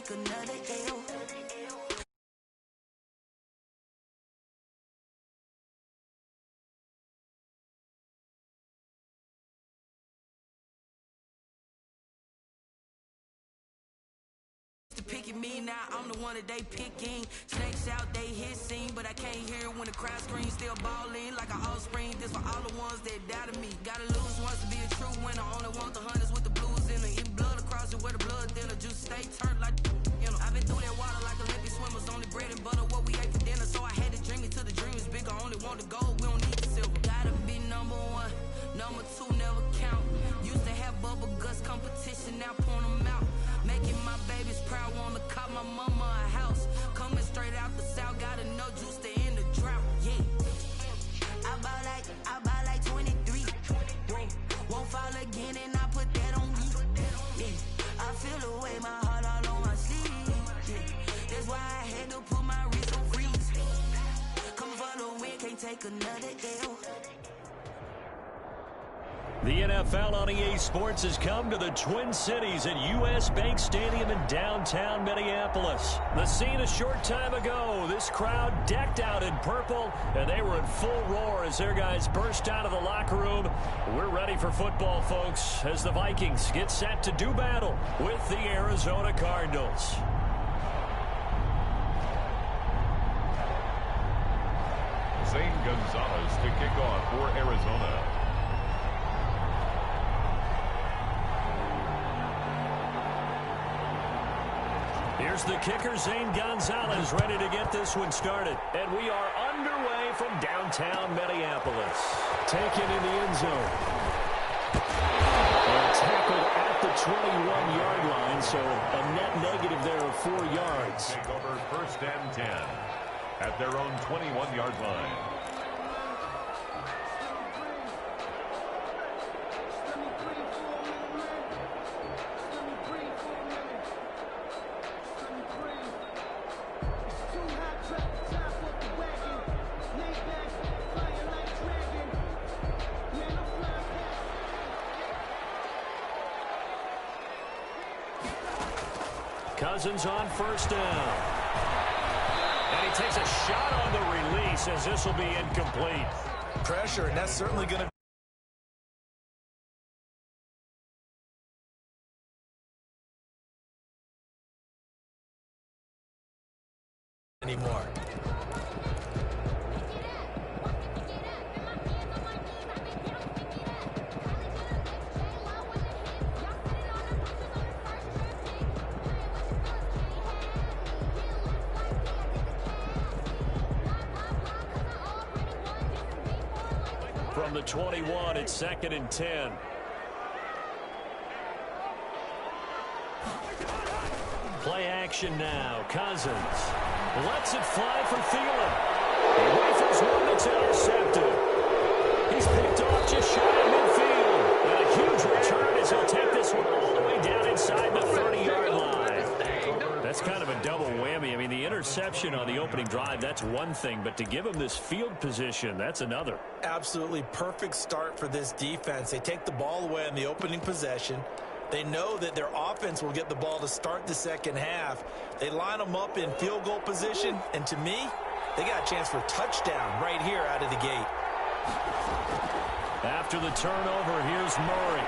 take another L. Picking me now, I'm the one that they picking. Snakes out, they hissing, but I can't hear when the crowd screams. Still balling like an offspring. This for all the ones that doubted me. Gotta lose once to be a true winner. Only want the hunters with the blues in it. Eat blood across it where the blood thinner. Just stay turned like you know. I've been through that water like Olympic swimmers. Only bread and butter what we ate for dinner. So I had to dream it till the dream is bigger. Only want the gold, we don't need the silver. Gotta be number one, number two never count. Used to have bubble guts competition, now point them out. Making my babies proud, wanna cop my mama a house. Coming straight out the south, got enough juice to end the drought. Yeah, I buy like 23. Won't fall again, and I put that on me. Yeah, I feel the way, my heart all on my sleeve. Yeah, that's why I had to put my wrist on freeze. Coming for the win, can't take another L. The NFL on EA Sports has come to the Twin Cities at U.S. Bank Stadium in downtown Minneapolis. The scene a short time ago, this crowd decked out in purple, and they were in full roar as their guys burst out of the locker room. We're ready for football, folks, as the Vikings get set to do battle with the Arizona Cardinals. Zane Gonzalez to kick off for Arizona. Here's the kicker, Zane Gonzalez, ready to get this one started. And we are underway from downtown Minneapolis. Taken in the end zone. And tackled at the 21-yard line, so a net negative there of 4 yards. Take over 1st and 10 at their own 21-yard line. Cousins on 1st down. And he takes a shot on the release as this will be incomplete. Pressure, and that's certainly going to anymore. From the 21, it's 2nd and 10. Play action now. Cousins lets it fly for Thielen. He rifles one that's intercepted. He's picked off just shy of midfield. And a huge return as he'll take this one all the way down inside the 30-yard line. That's kind of a double whammy. I mean, the interception on the opening drive, that's one thing. But to give him this field position, that's another. Absolutely perfect start for this defense. They take the ball away in the opening possession. They know that their offense will get the ball to start the second half. They line them up in field goal position. And to me, they got a chance for a touchdown right here out of the gate. After the turnover, here's Murray.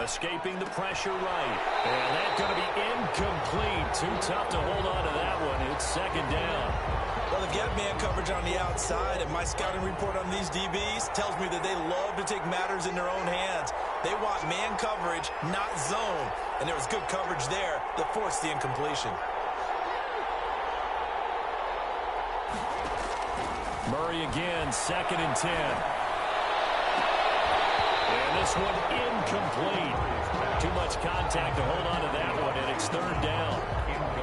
Escaping the pressure right. And that's going to be incomplete. Too tough to hold on to that one. It's 2nd down. Well, they've got man coverage on the outside, and my scouting report on these DBs tells me that they love to take matters in their own hands. They want man coverage, not zone. And there was good coverage there that forced the incompletion. Murray again, 2nd and 10. And this one incomplete. Too much contact to hold on to that one, and it's 3rd down.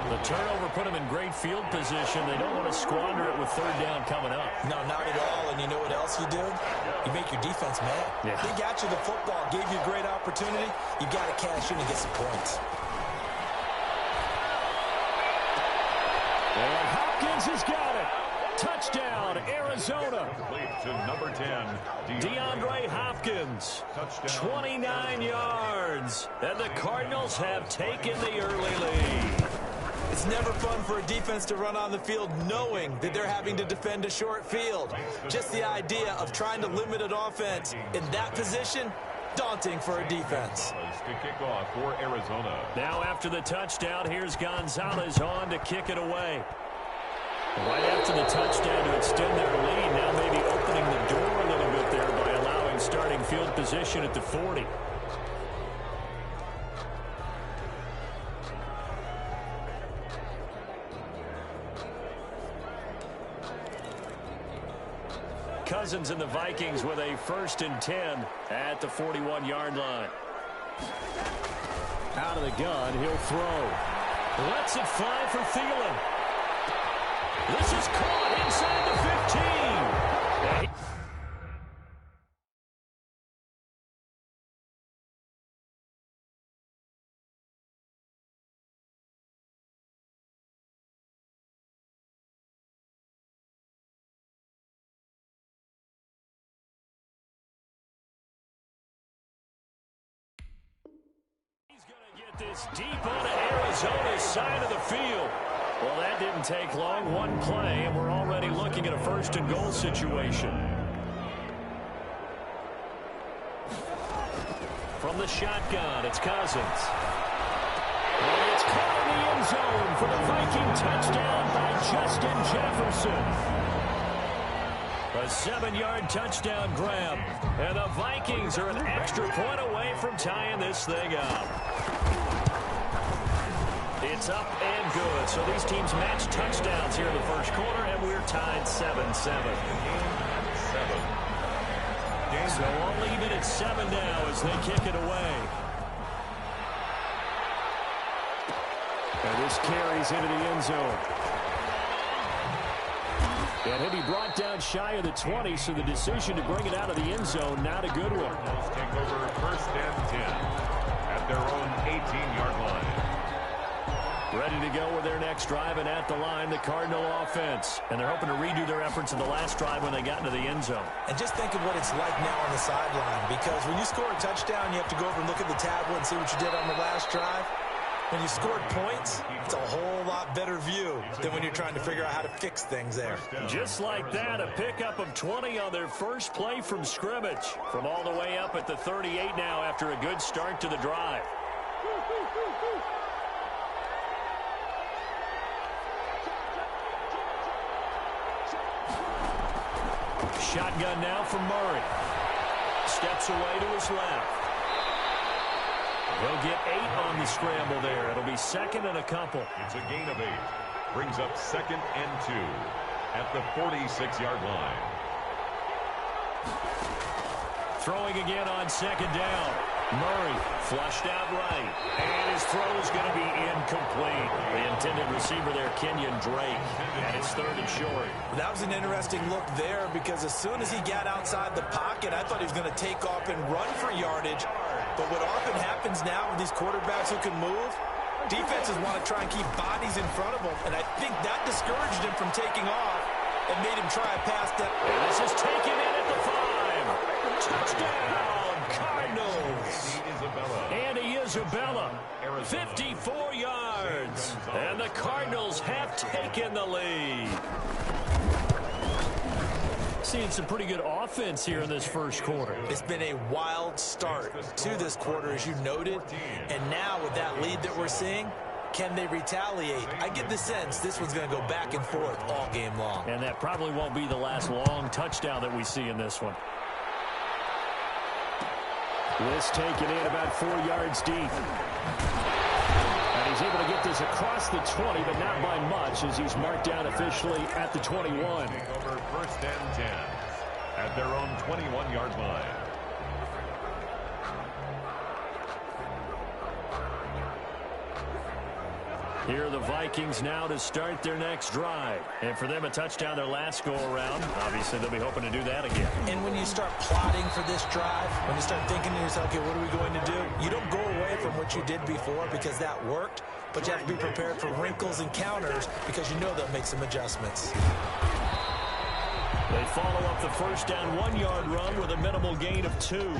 The turnover put them in great field position. They don't want to squander it with 3rd down coming up. No, not at all. And you know what else you do? You make your defense mad. Yeah. They got you the football, gave you a great opportunity. You got to cash in and get some points. And Hopkins has got it. Touchdown, Arizona. Complete to number 10, DeAndre Hopkins, Touchdown. 29 yards. And the Cardinals have taken the early lead. It's never fun for a defense to run on the field knowing that they're having to defend a short field. Just the idea of trying to limit an offense in that position, daunting for a defense. To kick off for Arizona. Now after the touchdown, here's Gonzalez on to kick it away. Right after the touchdown to extend their lead, now maybe opening the door a little bit there by allowing starting field position at the 40. Cousins and the Vikings with a 1st and 10 at the 41-yard line. Out of the gun, he'll throw. Lets it fly for Thielen. This is caught inside the 15. He's going to get this deep onto Arizona's side of the field. Well, that didn't take long. One play, and we're already looking at a 1st and goal situation. From the shotgun, it's Cousins. And it's caught in the end zone for the Viking touchdown by Justin Jefferson. A 7-yard touchdown grab. And the Vikings are an extra point away from tying this thing up. It's up and good. So these teams match touchdowns here in the first quarter, and we're tied 7-7. So I'll leave it at 7 now as they kick it away. And this carries into the end zone. And he'll be brought down shy of the 20, so the decision to bring it out of the end zone, not a good one. Cardinals take over 1st and 10 at their own 18-yard line. Ready to go with their next drive, and at the line, the Cardinal offense. And they're hoping to redo their efforts in the last drive when they got into the end zone. And just think of what it's like now on the sideline, because when you score a touchdown, you have to go over and look at the tablet and see what you did on the last drive. When you scored points, it's a whole lot better view than when you're trying to figure out how to fix things there. Just like that, a pickup of 20 on their first play from scrimmage. From all the way up at the 38 now after a good start to the drive. Shotgun now from Murray. Steps away to his left. He'll get 8 on the scramble there. It'll be 2nd and a couple. It's a gain of 8. Brings up 2nd and 2 at the 46-yard line. Throwing again on 2nd down. Murray flushed out right. And his throw is going to be incomplete. The intended receiver there, Kenyon Drake. And it's 3rd and short. That was an interesting look there, because as soon as he got outside the pocket, I thought he was going to take off and run for yardage. But what often happens now with these quarterbacks who can move, defenses want to try and keep bodies in front of them. And I think that discouraged him from taking off and made him try a pass that. And this is taken in at the 5. Touchdown, Cardinals. Andy Isabella, 54 yards. And the Cardinals have taken the lead. Seeing some pretty good offense here in this first quarter. It's been a wild start to this quarter, as you noted. And now with that lead that we're seeing, can they retaliate? I get the sense this one's going to go back and forth all game long. And that probably won't be the last long touchdown that we see in this one. This taken in about 4 yards deep. And he's able to get this across the 20, but not by much, as he's marked down officially at the 21. Over 1st and 10 at their own 21-yard line. Here are the Vikings now to start their next drive. And for them, a touchdown their last go-around. Obviously, they'll be hoping to do that again. And when you start plotting for this drive, when you start thinking to yourself, okay, what are we going to do? You don't go away from what you did before because that worked, but you have to be prepared for wrinkles and counters because you know they'll make some adjustments. They follow up the first down 1-yard run with a minimal gain of 2.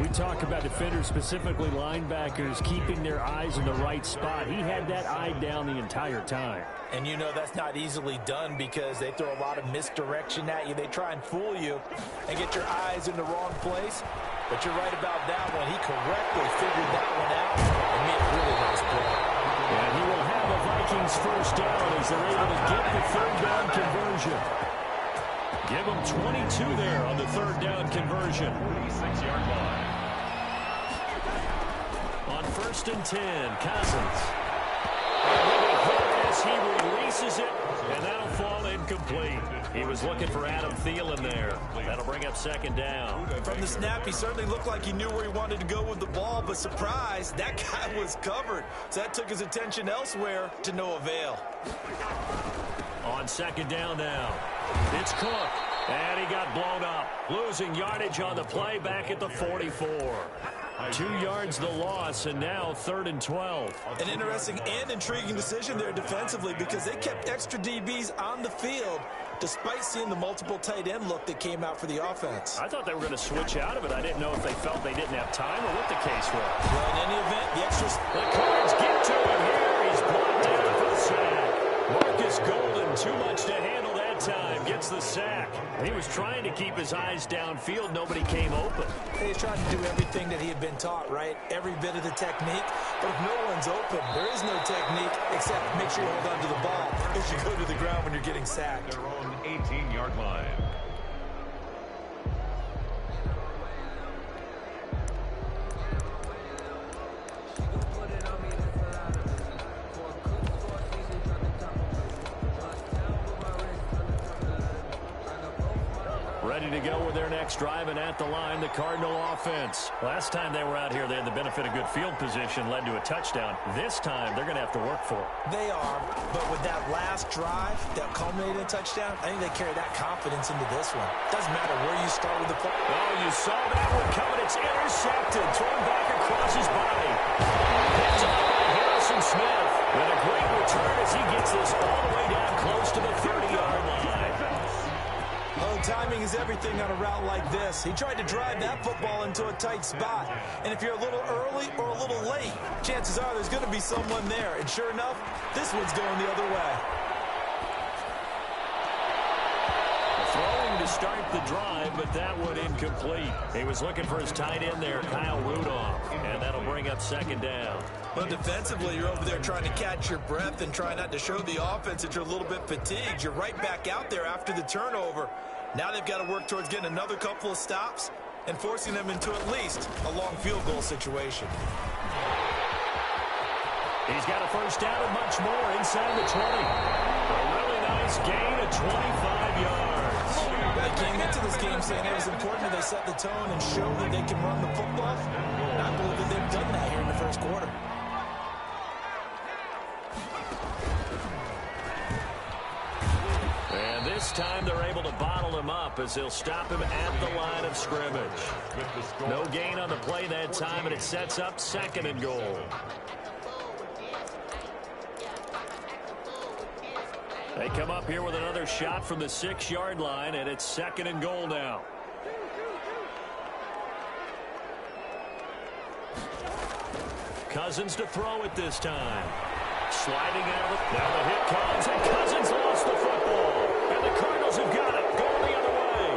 We talk about defenders, specifically linebackers, keeping their eyes in the right spot. He had that eye down the entire time. And you know that's not easily done because they throw a lot of misdirection at you. They try and fool you and get your eyes in the wrong place. But you're right about that one. He correctly figured that one out and made a really nice play. And he will have a Vikings first down as they're able to get the third down conversion. Give them 22 there on the third down conversion. 46-yard line. On 1st and 10, Cousins. As he releases it, and that'll fall incomplete. He was looking for Adam Thielen there. That'll bring up second down. From the snap, he certainly looked like he knew where he wanted to go with the ball, but surprise, that guy was covered. So that took his attention elsewhere to no avail. On second down now, it's Cook, and he got blown up. Losing yardage on the play back at the 44. 2 yards the loss, and now 3rd and 12. An interesting and intriguing decision there defensively because they kept extra DBs on the field despite seeing the multiple tight end look that came out for the offense. I thought they were going to switch out of it. I didn't know if they felt they didn't have time or what the case was. Well, in any event, the extras... The Cards get to him here. He's brought down for the sack. Marcus Golden, too much to handle that time, gets the sack. He was trying to keep his eyes downfield. Nobody came open. He's trying to do everything that he had been taught, right? Every bit of the technique. But if no one's open, there is no technique except make sure you hold on to the ball as you go to the ground when you're getting sacked. Their own 18-yard line. Ready to go with their next drive, and at the line, the Cardinal offense. Last time they were out here, they had the benefit of good field position, led to a touchdown. This time, they're going to have to work for it. They are, but with that last drive that culminated in a touchdown, I think they carry that confidence into this one. Doesn't matter where you start with the play. Oh, you saw that one coming. It's intercepted. Thrown back across his body. Picked up by Harrison Smith. With a great return as he gets this all the way down close to the 30-yard line. Oh, timing is everything on a route like this. He tried to drive that football into a tight spot. And if you're a little early or a little late, chances are there's going to be someone there. And sure enough, this one's going the other way. Throwing to start the drive, but that one incomplete. He was looking for his tight end there, Kyle Rudolph. And that'll bring up second down. Well, defensively, you're over there trying to catch your breath and try not to show the offense that you're a little bit fatigued. You're right back out there after the turnover. Now they've got to work towards getting another couple of stops and forcing them into at least a long field goal situation. He's got a first down and much more inside the 20. A really nice gain of 25 yards. They came into this game saying it was important that they set the tone and show that they can run the football. And I believe that they've done that here in the first quarter. And this time they're able to bottle him up as they'll stop him at the line of scrimmage. No gain on the play that time, and it sets up 2nd and goal. They come up here with another shot from the 6-yard line, and it's 2nd and goal now. Cousins to throw it this time. Sliding out of it. Now the hit comes, and Cousins lost the football. And the Cardinals have got it. Going the other way.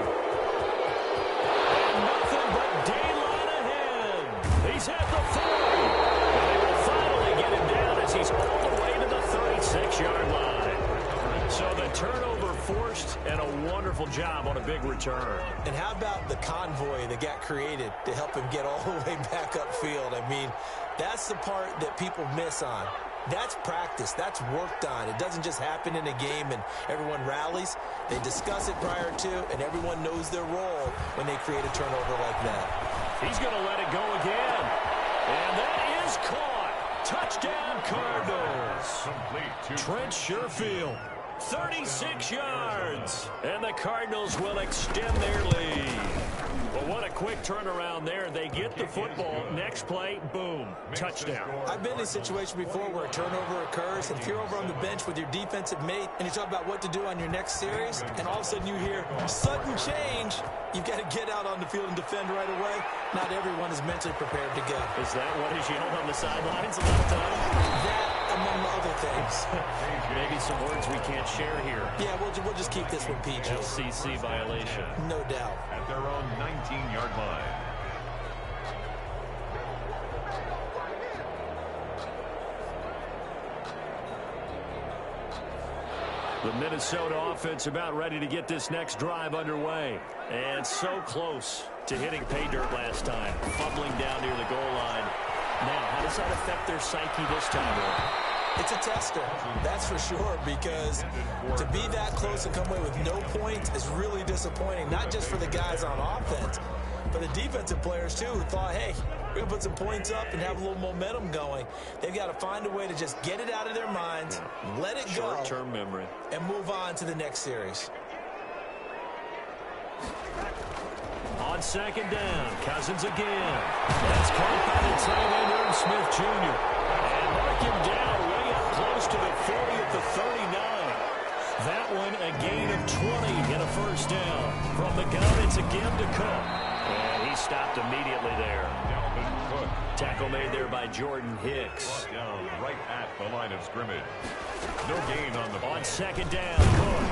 And nothing but daylight ahead. He's at the 40. And they will finally get him down as he's all the way to the 36-yard line. So the turnover forced, and a wonderful job on a big return. And how about the convoy that got created to help him get all the way back upfield? I mean, that's the part that people miss on. That's practice. That's worked on. It doesn't just happen in a game and everyone rallies. They discuss it prior to, and everyone knows their role when they create a turnover like that. He's going to let it go again. And that is caught. Touchdown, Cardinals. Trent Sherfield. 36 yards, and the Cardinals will extend their lead. Well, what a quick turnaround there. They get the football. Next play, boom, touchdown. I've been in a situation before where a turnover occurs, and if you're over on the bench with your defensive mate and you talk about what to do on your next series, and all of a sudden you hear sudden change, you've got to get out on the field and defend right away. Not everyone is mentally prepared to go. Is that what is yelled on the sidelines a lot of times? That, among other things. Maybe some words we can't share here. Yeah, we'll just keep this one PG. FCC violation. No doubt. At their own 19-yard line. The Minnesota offense about ready to get this next drive underway. And so close to hitting pay dirt last time. Fumbling down near the goal line. Now, how does that affect their psyche this time, Will? It's a tester, that's for sure, because to be that close and come away with no points is really disappointing, not just for the guys on offense, but the defensive players, too, who thought, hey, we're going to put some points up and have a little momentum going. They've got to find a way to just get it out of their minds, let it go, short-term memory, and move on to the next series. On second down, Cousins again. That's caught by the tight end, Irv Smith Jr. And mark him down way up close to the 40 at the 39. That one a gain of 20 and a first down. From the gun, it's again to Cook. And he stopped immediately there. Tackle made there by Jordan Hicks. Down right at the line of scrimmage. No gain on the on second down, Cook.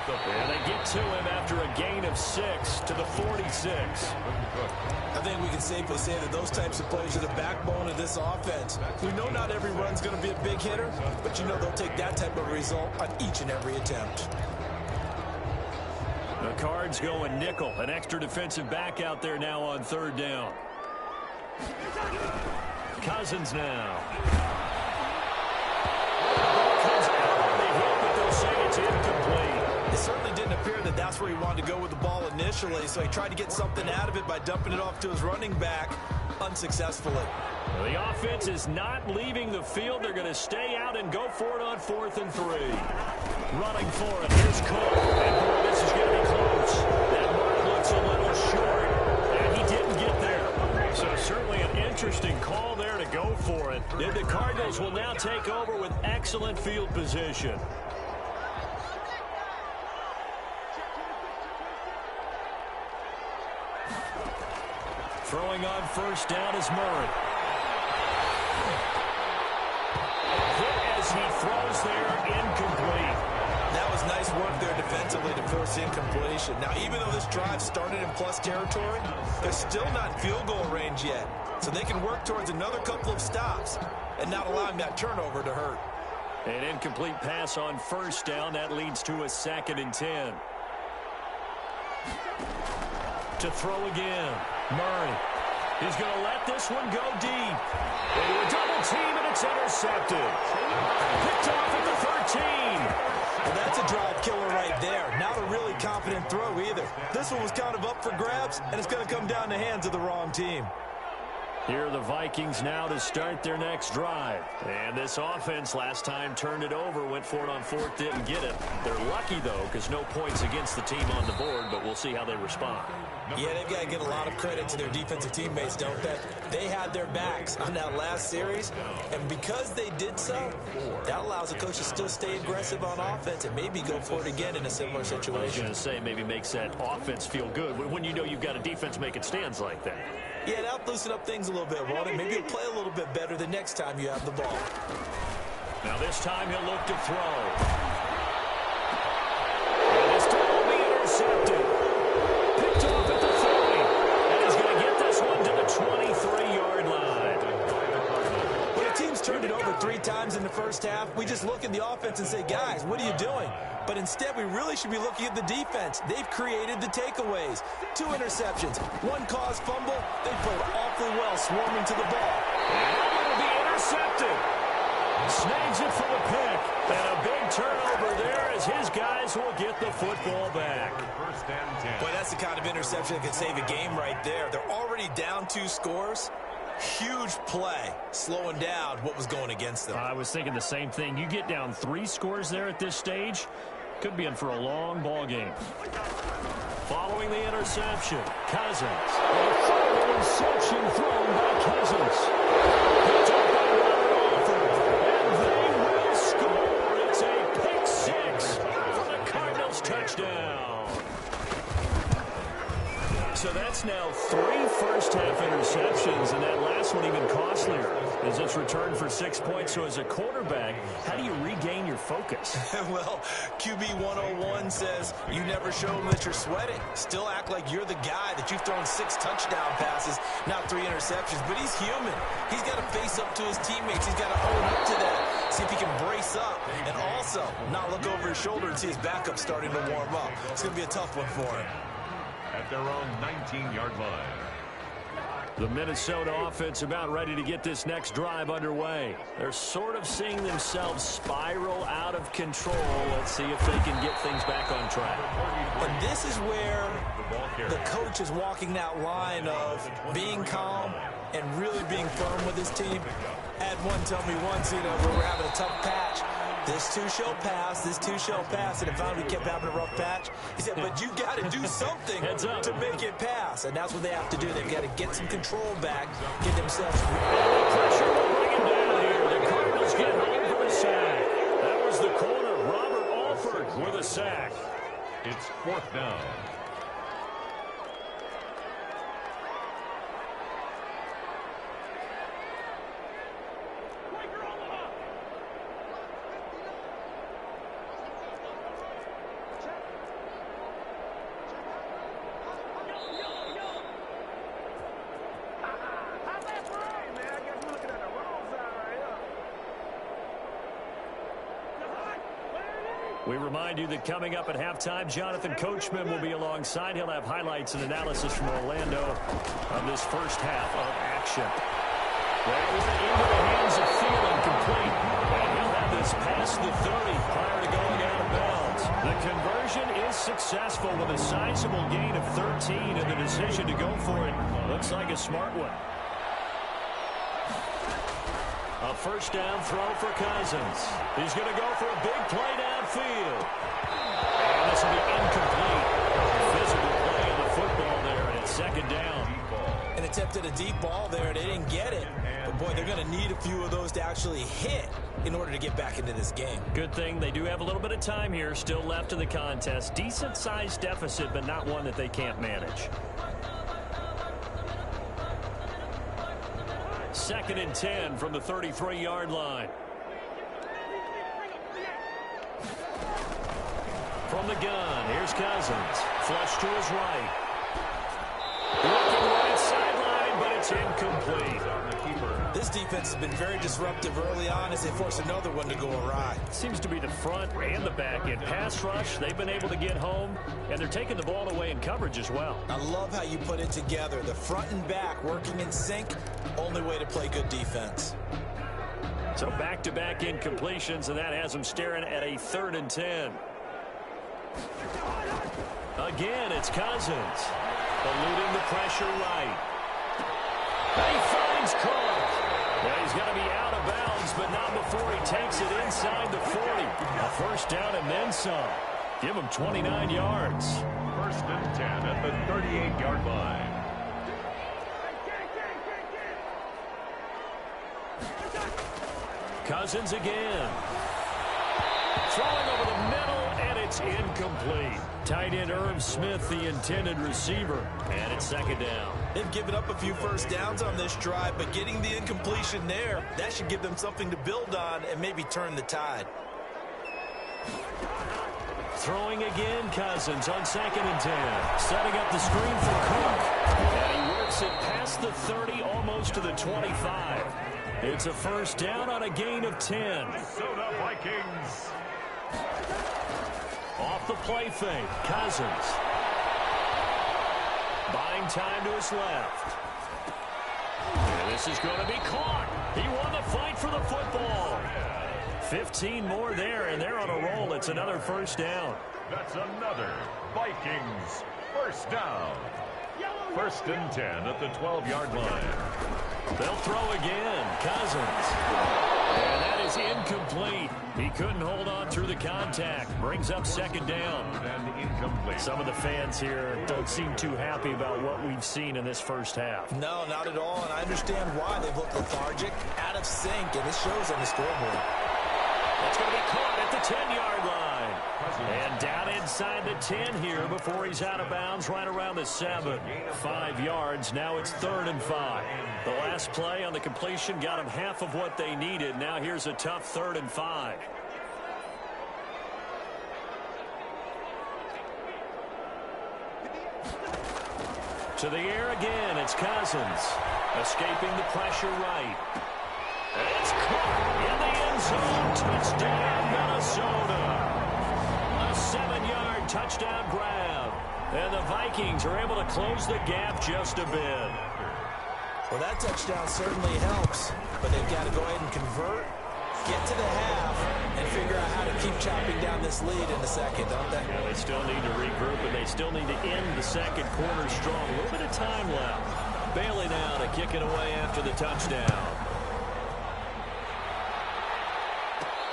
And they get to him after a gain of 6 to the 46. I think we can safely say that those types of plays are the backbone of this offense. We know not every run's going to be a big hitter, but you know they'll take that type of result on each and every attempt. The Cards going nickel. An extra defensive back out there now on third down. Cousins now. Comes out on the hit, but they'll say it's incomplete. It certainly didn't appear that that's where he wanted to go with the ball initially, so he tried to get something out of it by dumping it off to his running back unsuccessfully. Well, the offense is not leaving the field. They're going to stay out and go for it on 4th and 3. Running for it. Here's Cook. And boy, this is going to be close. That mark looks a little short, and he didn't get there. So certainly an interesting call there to go for it. Then the Cardinals will now take over with excellent field position. Throwing on first down is Murray. Hit as he throws there, incomplete. That was nice work there defensively to force incompletion. Now, even though this drive started in plus territory, they're still not in field goal range yet. So they can work towards another couple of stops and not allowing that turnover to hurt. An incomplete pass on first down. That leads to a 2nd and 10. To throw again. Murray. He's going to let this one go deep. Into a double team, and it's intercepted. Picked off at the 13. Well, that's a drive killer right there. Not a really confident throw either. This one was kind of up for grabs, and it's going to come down the hands of the wrong team. Here are the Vikings now to start their next drive. And this offense last time turned it over, went for it on 4th, didn't get it. They're lucky, though, because no points against the team on the board, but we'll see how they respond. Yeah, they've got to give a lot of credit to their defensive teammates, don't they? They had their backs on that last series, and because they did so, that allows the coach to still stay aggressive on offense and maybe go for it again in a similar situation. I was going to say, maybe makes that offense feel good when you know you've got a defense making stands like that. Yeah, that'll loosen up things a little bit, won't it? Maybe you'll play a little bit better the next time you have the ball. Now this time he'll look to throw. And this time will be intercepted. Picked off at the 30. And he's going to get this one to the 23-yard line. When a team's turned it over 3 times in the first half, we just look at the offense and say, guys, what are you doing? But instead, we really should be looking at the defense. They've created the takeaways. 2 interceptions, 1 caused fumble. They played awfully well swarming to the ball. And that one will be intercepted. Snags it for the pick. And a big turnover there as his guys will get the football back. First and 10. Boy, that's the kind of interception that could save a game right there. They're already down 2 scores. Huge play, slowing down what was going against them. I was thinking the same thing. You get down 3 scores there at this stage, Could be in for a long ball game. Following the interception, Cousins. A final interception thrown by Cousins. Picked up by Robert Alford, and they will score. It's a pick six for the Cardinals touchdown. So that's now 3 first-half interceptions, and that last one even costlier as it's returned for 6 points. So as a quarterback, how do you regain your focus? Well, QB 101 says you never show them that you're sweating. Still act like you're the guy, that you've thrown 6 touchdown passes, not 3 interceptions. But he's human. He's got to face up to his teammates. He's got to own up to that, see if he can brace up, and also not look over his shoulder and see his backup starting to warm up. It's going to be a tough one for him. At their own 19-yard line. The Minnesota offense about ready to get this next drive underway. They're sort of seeing themselves spiral out of control. Let's see if they can get things back on track. And this is where the coach is walking that line of being calm and really being firm with his team. I had one tell me once, where we're having a tough patch. This too shall pass, this too shall pass. And if finally we kept having a rough patch, he said, but you got to do something to make it pass. And that's what they have to do. They've got to get some control back, get themselves... Pressure will bring him down here. The Cardinals get home for the sack. That was the corner, Robert Alford, with a sack. It's 4th down. We remind you that coming up at halftime, Jonathan Coachman will be alongside. He'll have highlights and analysis from Orlando on this first half of action. Well, into the hands of Thielen, complete. And he'll have this past the 30 prior to going out of bounds. The conversion is successful with a sizable gain of 13, and the decision to go for it looks like a smart one. A first down throw for Cousins. He's going to go for a big play downfield. And this will be incomplete. Physical play in the football there, and it's 2nd down. And attempted a deep ball there, and they didn't get it. But, boy, they're going to need a few of those to actually hit in order to get back into this game. Good thing they do have a little bit of time here still left in the contest. Decent-sized deficit, but not one that they can't manage. 2nd and 10 from the 33-yard line. From the gun, here's Cousins. Flush to his right. Looking right sideline, but it's incomplete. This defense has been very disruptive early on as they force another one to go awry. Seems to be the front and the back end. Pass rush, they've been able to get home, and they're taking the ball away in coverage as well. I love how you put it together. The front and back working in sync, only way to play good defense. So back-to-back incompletions, and that has them staring at a 3rd and 10. Again, it's Cousins. Eluding the pressure right. And he finds Cook. Well, he's going to be out of bounds, but not before he takes it inside the 40. A first down and then some. Give him 29 yards. 1st and 10 at the 38-yard line. Cousins again. Throwing over the middle, and it's incomplete. Tight end Irv Smith, the intended receiver, and it's 2nd down. They've given up a few first downs on this drive, but getting the incompletion there, that should give them something to build on and maybe turn the tide. Throwing again, Cousins on 2nd and 10. Setting up the screen for Cook. And he works it past the 30, almost to the 25. It's a first down on a gain of 10. Minnesota Vikings. Off the play fake, Cousins. Buying time to his left. And this is going to be caught. He won the fight for the football. 15 more there, and they're on a roll. It's another first down. That's another Vikings first down. 1st and 10 at the 12-yard line. They'll throw again. Cousins. And that is incomplete. incomplete. He couldn't hold on through the contact. Brings up second down. And incomplete. Some of the fans here don't seem too happy about what we've seen in this first half. No, not at all, and I understand why. They've looked lethargic, out of sync, and it shows on the scoreboard. It's going to be caught at the 10-yard line. And down inside the 10 here before he's out of bounds right around the 7. 5 yards. Now it's 3rd and 5. The last play on the completion got them half of what they needed. Now here's a tough 3rd and 5. To the air again. It's Cousins. Escaping the pressure right. And it's caught in the end zone. Touchdown, Minnesota. A 7-yard touchdown grab. And the Vikings are able to close the gap just a bit. Well, that touchdown certainly helps, but they've got to go ahead and convert, get to the half, and figure out how to keep chopping down this lead in the second, don't they? Yeah, they still need to regroup, and they still need to end the second quarter strong. A little bit of time left. Bailey now to kick it away after the touchdown.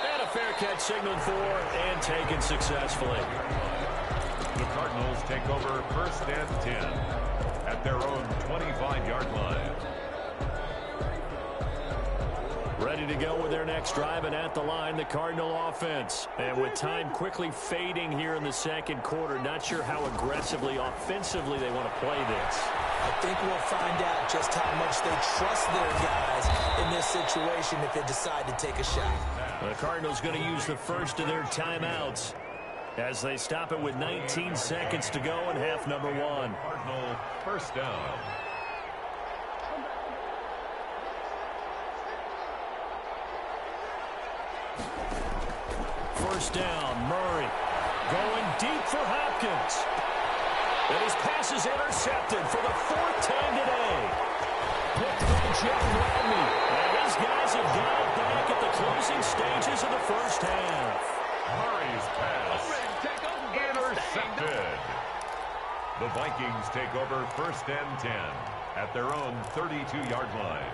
And a fair catch signaled for and taken successfully. The Cardinals take over 1st and 10 at their own 25-yard line. Ready to go with their next drive, and at the line, the Cardinal offense. And with time quickly fading here in the second quarter, not sure how aggressively, offensively they want to play this. I think we'll find out just how much they trust their guys in this situation if they decide to take a shot. The Cardinals going to use the first of their timeouts as they stop it with 19 seconds to go in half number 1. Cardinal 1st down. First down, Murray going deep for Hopkins. And his pass is intercepted for the 4th time today. Picked by Jeff Rodney. And his guys have got it back at the closing stages of the first half. Murray's pass intercepted. The Vikings take over 1st and 10 at their own 32-yard line.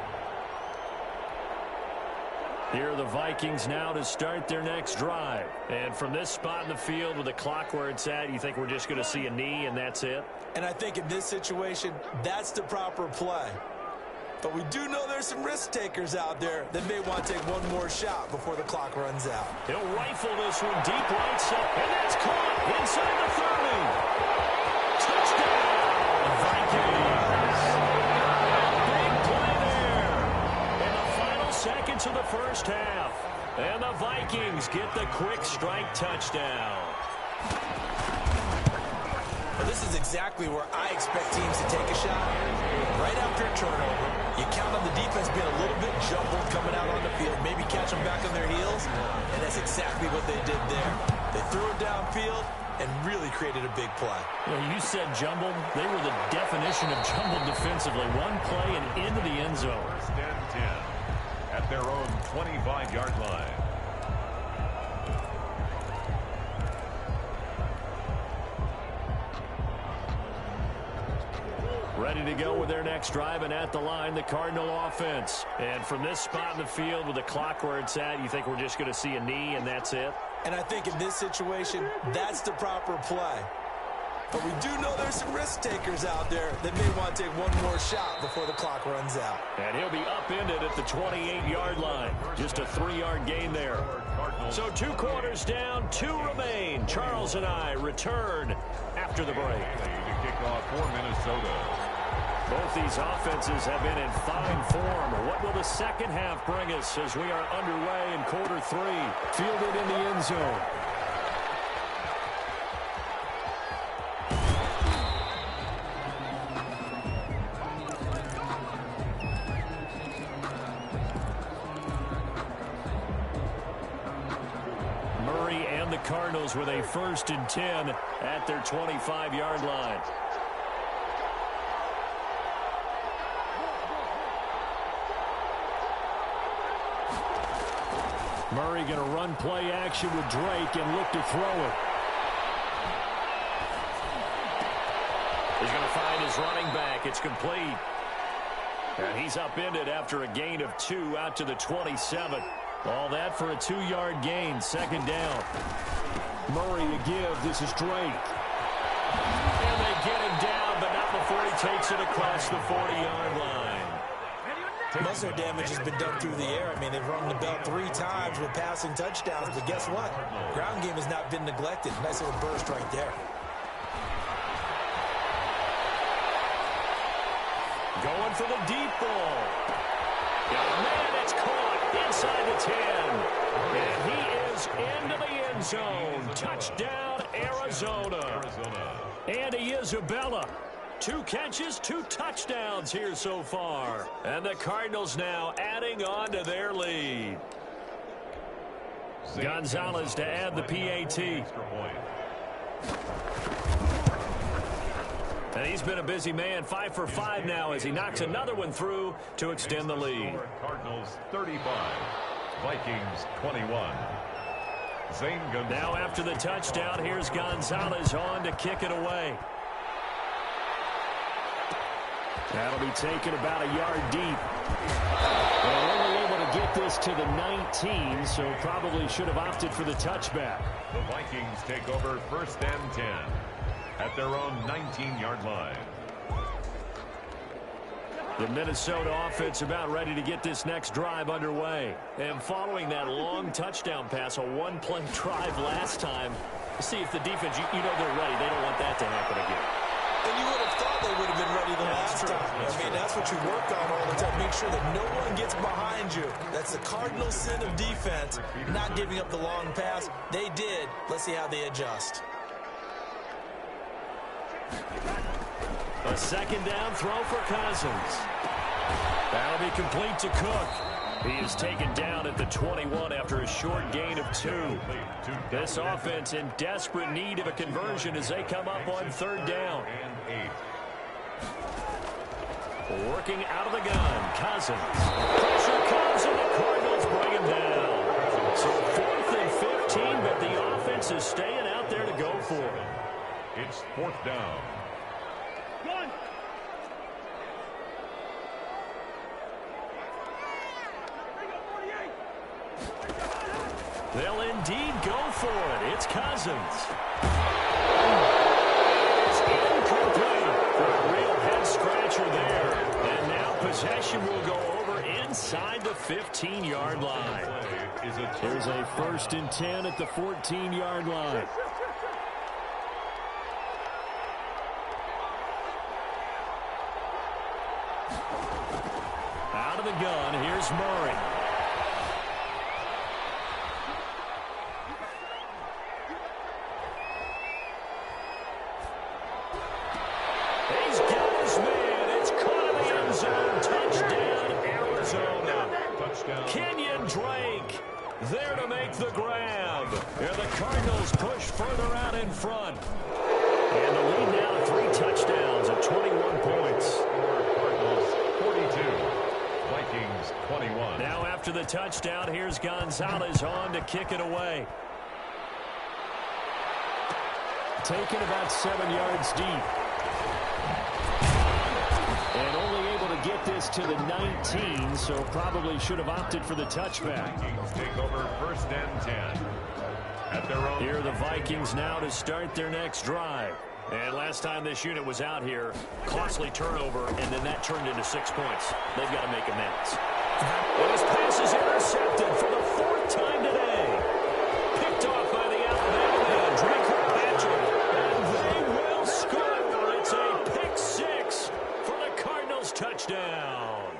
Here are the Vikings now to start their next drive. And from this spot in the field with the clock where it's at, you think we're just going to see a knee and that's it? And I think in this situation, that's the proper play. But we do know there's some risk takers out there that may want to take one more shot before the clock runs out. He'll rifle this one deep right side, and that's caught inside the 30. Touchdown, Vikings. Big play there in the final seconds of the first half. And the Vikings get the quick strike touchdown. Well, this is exactly where I expect teams to take a shot. Right after a turnover, you count on the defense being a little bit jumbled coming out on the field, maybe catch them back on their heels, and that's exactly what they did there. They threw it downfield and really created a big play. Well, you said jumbled. They were the definition of jumbled defensively. One play and into the end zone. 1st and 10 at their own 25-yard line. Ready to go with their next drive, and at the line, the Cardinal offense. And from this spot in the field with the clock where it's at, you think we're just going to see a knee and that's it? And I think in this situation, that's the proper play. But we do know there's some risk takers out there that may want to take one more shot before the clock runs out. And he'll be upended at the 28-yard line. Just a 3-yard gain there. So 2 quarters down, 2 remain. Charles and I return after the break. To kick off for Minnesota. Both these offenses have been in fine form. What will the second half bring us as we are underway in quarter 3? Fielded in the end zone. Murray and the Cardinals with a 1st and 10 at their 25-yard line. Murray going to run play action with Drake and look to throw it. He's going to find his running back. It's complete. And he's upended after a gain of 2 out to the 27. All that for a 2-yard gain, second down. Murray to give. This is Drake. And they get him down, but not before he takes it across the 40-yard line. Most of their damage has been done through the air. I mean, they've rung the bell 3 times with passing touchdowns, but guess what? Ground game has not been neglected. Nice little burst right there. Going for the deep ball. Man, it's caught inside the 10. And he is into the end zone. Touchdown, Arizona. Andy Isabella. 2 catches, 2 touchdowns here so far. And the Cardinals now adding on to their lead. Gonzalez to add the PAT. And he's been a busy man, 5 for 5 now as he knocks another one through to extend the lead. Cardinals 35, Vikings 21. Now after the touchdown, here's Gonzalez on to kick it away. That'll be taken about a yard deep. Well, only able to get this to the 19, so probably should have opted for the touchback. The Vikings take over 1st and 10 at their own 19-yard line. The Minnesota offense about ready to get this next drive underway. And following that long touchdown pass, a 1-play drive last time, see if the defense, you know they're ready. They don't want that to happen again. And you would have thought they would have been ready the last time. I mean, that's what you work on all the time. Make sure that no one gets behind you. That's the cardinal sin of defense, not giving up the long pass. They did. Let's see how they adjust. A 2nd down throw for Cousins. That'll be complete to Cook. He is taken down at the 21 after a short gain of 2. This offense in desperate need of a conversion as they come up on 3rd down. Working out of the gun, Cousins. Pressure comes and the Cardinals bring him down. So 4th and 15, but the offense is staying out there to go for it. It's 4th down. They'll indeed go for it. It's Cousins. It's incomplete for a real head-scratcher there. And now possession will go over inside the 15-yard line. Here's a 1st and 10 at the 14-yard line. Out of the gun, here's Murray. He's got his man. It's caught in the end zone. Touchdown, Arizona. Touchdown. Kenyon Drake there to make the grab. And the Cardinals push further out in front. And the lead now to 3 touchdowns at 21 points. Cardinals 42, Vikings 21. Now after the touchdown, here's Gonzalez on to kick it away. Taken about 7 yards deep. And only able to get this to the 19, so probably should have opted for the touchback. Vikings take over 1st and 10 at their own. Here are the Vikings now to start their next drive. And last time this unit was out here, costly turnover, and then that turned into 6 points. They've got to make amends. And his pass is intercepted for the 4th time today. Picked off by the Alabama man, Drake Kirkpatrick. And they will score. It's a pick-6 for the Cardinals touchdown.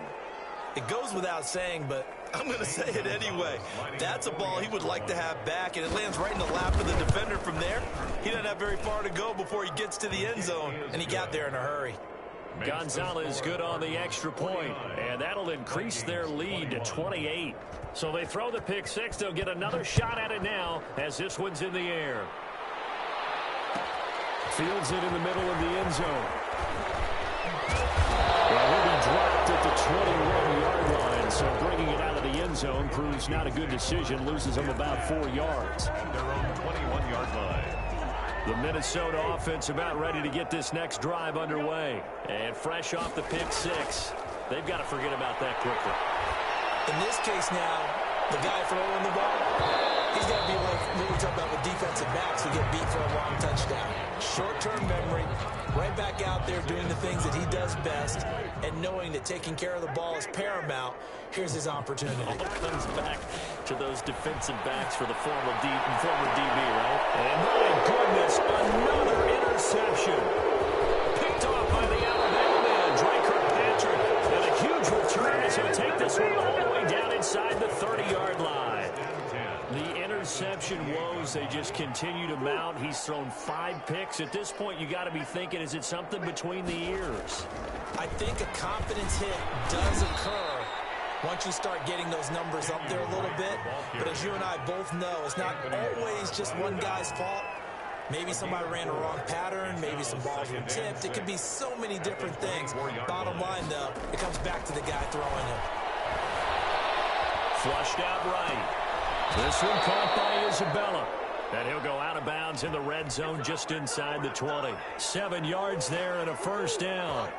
It goes without saying, but I'm going to say it anyway. That's a ball he would like to have back, and it lands right in the lap of the defender from there. He doesn't have very far to go before he gets to the end zone, and he got there in a hurry. Gonzalez good on the extra point, and that'll increase their lead to 28. So they throw the pick-6. They'll get another shot at it now as this one's in the air. Fields it in the middle of the end zone. Well, he'll be dropped at the 21-yard line, so bringing it out of the end zone proves not a good decision. Loses him about 4 yards. At their own 21-yard line. The Minnesota offense about ready to get this next drive underway. And fresh off the pick-6, they've got to forget about that quickly. In this case now, The guy throwing the ball, he's got to be like what we talk about with defensive backs who get beat for a long touchdown. Short-term memory, right back out there doing the things that he does best, and knowing that taking care of the ball is paramount. Here's his opportunity. All comes back to those defensive backs for the former DB, right? And my goodness, another interception. Picked off by the Alabama man, Drake Kirkpatrick. And a huge return as he'll take this one all the way down inside the 30-yard line. The interception woes, they just continue to mount. He's thrown 5 picks. At this point, you got to be thinking, is it something between the ears? I think a confidence hit does occur once you start getting those numbers up there a little bit. But as you and I both know, it's not always just one guy's fault. Maybe somebody ran a wrong pattern. Maybe some balls were tipped. It could be so many different things. Bottom line, though, it comes back to the guy throwing it. Flushed out right. This one caught by Isabella. And he'll go out of bounds in the red zone just inside the 20. 7 yards there and a first down.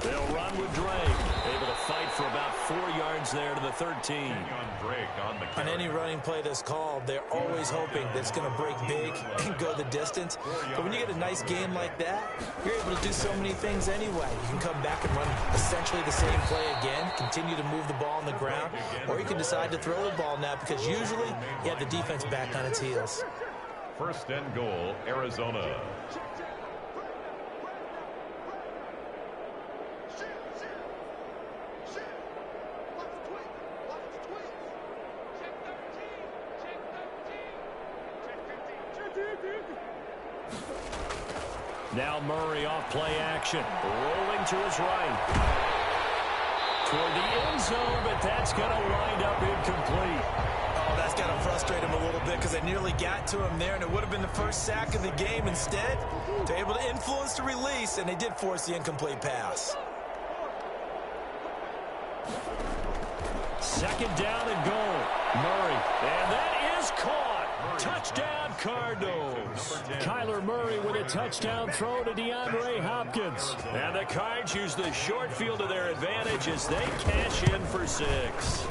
They'll run with Drake. Able to fight for about 4 yards there to the 13. On any running play that's called, they're always hoping that it's going to break big and go the distance. But when you get a nice game like that, you're able to do so many things anyway. You can come back and run essentially the same play again, continue to move the ball on the ground, or you can decide to throw the ball now because usually you have the defense back on its heels. First and goal, Arizona. Now Murray off play action. Rolling to his right. Toward the end zone, but that's going to wind up incomplete. Oh, that's got to frustrate him a little bit because they nearly got to him there, and it would have been the first sack of the game. Instead, they're able to influence the release, and they did force the incomplete pass. Second down and goal. Murray. And that is caught. Touchdown, Cardinals. Kyler Murray with a touchdown throw to DeAndre Hopkins. And the Cards use the short field to their advantage as they cash in for 6.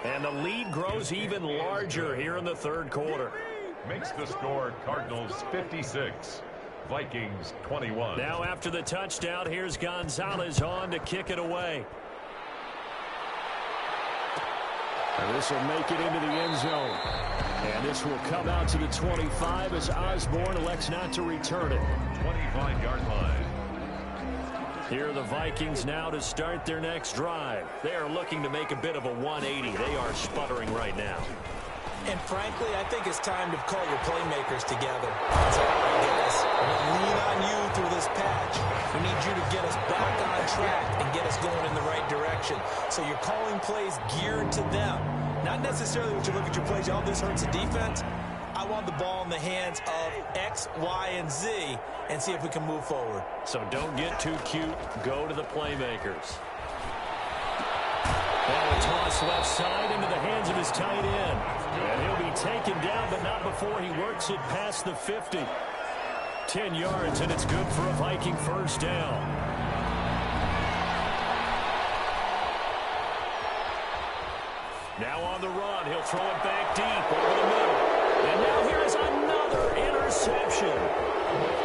And the lead grows even larger here in the third quarter. Makes the score Cardinals 56, Vikings 21. Now after the touchdown, here's Gonzalez on to kick it away. And this will make it into the end zone. And this will come out to the 25 as Osborne elects not to return it. 25-yard line. Here are the Vikings now to start their next drive. They are looking to make a bit of a 180. They are sputtering right now. And frankly, I think it's time to call your playmakers together. That's all right, guys. We'll lean on you through this patch. We need you to get us back on track and get us going in the right direction. So you're calling plays geared to them. Not necessarily what you look at your plays, oh, this hurts the defense. I want the ball in the hands of X, Y, and Z and see if we can move forward. So don't get too cute. Go to the playmakers. And a toss left side into the hands of his tight end. And he'll be taken down, but not before he works it past the 50. 10 yards, and it's good for a Viking first down. Now on the run, he'll throw it back deep over the middle. And now here's another interception.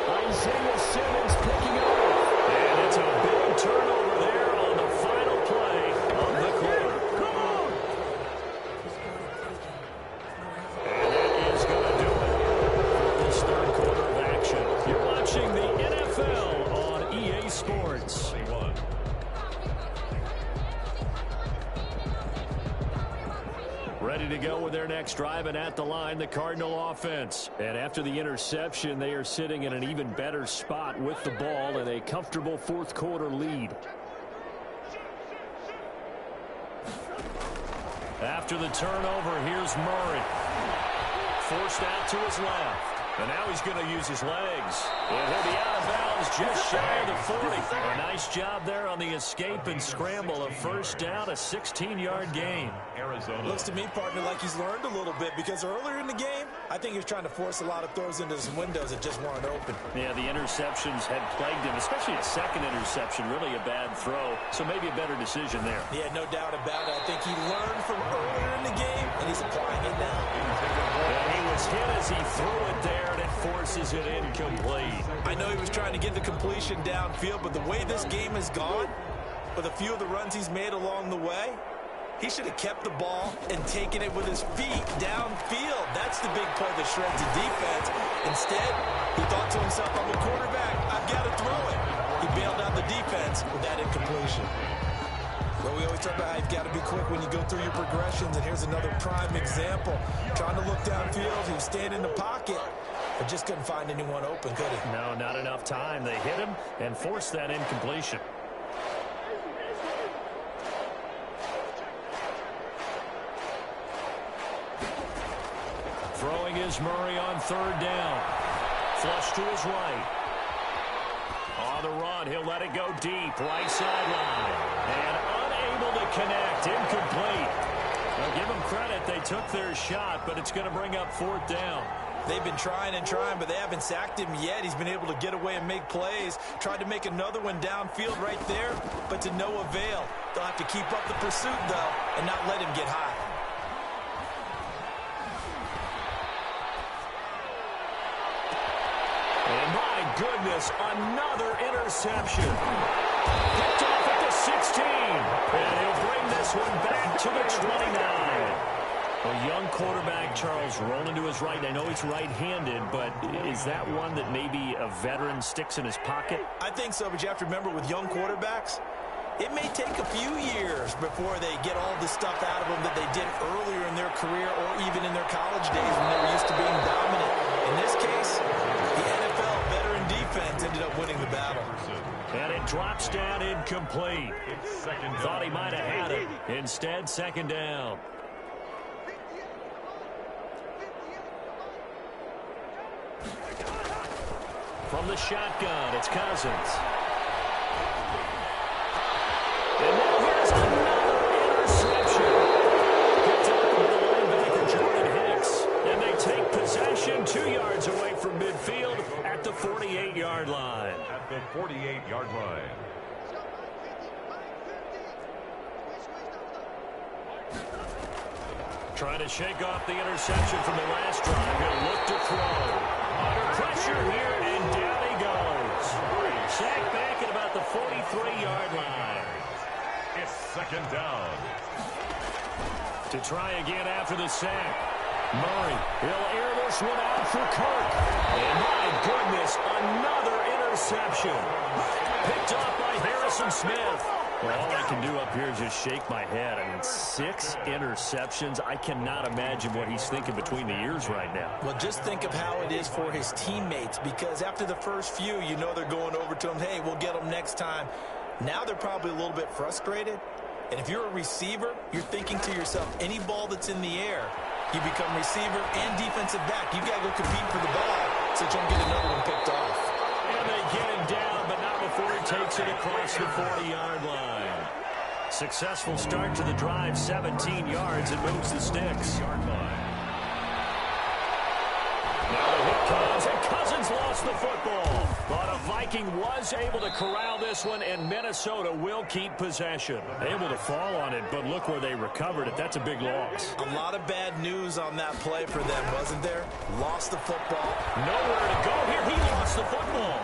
Isaiah Simmons picking it up. And it's a big turnover there on the final play of the quarter. And that is going to do it for this third quarter of action. You're watching the NFL on EA Sports. Ready to go with their next drive, and at the line, the Cardinal offense. And after the interception, they are sitting in an even better spot with the ball and a comfortable fourth quarter lead. After the turnover, here's Murray. Forced out to his left. And now he's going to use his legs. And he'll be out of bounds just shy of the 40. A nice job there on the escape and scramble. A first down, a 16-yard gain. Arizona. Looks to me, partner, like he's learned a little bit because earlier in the game, I think he was trying to force a lot of throws into some windows that just weren't open. Yeah, the interceptions had plagued him, especially a second interception, really a bad throw. So maybe a better decision there. Yeah, no doubt about it. I think he learned from earlier in the game, and he's applying it now. And he was hit as he threw it there, and it forces it incomplete. I know he was trying to get the completion downfield, but the way this game has gone, with a few of the runs he's made along the way, he should have kept the ball and taken it with his feet downfield. That's the big play that shreds the defense. Instead, he thought to himself, I'm a quarterback, I've got to throw it. He bailed out the defense with that incompletion. Well, we always talk about how you've got to be quick when you go through your progressions, and here's another prime example. Trying to look downfield, he was standing in the pocket, but just couldn't find anyone open, could he? No, not enough time. They hit him and forced that incompletion. Throwing is Murray on third down. Flush to his right. On the run, he'll let it go deep, right sideline. And unable to connect, incomplete. Well, give them credit, they took their shot, but it's going to bring up fourth down. They've been trying and trying, but they haven't sacked him yet. He's been able to get away and make plays. Tried to make another one downfield right there, but to no avail. They'll have to keep up the pursuit, though, and not let him get high. And my goodness, another interception. Picked off at the 16. And he'll bring this one back to the 29. A young quarterback, Charles, rolling to his right. I know he's right-handed, but is that one that maybe a veteran sticks in his pocket? I think so, but you have to remember with young quarterbacks, it may take a few years before they get all the stuff out of them that they did earlier in their career or even in their college days when they were used to being dominant. In this case, the NFL veteran defense ended up winning the battle. And it drops down incomplete. Thought he might have had it. Instead, second down. From the shotgun, it's Cousins. And now here's another interception. Picked up by the linebacker, Jordan Hicks. And they take possession 2 yards away from midfield at the 48-yard line. At the 48-yard line. Trying to shake off the interception from the last drive. He'll look to throw. Under pressure here, and down he goes. Sacked back at about the 43-yard line. It's second down. To try again after the sack. Murray, he'll air this one out for Kirk. And my goodness, another interception. Picked off by Harrison Smith. Well, all I can do up here is just shake my head. I mean, 6 interceptions. I cannot imagine what he's thinking between the ears right now. Well, just think of how it is for his teammates, because after the first few, you know they're going over to him, hey, we'll get them next time. Now they're probably a little bit frustrated. And if you're a receiver, you're thinking to yourself, any ball that's in the air, you become receiver and defensive back. You've got to go compete for the ball so you don't get another one picked off. And they get him down, but not before he takes it across the 40-yard line. Successful start to the drive, 17 yards, and moves the sticks. Now the hit comes, and Cousins lost the football. But a Viking was able to corral this one, and Minnesota will keep possession. Able to fall on it, but look where they recovered it. That's a big loss. A lot of bad news on that play for them, wasn't there? Lost the football. Nowhere to go here. He lost the football.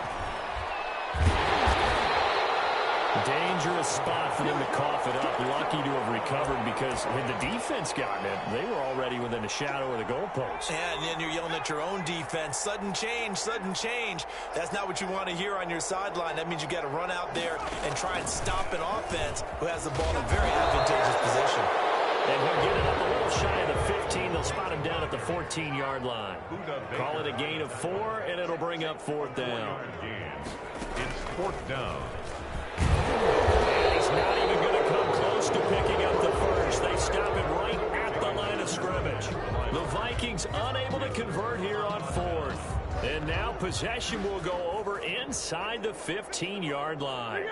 Dangerous spot for them to cough it up. Lucky to have recovered, because had the defense gotten it, they were already within a shadow of the goalpost. And then you're yelling at your own defense. Sudden change, sudden change. That's not what you want to hear on your sideline. That means you got to run out there and try and stop an offense who has the ball in a very advantageous position. And he'll get it up a little shy of the 15. They'll spot him down at the 14-yard line. Call it a gain of 4, and it'll bring up fourth down. It's fourth down. And he's not even going to come close to picking up the first. They stop him right at the line of scrimmage. The Vikings unable to convert here on fourth. And now possession will go over inside the 15-yard line.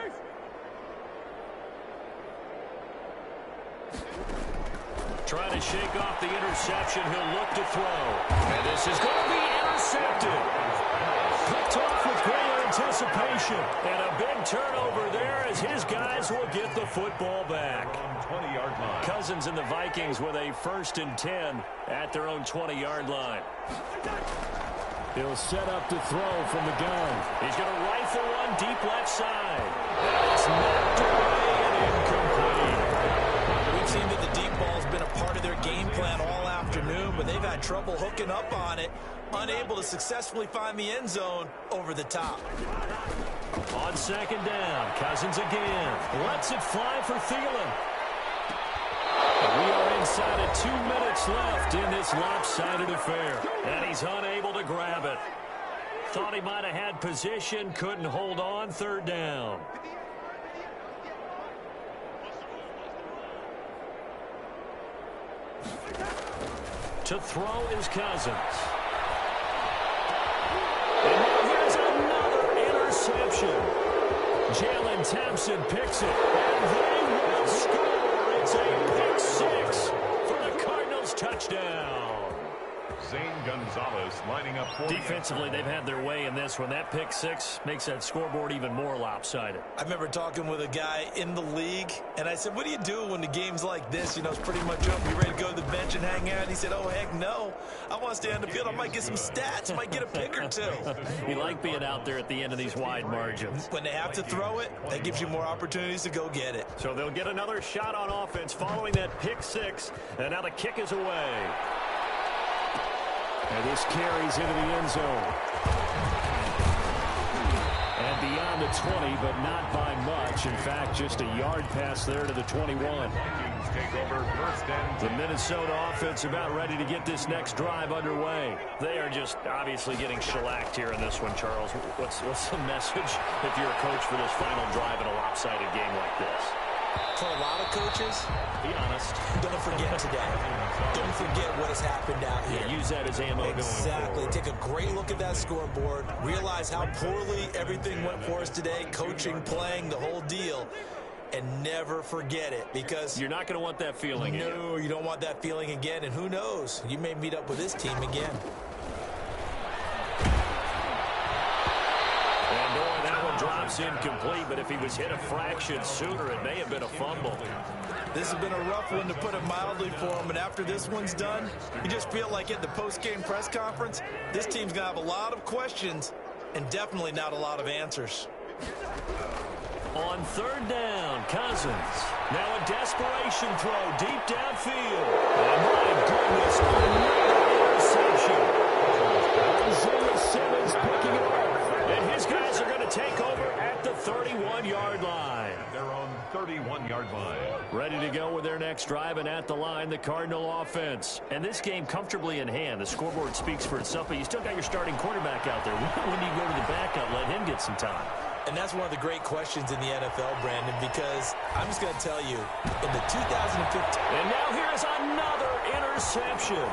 Trying to shake off the interception. He'll look to throw. And this is going to be intercepted. Picked off with great anticipation. And a big turnover there as his guys will get the football back. 20-yard line. Cousins and the Vikings with a 1st and 10 at their own 20-yard line. He'll set up to throw from the gun. He's going to rifle one deep left side. And it's knocked away and incomplete. We've seen that the deep ball's been a part of their game plan all afternoon, but they've had trouble hooking up on it, unable to successfully find the end zone over the top. On 2nd down, Cousins again. Lets it fly for Thielen. We are inside of 2 minutes left in this lopsided affair. And he's unable to grab it. Thought he might have had position, couldn't hold on. 3rd down. To throw is Cousins. And now here's another interception. Jalen Thompson picks it, and they will score. It's a pick 6 for the Cardinals touchdown. Zane Gonzalez lining up for Defensively, they've had their way in this one. That pick 6 makes that scoreboard even more lopsided. I remember talking with a guy in the league, and I said, what do you do when the game's like this? You know, it's pretty much over. You ready to go to the bench and hang out? He said, oh, heck no. I want to stay on the field. I might get some stats. I might get a pick or two. You like being out there at the end of these wide margins. When they have to throw it, that gives you more opportunities to go get it. So they'll get another shot on offense following that pick 6, and now the kick is away. And this carries into the end zone. And beyond the 20, but not by much. In fact, just a yard pass there to the 21. Vikings take over 1st and 10. The Minnesota offense about ready to get this next drive underway. They are just obviously getting shellacked here in this one, Charles. What's the message if you're a coach for this final drive in a lopsided game like this? For a lot of coaches, be honest. Don't forget today. Don't forget what has happened out here. Yeah, use that as ammo going forward. Exactly. Take a great look at that scoreboard. Realize how poorly everything went for us today. Coaching, playing, the whole deal. And never forget it, because you're not going to want that feeling again. No, you don't want that feeling again. And who knows? You may meet up with this team again. Drops incomplete, but if he was hit a fraction sooner, it may have been a fumble. This has been a rough one, to put it mildly, for him. And after this one's done, you just feel like at the post-game press conference, this team's going to have a lot of questions and definitely not a lot of answers. On 3rd down, Cousins. Now a desperation throw deep downfield. And my goodness, another interception. Isaiah Simmons picking it up. And his guys are going to take over at the 31-yard line. Their own 31-yard line. Ready to go with their next drive, and at the line, the Cardinal offense. And this game comfortably in hand. The scoreboard speaks for itself, but you still got your starting quarterback out there. When do you go to the backup, let him get some time? And that's one of the great questions in the NFL, Brandon, because I'm just going to tell you, in the 2015... And now here's another interception.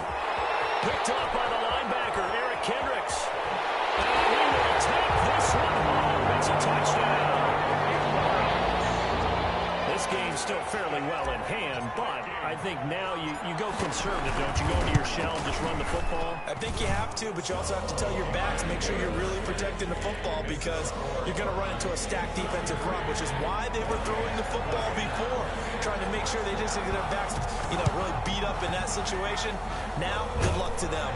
Picked up by the linebacker, Eric Kendricks. And he will take this one home. It's a touchdown. This game's still fairly well in hand, but I think now you go conservative, don't you? Go into your shell and just run the football? I think you have to, but you also have to tell your backs, make sure you're really protecting the football, because you're going to run into a stacked defensive front, which is why they were throwing the football before, trying to make sure they just get their backs, really beat up in that situation. Now, good luck to them.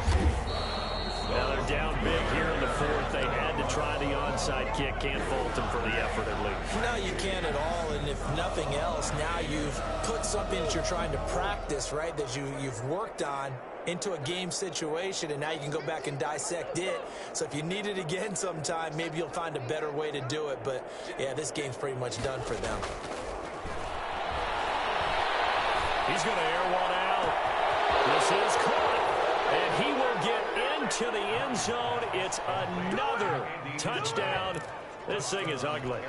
Now they're down big here in the 4th. They had to try the onside kick. Can't fault them for the effort, at least. No, you can't at all. And if nothing else, now you've put something that you're trying to practice, right, that you've worked on into a game situation, and now you can go back and dissect it. So if you need it again sometime, maybe you'll find a better way to do it. But, yeah, this game's pretty much done for them. He's going to air one out. This is caught. And he will get into the end zone. It's another touchdown. This thing is ugly.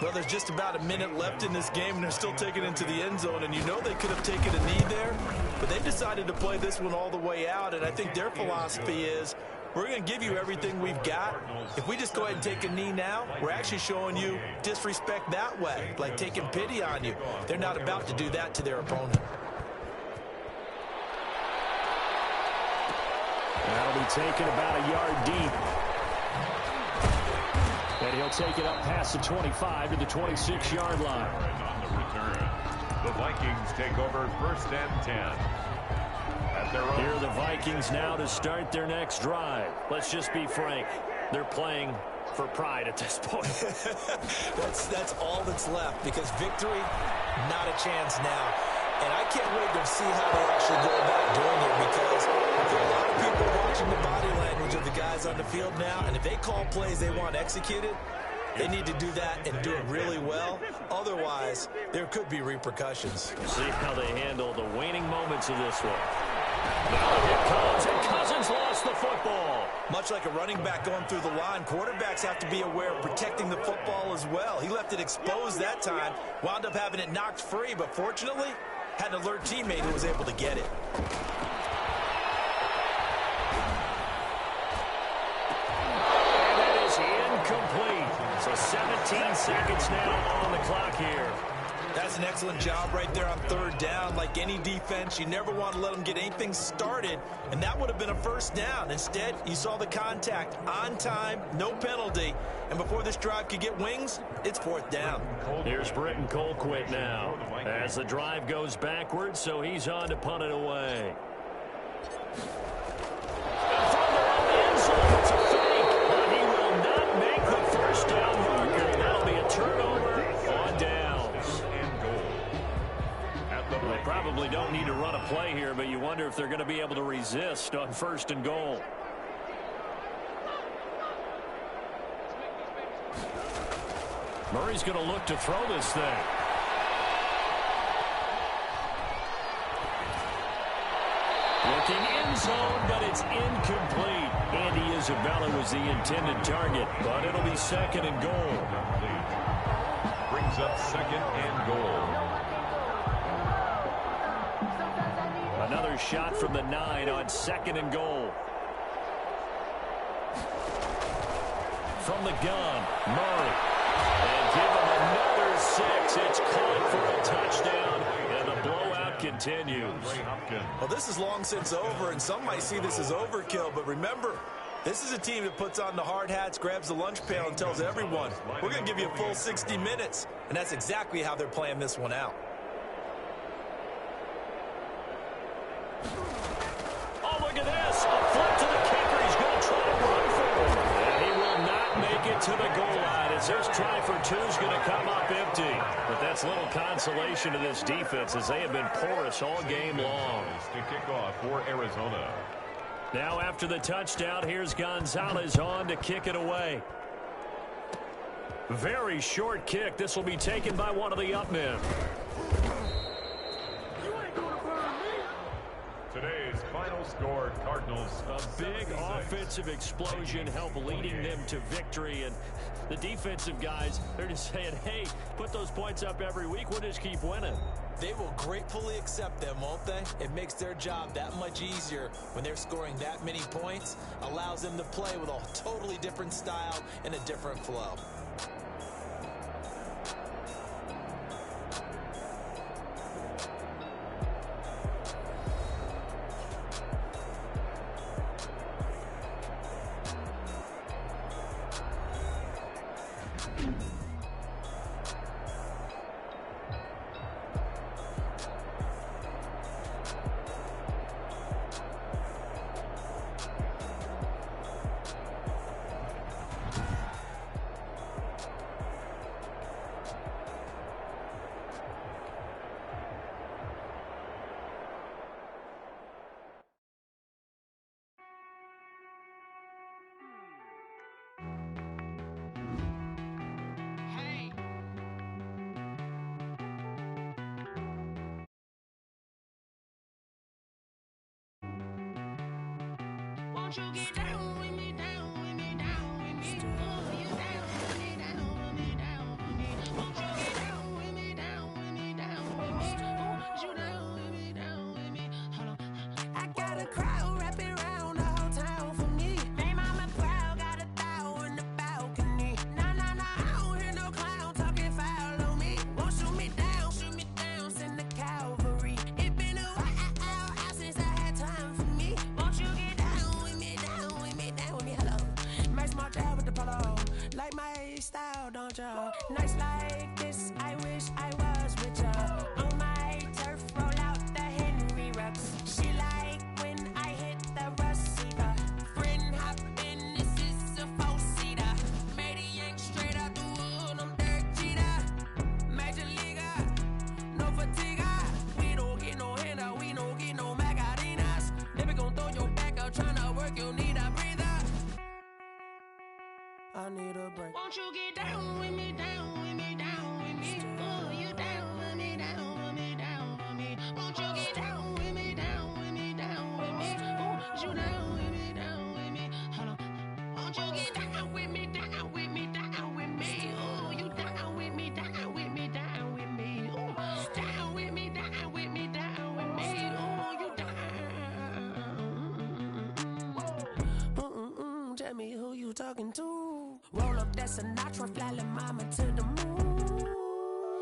Well, there's just about a minute left in this game, and they're still taking it into the end zone. And you know they could have taken a knee there, but they decided to play this one all the way out. And I think their philosophy is, We're going to give you everything we've got. If we just go ahead and take a knee now, we're actually showing you disrespect that way, like taking pity on you. They're not about to do that to their opponent. That'll be taken about a yard deep. And he'll take it up past the 25 to the 26-yard line. On the return, the Vikings take over 1st and 10. Here are the Vikings now to start their next drive. Let's just be frank. They're playing for pride at this point. That's all that's left, because victory, not a chance now. And I can't wait to see how they actually go about doing it, because there are a lot of people watching the body language of the guys on the field now, and if they call plays they want executed, they need to do that and do it really well. Otherwise, there could be repercussions. See how they handle the waning moments of this one. Now the hit comes, and Cousins lost the football. Much like a running back going through the line, quarterbacks have to be aware of protecting the football as well. He left it exposed that time, wound up having it knocked free, but fortunately, had an alert teammate who was able to get it. And that is incomplete. So 17 seconds now on the clock here. That's an excellent job right there on 3rd down. Like any defense, you never want to let them get anything started, and that would have been a 1st down. Instead, you saw the contact on time, no penalty, and before this drive could get wings, it's 4th down. Here's Britton Colquitt now as the drive goes backwards, so he's on to punt it away. And from their own end zone, it's a fake, but he will not make the 1st down marker. That'll be a turnover on downs. They probably don't need to run a play here, but you wonder if they're going to be able to resist on 1st and goal. Murray's going to look to throw this thing. Looking end zone, but it's incomplete. Andy Isabella was the intended target, but it'll be 2nd and goal. Brings up 2nd and goal. Another shot from the 9 on 2nd and goal. From the gun, Murray. And give him another 6. It's caught for a touchdown, and the blowout continues. Well, this is long since over, and some might see this as overkill, but remember, this is a team that puts on the hard hats, grabs the lunch pail, and tells everyone, we're going to give you a full 60 minutes. And that's exactly how they're playing this one out. Oh, look at this. A flip to the kicker. He's going to try to run for it. And he will not make it to the goal line, as this try for 2 is going to come up empty. But that's little consolation to this defense, as they have been porous all game long. To kick off for Arizona. Now after the touchdown, here's Gonzalez on to kick it away. Very short kick. This will be taken by one of the up men. Today's final score, Cardinals. A big offensive explosion helped leading them to victory. And the defensive guys, they're just saying, hey, put those points up every week. We'll just keep winning. They will gratefully accept them, won't they? It makes their job that much easier when they're scoring that many points. Allows them to play with a totally different style and a different flow. Won't you get down with me, down with me, down with me? Oh, you down with me, down with me, down with me. Won't you get down with me, down with me, down with me? Oh, you down with me, down with me. Hold on. I got a crowd wrapping around the whole town for me. like my style, don't ya? Nights like this, I wish I was with ya. On my turf, roll out the Henry Rux. She like when I hit the receiver. Friend hop in, this is a four-seater. Made a yank straight out the wood, I'm Derek Jeter. Major leaguer, no fatigue. We don't get no handout, we don't get no Macarinas. Never gon' throw your back out, tryna work, you'll need a breather. I need a break. Won't you get down with me, down with me, down with me? Oh, you down with me, down with me, down with me. Won't you get down with me, down with me, down with me? Oh, you down with me, down with me? Hold on. Won't you get down with me, down with me, down with me? Oh, you down with me, down with me, down with me? Oh, down with me, down with me, down with me? Oh, you down. Tell me who you talking to. Roll up that Sinatra, fly la mama to the moon.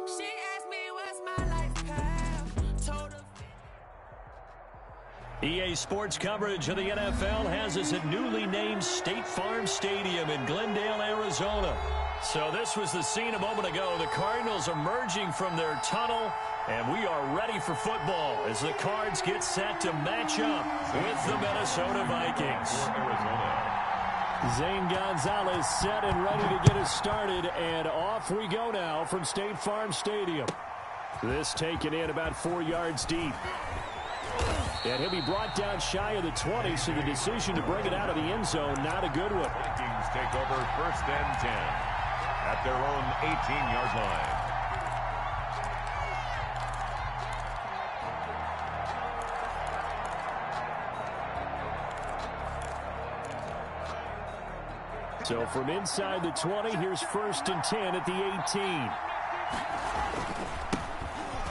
She asked me what's my life path. Told her. EA Sports coverage of the NFL has us at newly named State Farm Stadium in Glendale, Arizona. So this was the scene a moment ago. The Cardinals emerging from their tunnel, and we are ready for football as the Cards get set to match up with the Minnesota Vikings. Zane Gonzalez set and ready to get us started, and off we go now from State Farm Stadium. This taken in about 4 yards deep. And he'll be brought down shy of the 20, so the decision to bring it out of the end zone, not a good one. Vikings take over 1st and 10 at their own 18-yard line. So from inside the 20, here's 1st and 10 at the 18.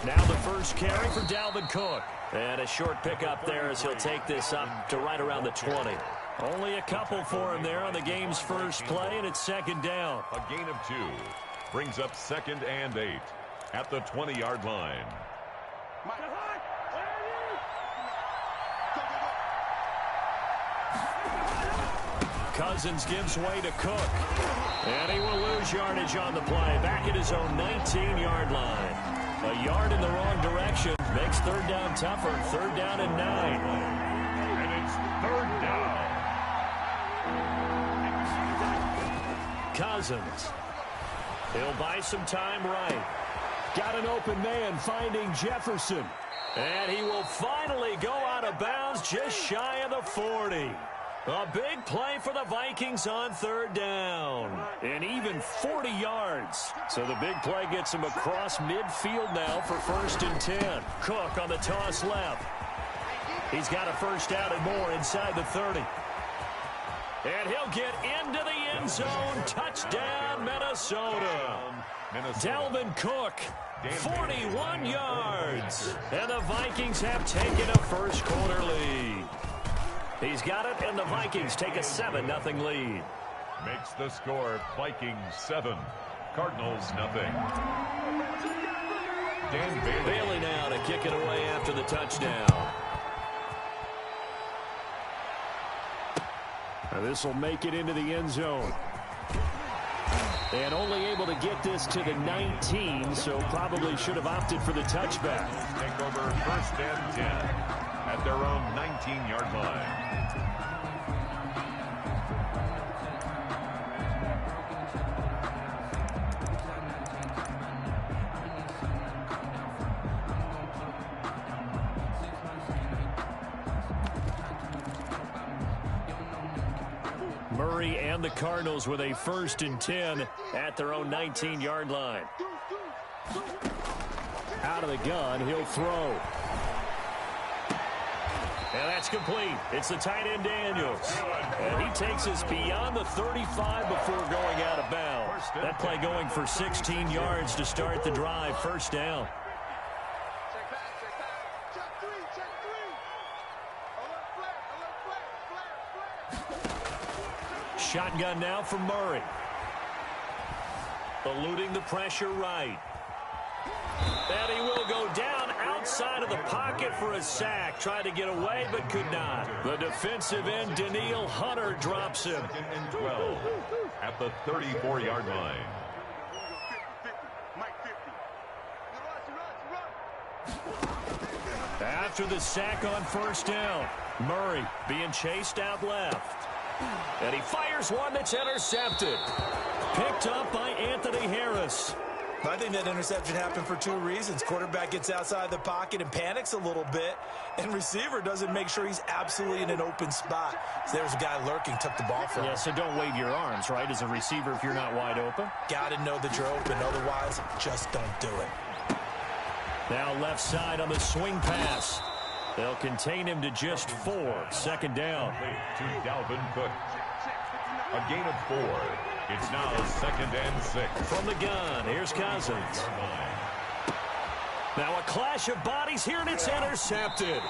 Now the first carry for Dalvin Cook. And a short pickup there as he'll take this up to right around the 20. Only a couple for him there on the game's first play, and it's 2nd down. A gain of 2 brings up 2nd and 8 at the 20-yard line. Cousins gives way to Cook. And he will lose yardage on the play. Back at his own 19-yard line. A yard in the wrong direction makes 3rd down tougher. 3rd down and 9. And it's 3rd down. Cousins. He'll buy some time right. Got an open man finding Jefferson. And he will finally go out of bounds just shy of the 40. A big play for the Vikings on 3rd down. And even 40 yards. So the big play gets him across midfield now for 1st and 10. Cook on the toss left. He's got a 1st down and more inside the 30. And he'll get into the end zone. Touchdown, Minnesota. Dalvin Cook, 41 yards. And the Vikings have taken a first quarter lead. He's got it, and the Vikings take a 7-0 lead. Makes the score Vikings 7, Cardinals 0. Dan Bailey now to kick it away after the touchdown. This will make it into the end zone. And only able to get this to the 19, so probably should have opted for the touchback. Take over 1st and 10 at their own 19-yard line. Murray and the Cardinals with a 1st and 10 at their own 19-yard line. Out of the gun, he'll throw. And that's complete. It's the tight end Daniels. And he takes us beyond the 35 before going out of bounds. That play going for 16 yards to start the drive. 1st down. Shotgun now from Murray. Eluding the pressure right. And he will go down outside side of the pocket for a sack. Tried to get away, but could not. The defensive end, Danielle Hunter, drops him. 2nd and 12 at the 34-yard line. After the sack on first down, Murray being chased out left. And he fires one that's intercepted. Picked up by Anthony Harris. I think that interception happened for two reasons. Quarterback gets outside the pocket and panics a little bit, and receiver doesn't make sure he's absolutely in an open spot. So there's a guy lurking, took the ball from him. Yeah, so don't wave your arms, right, as a receiver if you're not wide open. Got to know that you're open. Otherwise, just don't do it. Now left side on the swing pass. They'll contain him to just 4. 2nd down. To Dalvin Cook. A gain of 4. It's now 2nd and 6. From the gun, here's Cousins. Now a clash of bodies here, and it's intercepted.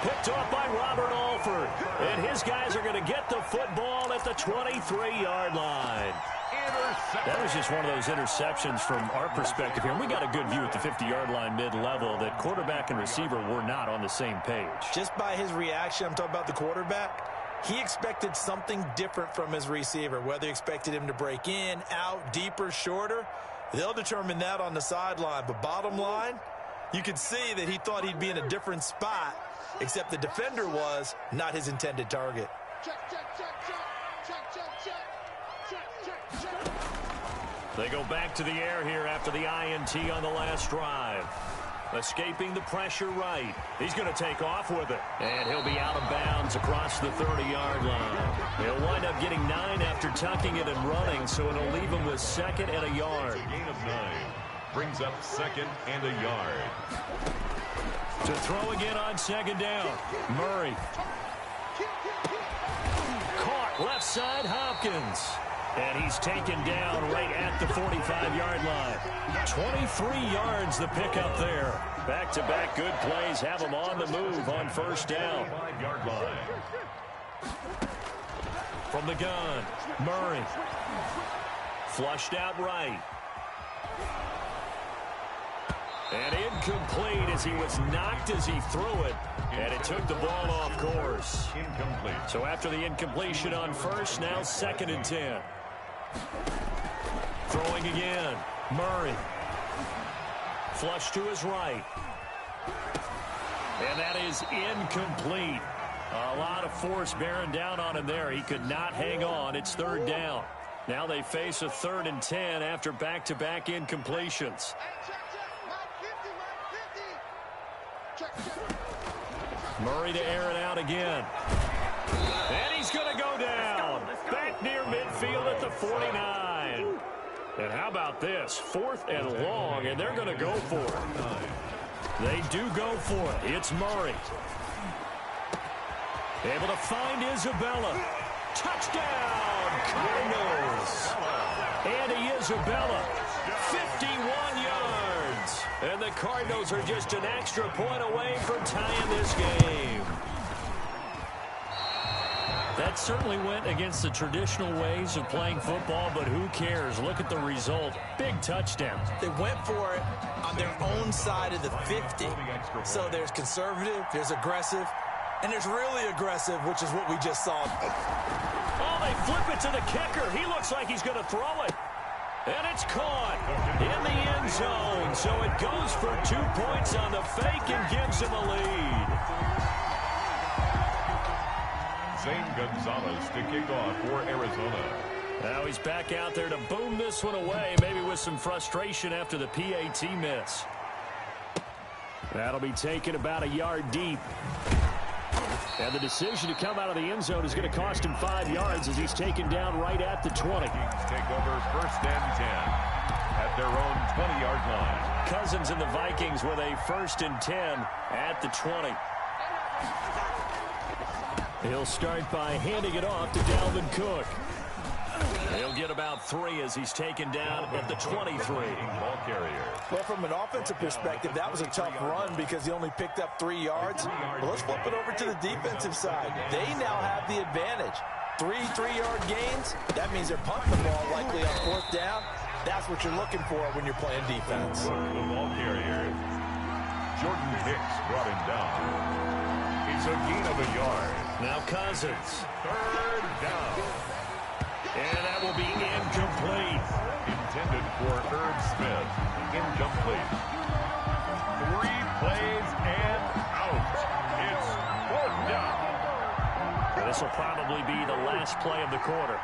Picked off by Robert Alford. And his guys are going to get the football at the 23-yard line. That was just one of those interceptions from our perspective here. And we got a good view at the 50-yard line mid-level that quarterback and receiver were not on the same page. Just by his reaction, I'm talking about the quarterback, he expected something different from his receiver, whether he expected him to break in, out, deeper, shorter. They'll determine that on the sideline. But bottom line, you could see that he thought he'd be in a different spot, except the defender was not his intended target. They go back to the air here after the INT on the last drive. Escaping the pressure right. He's going to take off with it. And he'll be out of bounds across the 30-yard line. He'll wind up getting 9 after tucking it and running, so it'll leave him with 2nd and a yard. A gain of 9. Brings up 2nd and a yard. To throw again on 2nd down. Murray. Caught left side, Hopkins. And he's taken down right at the 45-yard line. 23 yards the pickup there. Back-to-back good plays have him on the move on first down. 5-yard line. From the gun, Murray. Flushed out right. And incomplete as he was knocked as he threw it. And it took the ball off course. Incomplete. So after the incompletion on first, now 2nd and 10. Throwing again. Murray. Flush to his right. And that is incomplete. A lot of force bearing down on him there. He could not hang on. It's 3rd down. Now they face a 3rd and 10 after back-to-back incompletions. Murray to air it out again. And he's going to go down. Back near midfield at the 49. And how about this? 4th and long, and they're going to go for it. They do go for it. It's Murray. Able to find Isabella. Touchdown, Cardinals. Andy Isabella, 51 yards. And the Cardinals are just an extra point away from tying this game. That certainly went against the traditional ways of playing football, but who cares? Look at the result. Big touchdown. They went for it on their own side of the 50. So there's conservative, there's aggressive, and there's really aggressive, which is what we just saw. Oh, they flip it to the kicker. He looks like he's going to throw it. And it's caught in the end zone. So it goes for 2 points on the fake and gives him a lead. Zane Gonzalez to kick off for Arizona. Now he's back out there to boom this one away, maybe with some frustration after the PAT miss. That'll be taken about a yard deep. And the decision to come out of the end zone is going to cost him 5 yards as he's taken down right at the 20. Take over 1st and 10 at their own 20-yard line. Cousins and the Vikings with a 1st and 10 at the 20. He'll start by handing it off to Dalvin Cook. He'll get about 3 as he's taken down at the 23. Ball carrier. Well, from an offensive perspective, that was a tough run because he only picked up 3 yards. But let's flip it over to the defensive side. They now have the advantage. 3 3-yard gains. That means they're punting the ball likely on 4th down. That's what you're looking for when you're playing defense. The ball carrier. Jordan Hicks brought him down. It's a gain of a yard. Now Cousins. Third down. And that will be incomplete. Intended for Herb Smith. Incomplete. 3 plays and out. It's 4th down. This will probably be the last play of the quarter.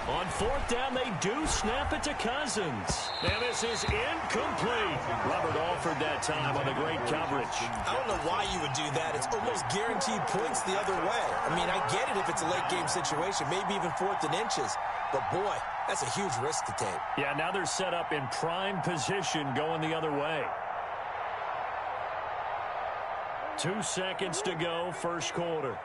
On 4th down, they do snap it to Cousins. And this is incomplete. Robert offered that time on the great coverage. I don't know why you would do that. It's almost guaranteed points the other way. I mean, I get it if it's a late game situation, maybe even 4th and inches. But, boy, that's a huge risk to take. Yeah, now they're set up in prime position going the other way. 2 seconds to go, first quarter.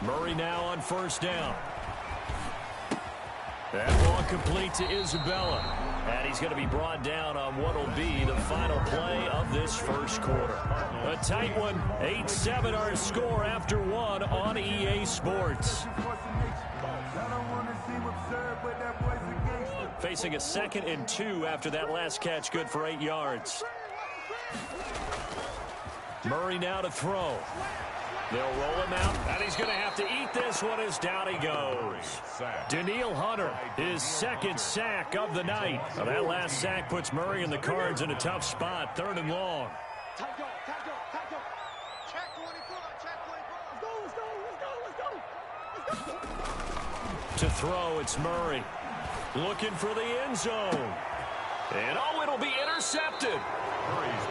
Murray now on 1st down. That ball complete to Isabella. And he's going to be brought down on what will be the final play of this first quarter. A tight one, 8-7 our score after 1 on EA Sports. Facing a 2nd and 2 after that last catch, good for 8 yards. Murray now to throw. They'll roll him out, and he's going to have to eat this one as down he goes. Daniil Hunter, his 2nd sack of the night. Now that last sack puts Murray and the Cards in a tough spot, 3rd and long. To throw, it's Murray. Looking for the end zone. And, oh, it'll be intercepted.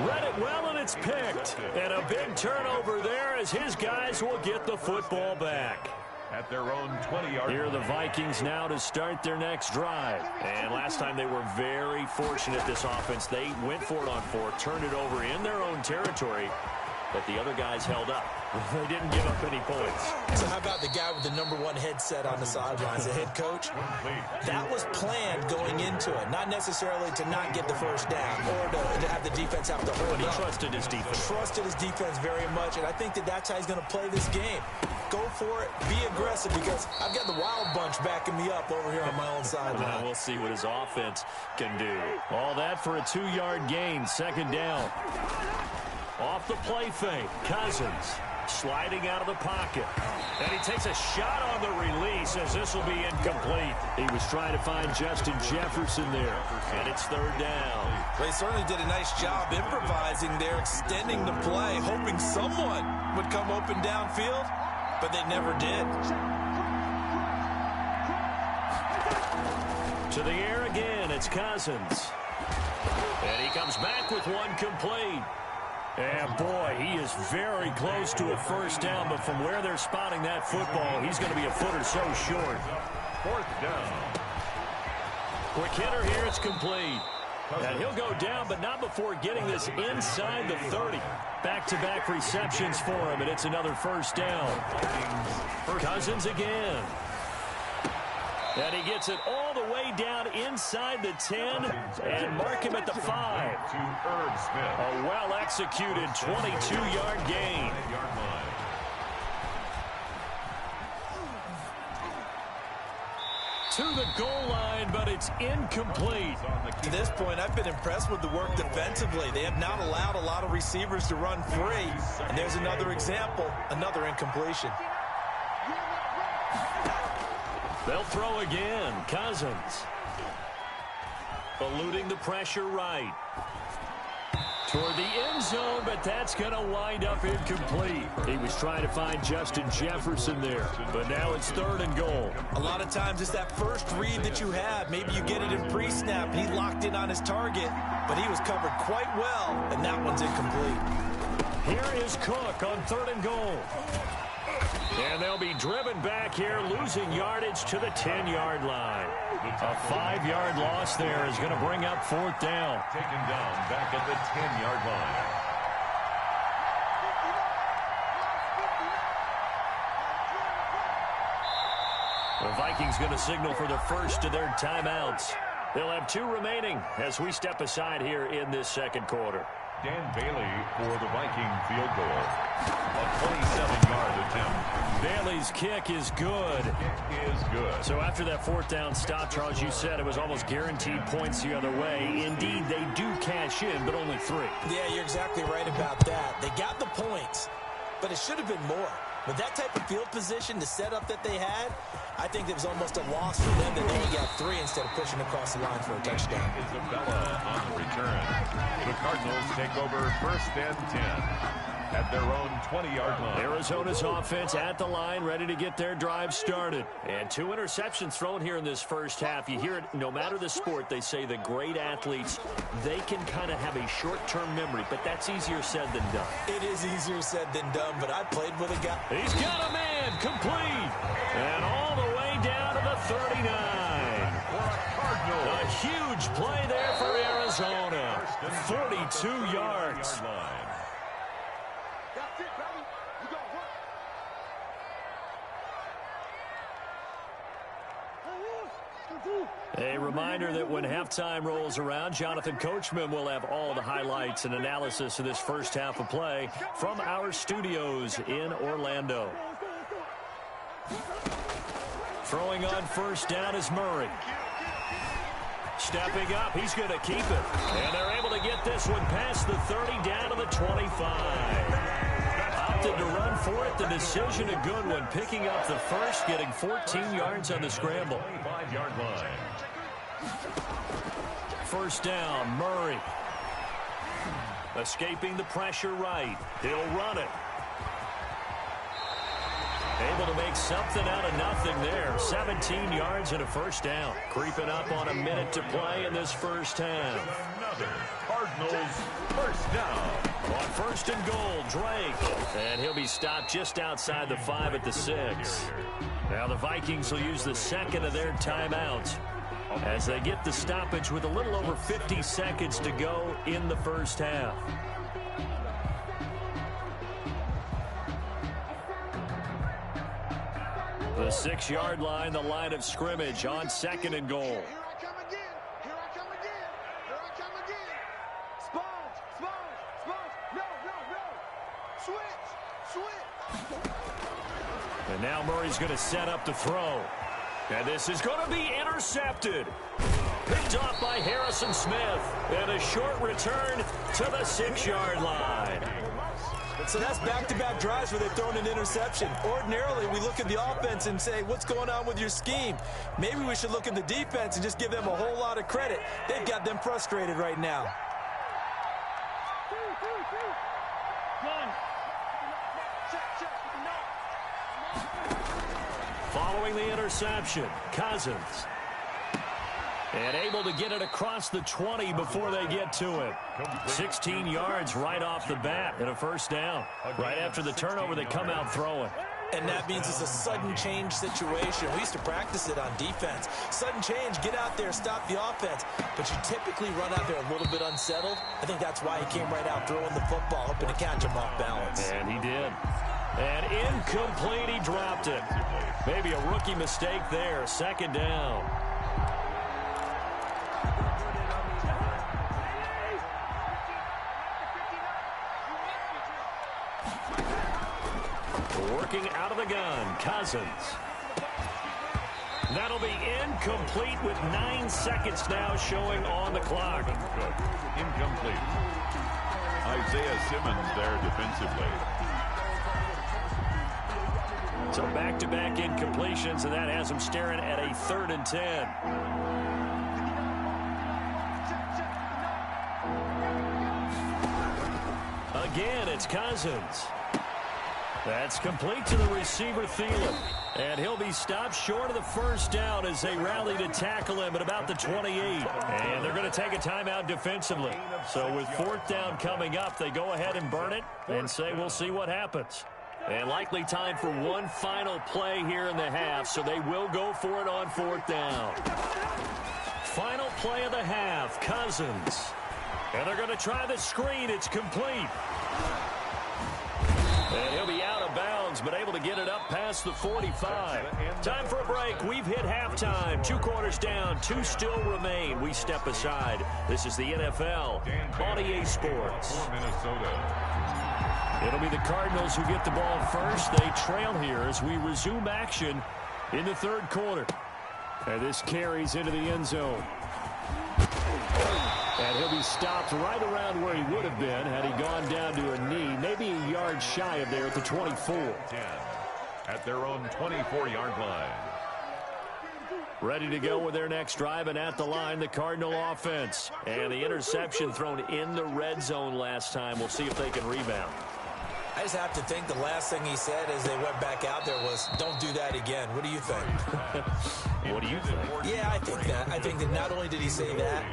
Read it well, and it's picked. And a big turnover there as his guys will get the football back. At their own 20-yard. Here are the Vikings now to start their next drive. And last time they were very fortunate, this offense. They went for it on 4, turned it over in their own territory, but the other guys held up. They didn't give up any points. So how about the guy with the #1 headset on the sidelines, the head coach? That was planned going into it, not necessarily to not get the first down or to have the defense have to hold But he up. trusted his defense. Trusted his defense very much, and I think that's how he's going to play this game. Go for it, be aggressive, because I've got the Wild Bunch backing me up over here on my own sideline. Now we'll see what his offense can do. All that for a 2-yard gain, 2nd down. Off the play fake, Cousins sliding out of the pocket. And he takes a shot on the release as this will be incomplete. He was trying to find Justin Jefferson there. And it's 3rd down. They certainly did a nice job improvising there, extending the play, hoping someone would come open downfield, but they never did. To the air again, it's Cousins. And he comes back with one complete. And, boy, he is very close to a first down, but from where they're spotting that football, he's going to be a foot or so short. 4th down. Quick hitter here, it's complete. And he'll go down, but not before getting this inside the 30. Back-to-back receptions for him, and it's another first down. Cousins again. And he gets it all the way down inside the 10 and mark him at the 5. To Herb Smith. A well-executed 22-yard gain. To the goal line, but it's incomplete. To this point, I've been impressed with the work defensively. They have not allowed a lot of receivers to run free. And there's another example, another incompletion. They'll throw again. Cousins. Eluding the pressure right. Toward the end zone, but that's going to wind up incomplete. He was trying to find Justin Jefferson there, but now it's 3rd and goal. A lot of times it's that first read that you have. Maybe you get it in pre-snap. He locked in on his target, but he was covered quite well, and that one's incomplete. Here is Cook on 3rd and goal. And they'll be driven back here, losing yardage to the 10-yard line. A 5-yard loss there is going to bring up 4th down. Taken down back at the 10-yard line. The Vikings going to signal for the first of their timeouts. They'll have 2 remaining as we step aside here in this 2nd quarter. Dan Bailey for the Viking field goal. A 27-yard attempt. Bailey's kick is good. Kick is good. So after that fourth down stop, Charles, you said it was almost guaranteed points the other way. Indeed, they do cash in, but only 3. Yeah, you're exactly right about that. They got the points, but it should have been more. With that type of field position, the setup that they had, I think it was almost a loss for them that they only got 3 instead of pushing across the line for a touchdown. Isabella on the return. The Cardinals take over 1st and 10 at their own 20-yard line. Arizona's offense at the line, ready to get their drive started. And 2 interceptions thrown here in this first half. You hear it, no matter the sport, they say the great athletes, they can kind of have a short-term memory, but that's easier said than done. It is easier said than done, but I played with a guy. He's got a man, complete, and all the way down to the 39. A huge play there for Arizona. 42 yards. A reminder that when halftime rolls around, Jonathan Coachman will have all the highlights and analysis of this first half of play from our studios in Orlando. Throwing on first down is Murray. Stepping up, he's going to keep it. And they're able to get this one past the 30 down to the 25. Opted to run for it. The decision a good one. Picking up the first, getting 14 yards on the scramble. 25-yard line. First down, Murray. Escaping the pressure right. He'll run it. Able to make something out of nothing there. 17 yards and a first down. Creeping up on a minute to play in this first half. Another Cardinals first down. On first and goal, Drake. And he'll be stopped just outside the 5 at the 6. Now the Vikings will use the second of their timeouts as they get the stoppage with a little over 50 seconds to go in the first half. The 6-yard line, the line of scrimmage on second and goal. Here I come again. Here I come again. Here I come again. Sponge. No. Switch. And now Murray's going to set up to throw. And this is going to be intercepted. Picked off by Harrison Smith. And a short return to the 6-yard line. So that's back-to-back drives where they've thrown an interception. Ordinarily, we look at the offense and say, what's going on with your scheme? Maybe we should look at the defense and just give them a whole lot of credit. They've got them frustrated right now. Following the interception, Cousins. And able to get it across the 20 before they get to it. 16 yards right off the bat and a first down. Right after the turnover, they come out throwing. And that means it's a sudden change situation. We used to practice it on defense. Sudden change, get out there, stop the offense. But you typically run out there a little bit unsettled. I think that's why he came right out throwing the football, hoping to catch him off balance. And he did. And incomplete, he dropped it. Maybe a rookie mistake there. Second down. Working out of the gun, Cousins. That'll be incomplete with 9 seconds now showing on the clock. Good. Incomplete. Isaiah Simmons there defensively. So back-to-back incompletions, and that has him staring at a 3rd and 10. Again, it's Cousins. That's complete to the receiver, Thielen. And he'll be stopped short of the first down as they rally to tackle him at about the 28. And they're going to take a timeout defensively. So with 4th down coming up, they go ahead and burn it and say we'll see what happens. And likely time for one final play here in the half, so they will go for it on 4th down. Final play of the half, Cousins. And they're going to try the screen. It's complete. And he'll be out of bounds yards, but able to get it up past the 45. Time for a break. We've hit halftime. 2 quarters down, 2 still remain. We step aside. This is the NFL on EA Sports. For Minnesota. It'll be the Cardinals who get the ball first. They trail here as we resume action in the 3rd quarter. And this carries into the end zone. And he'll be stopped right around where he would have been had he gone down to a knee, maybe a yard shy of there at the 24. 10 at their own 24-yard line. Ready to go with their next drive, and at the line, the Cardinal offense. And the interception thrown in the red zone last time. We'll see if they can rebound. I just have to think the last thing he said as they went back out there was, don't do that again. What do you think? What do you think? Yeah, I think that. I think that not only did he say that,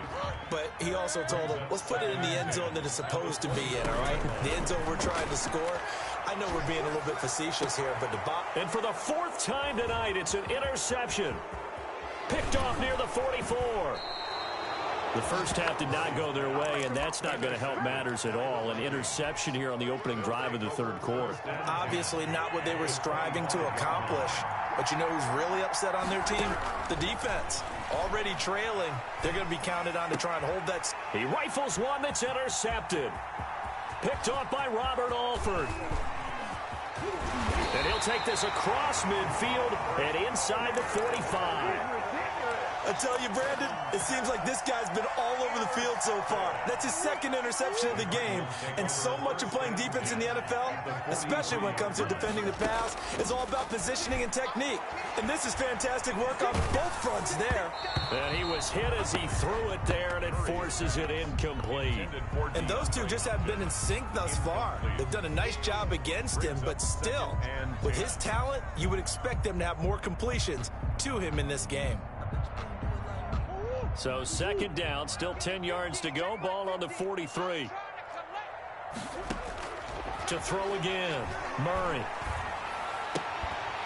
but he also told them, let's put it in the end zone that it's supposed to be in, all right? The end zone we're trying to score. I know we're being a little bit facetious here, but the And for the 4th time tonight, it's an interception. Picked off near the 44. The first half did not go their way, and that's not going to help matters at all. An interception here on the opening drive of the 3rd quarter. Obviously not what they were striving to accomplish. But you know who's really upset on their team? The defense. Already trailing. They're going to be counted on to try and hold that. He rifles one that's intercepted. Picked off by Robert Alford. And he'll take this across midfield and inside the 45. I tell you, Brandon, it seems like this guy's been all over the field so far. That's his 2nd interception of the game. And so much of playing defense in the NFL, especially when it comes to defending the pass, is all about positioning and technique. And this is fantastic work on both fronts there. And he was hit as he threw it there, and it forces it incomplete. And those two just have been in sync thus far. They've done a nice job against him, but still, with his talent, you would expect them to have more completions to him in this game. So 2nd down, still 10 yards to go. Ball on the 43. To throw again, Murray.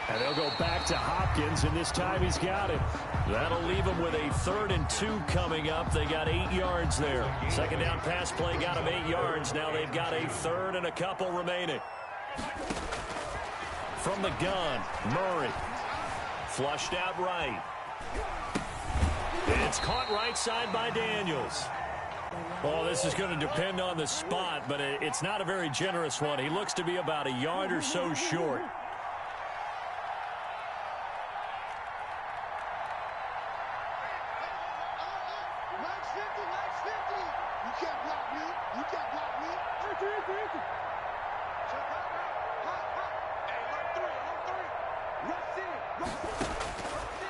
And they'll go back to Hopkins, and this time he's got it. That'll leave them with a 3rd and 2 coming up. They got 8 yards there. 2nd down pass play got them 8 yards. Now they've got a 3rd and a couple remaining. From the gun, Murray. Flushed out right. And it's caught right side by Daniels. Oh, this is going to depend on the spot, but it's not a very generous one. He looks to be about a yard or so short.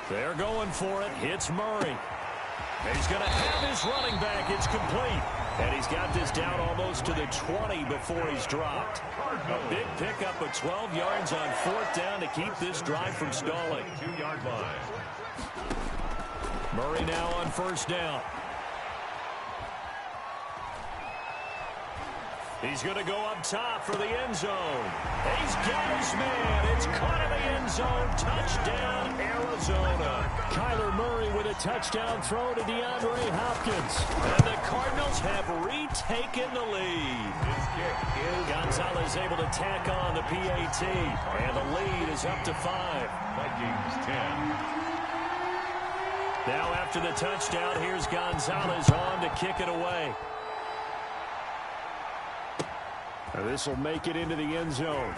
They're going for it. It's Murray. And he's going to have his running back. It's complete. And he's got this down almost to the 20 before he's dropped. A big pickup of 12 yards on 4th down to keep this drive from stalling. 2-yard line. Murray now on 1st down. He's going to go up top for the end zone. He's got his man. It's caught in the end zone. Touchdown, Arizona. Kyler Murray with a touchdown throw to DeAndre Hopkins. And the Cardinals have retaken the lead. His kick is Gonzalez able to tack on the PAT. And the lead is up to 5. Vikings 10. Now after the touchdown, here's Gonzalez on to kick it away. This will make it into the end zone.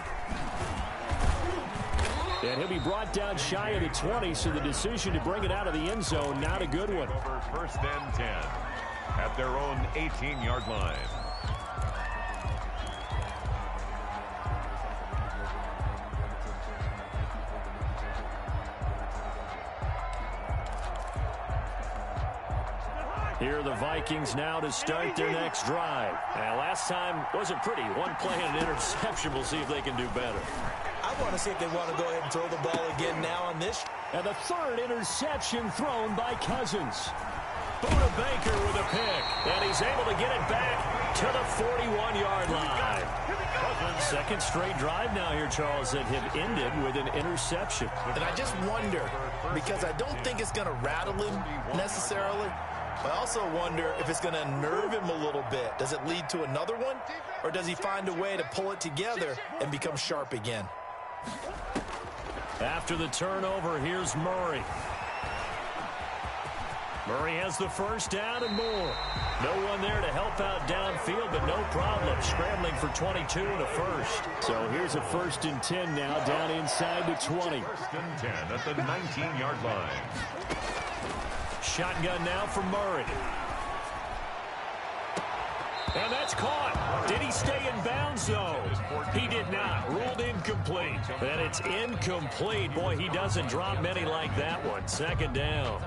And he'll be brought down shy of the 20, so the decision to bring it out of the end zone, not a good one. Over 1st and 10 at their own 18-yard line. Here are the Vikings now to start their next drive. And last time wasn't pretty. One play and an interception. We'll see if they can do better. I want to see if they want to go ahead and throw the ball again now on this. And the 3rd interception thrown by Cousins. Buda Baker with a pick. And he's able to get it back to the 41-yard line. 2nd straight drive now here, Charles, that have ended with an interception. And I just wonder, because I don't think it's going to rattle him necessarily. I also wonder if it's going to nerve him a little bit. Does it lead to another one? Or does he find a way to pull it together and become sharp again? After the turnover, here's Murray. Murray has the first down and more. No one there to help out downfield, but no problem scrambling for 22 and a first. So here's a 1st and 10 now, down inside the 20. 1st and 10 at the 19-yard line. Shotgun now for Murray. And that's caught. Did he stay in bounds, though? He did not. Ruled incomplete. And it's incomplete. Boy, he doesn't drop many like that one. 2nd down.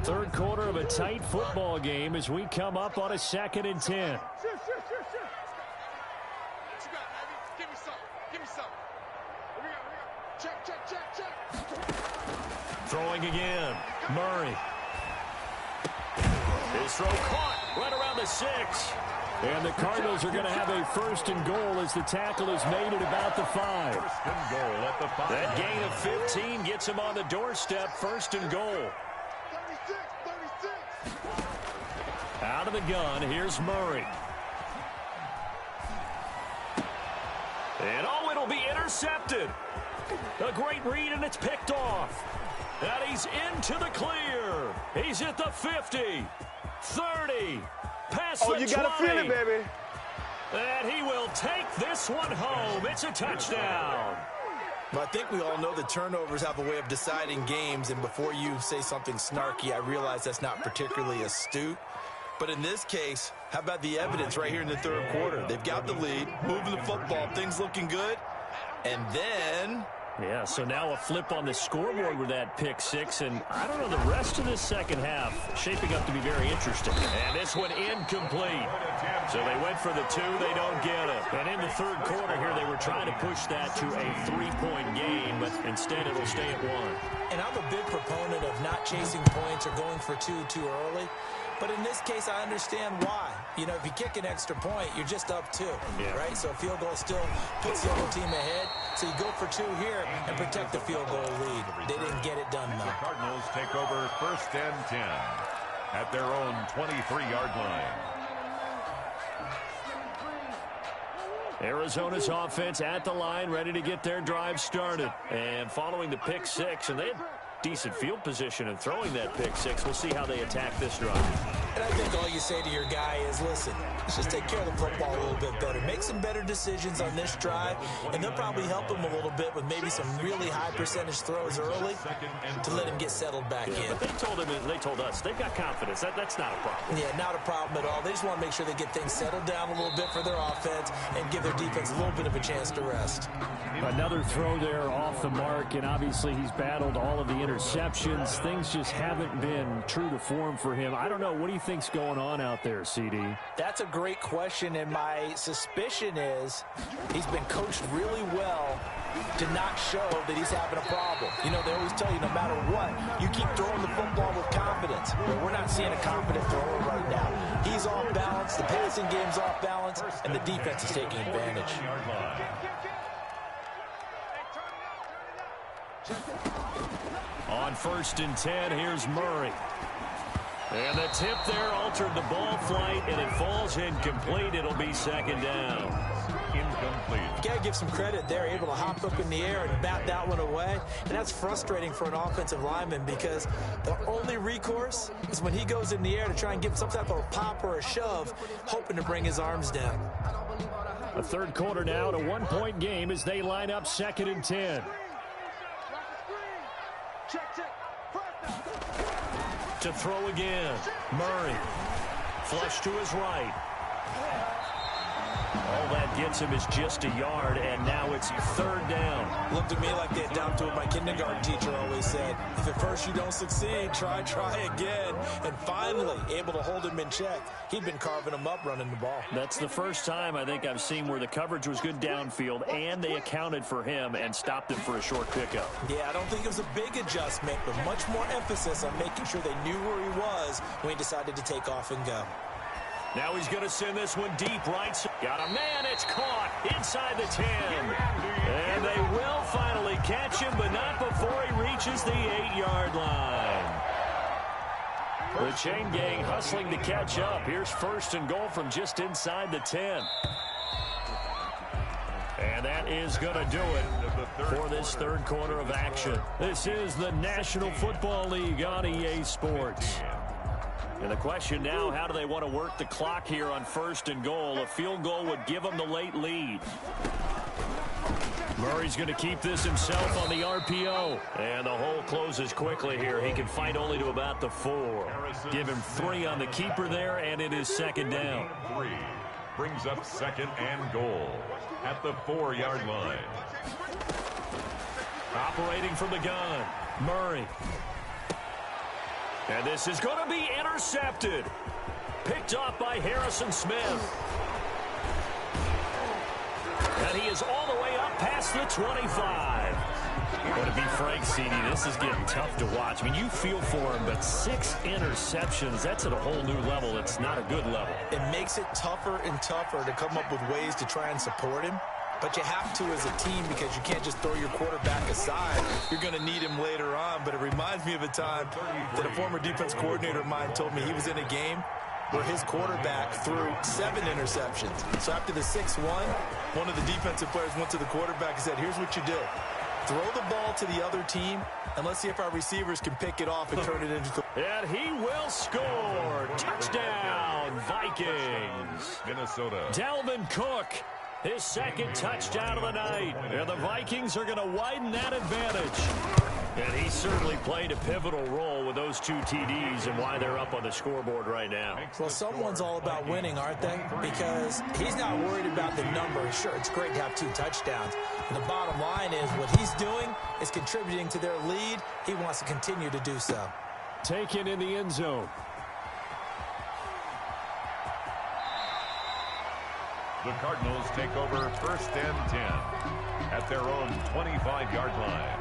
3rd quarter of a tight football game as we come up on a 2nd and 10. Throwing again. Murray. His throw caught right around the 6. And the Cardinals are going to have a 1st and goal as the tackle is made at about the 5. 1st and goal at the 5. That gain of 15 gets him on the doorstep. 1st and goal. 36. Out of the gun, here's Murray. And oh, it'll be intercepted. A great read, and it's picked off. And he's into the clear. He's at the 50, 30, past the 20. You gotta feel it, baby. And he will take this one home. It's a touchdown. Well, I think we all know that turnovers have a way of deciding games, and before you say something snarky, I realize that's not particularly astute. But in this case, how about the evidence right here in the 3rd quarter? They've got the lead, moving the football, things looking good, and then... Yeah, so now a flip on the scoreboard with that pick 6, and I don't know, the rest of this 2nd half shaping up to be very interesting. And this one incomplete. So they went for the 2, they don't get it. And in the 3rd quarter here, they were trying to push that to a 3-point game, but instead it'll stay at 1. And I'm a big proponent of not chasing points or going for 2 too early. But in this case, I understand why. You know, if you kick an extra point, you're just up 2, right? So a field goal still puts the other team ahead. So you go for 2 here and protect the field goal lead. They didn't get it done, though. The Cardinals take over 1st and 10 at their own 23-yard line. Arizona's offense at the line, ready to get their drive started. And following the pick 6, and they had decent field position and throwing that pick 6. We'll see how they attack this drive. And I think all you say to your guy is, listen, let's just take care of the football a little bit better. Make some better decisions on this drive, and they'll probably help him a little bit with maybe some really high percentage throws early to let him get settled back in. But they told us, they've got confidence. That's not a problem. Yeah, not a problem at all. They just want to make sure they get things settled down a little bit for their offense and give their defense a little bit of a chance to rest. Another throw there off the mark, and obviously he's battled all of the interceptions. Things just haven't been true to form for him. I don't know. What do you think's going on out there, CD? That's a great question, and my suspicion is he's been coached really well to not show that he's having a problem. You know, they always tell you no matter what, you keep throwing the football with confidence. But we're not seeing a confident thrower right now. He's off balance, the passing game's off balance, and the defense is taking advantage. On 1st and 10, here's Murray. And the tip there altered the ball flight, and it falls incomplete. It'll be 2nd down. Incomplete. You got to give some credit there, able to hop up in the air and bat that one away. And that's frustrating for an offensive lineman because the only recourse is when he goes in the air to try and get some type of a pop or a shove, hoping to bring his arms down. A 3rd quarter now, and a 1-point game as they line up 2nd and 10. To throw again, Murray. Flush to his right. All that gets him is just a yard, and now it's 3rd down. Looked at me like they adopted what my kindergarten teacher always said. If at first you don't succeed, try again. And finally, able to hold him in check. He'd been carving him up running the ball. That's the first time I think I've seen where the coverage was good downfield, and they accounted for him and stopped him for a short pickup. Yeah, I don't think it was a big adjustment, but much more emphasis on making sure they knew where he was when he decided to take off and go. Now he's going to send this one deep right. Got a man. It's caught inside the 10. And they will finally catch him, but not before he reaches the 8-yard line. The chain gang hustling to catch up. Here's 1st and goal from just inside the 10. And And that is going to do it for this third quarter of action. This is the National Football League on EA Sports. And the question now, how do they want to work the clock here on 1st and goal? A field goal would give them the late lead. Murray's going to keep this himself on the RPO. And the hole closes quickly here. He can fight only to about the 4. Give him 3 on the keeper there, and it is second down. 3 brings up 2nd and goal at the 4-yard line. Operating from the gun, Murray. And this is going to be intercepted. Picked off by Harrison Smith. And he is all the way up past the 25. But to be frank, CD, this is getting tough to watch. I mean, you feel for him, but 6 interceptions, that's at a whole new level. It's not a good level. It makes it tougher and tougher to come up with ways to try and support him. But you have to as a team because you can't just throw your quarterback aside. You're going to need him later on. But it reminds me of a time that a former defense coordinator of mine told me he was in a game where his quarterback threw 7 interceptions. So after the 6-1, one of the defensive players went to the quarterback and said, here's what you do. Throw the ball to the other team, and let's see if our receivers can pick it off and turn it into the... And he will score. Touchdown, Vikings. Minnesota. Dalvin Cook, his 2nd touchdown of the night. And the Vikings are going to widen that advantage. And he certainly played a pivotal role with those 2 TDs and why they're up on the scoreboard right now. Well, someone's all about winning, aren't they? Because he's not worried about the number. Sure, it's great to have 2 touchdowns. But the bottom line is what he's doing is contributing to their lead. He wants to continue to do so. Taken in the end zone. The Cardinals take over 1st and 10 at their own 25-yard line.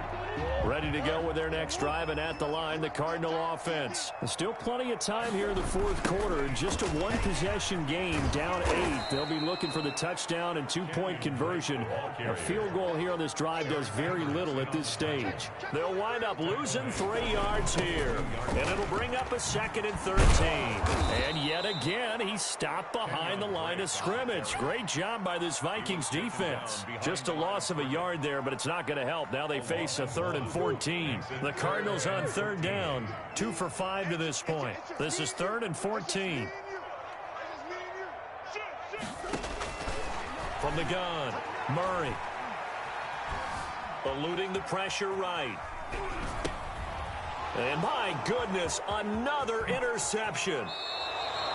Ready to go with their next drive, and at the line, the Cardinal offense. Still plenty of time here in the 4th quarter. Just a 1-possession game, down 8. They'll be looking for the touchdown and 2-point conversion. A field goal here on this drive does very little at this stage. They'll wind up losing 3 yards here, and it'll bring up a 2nd and 13. And yet again, he's stopped behind the line of scrimmage. Great job by this Vikings defense. Just a loss of a yard there, but it's not going to help. Now they face a 3rd and 14. The Cardinals on 3rd down, 2 for 5 to this point. This is 3rd and 14. From the gun, Murray. Eluding the pressure right. And my goodness, another interception.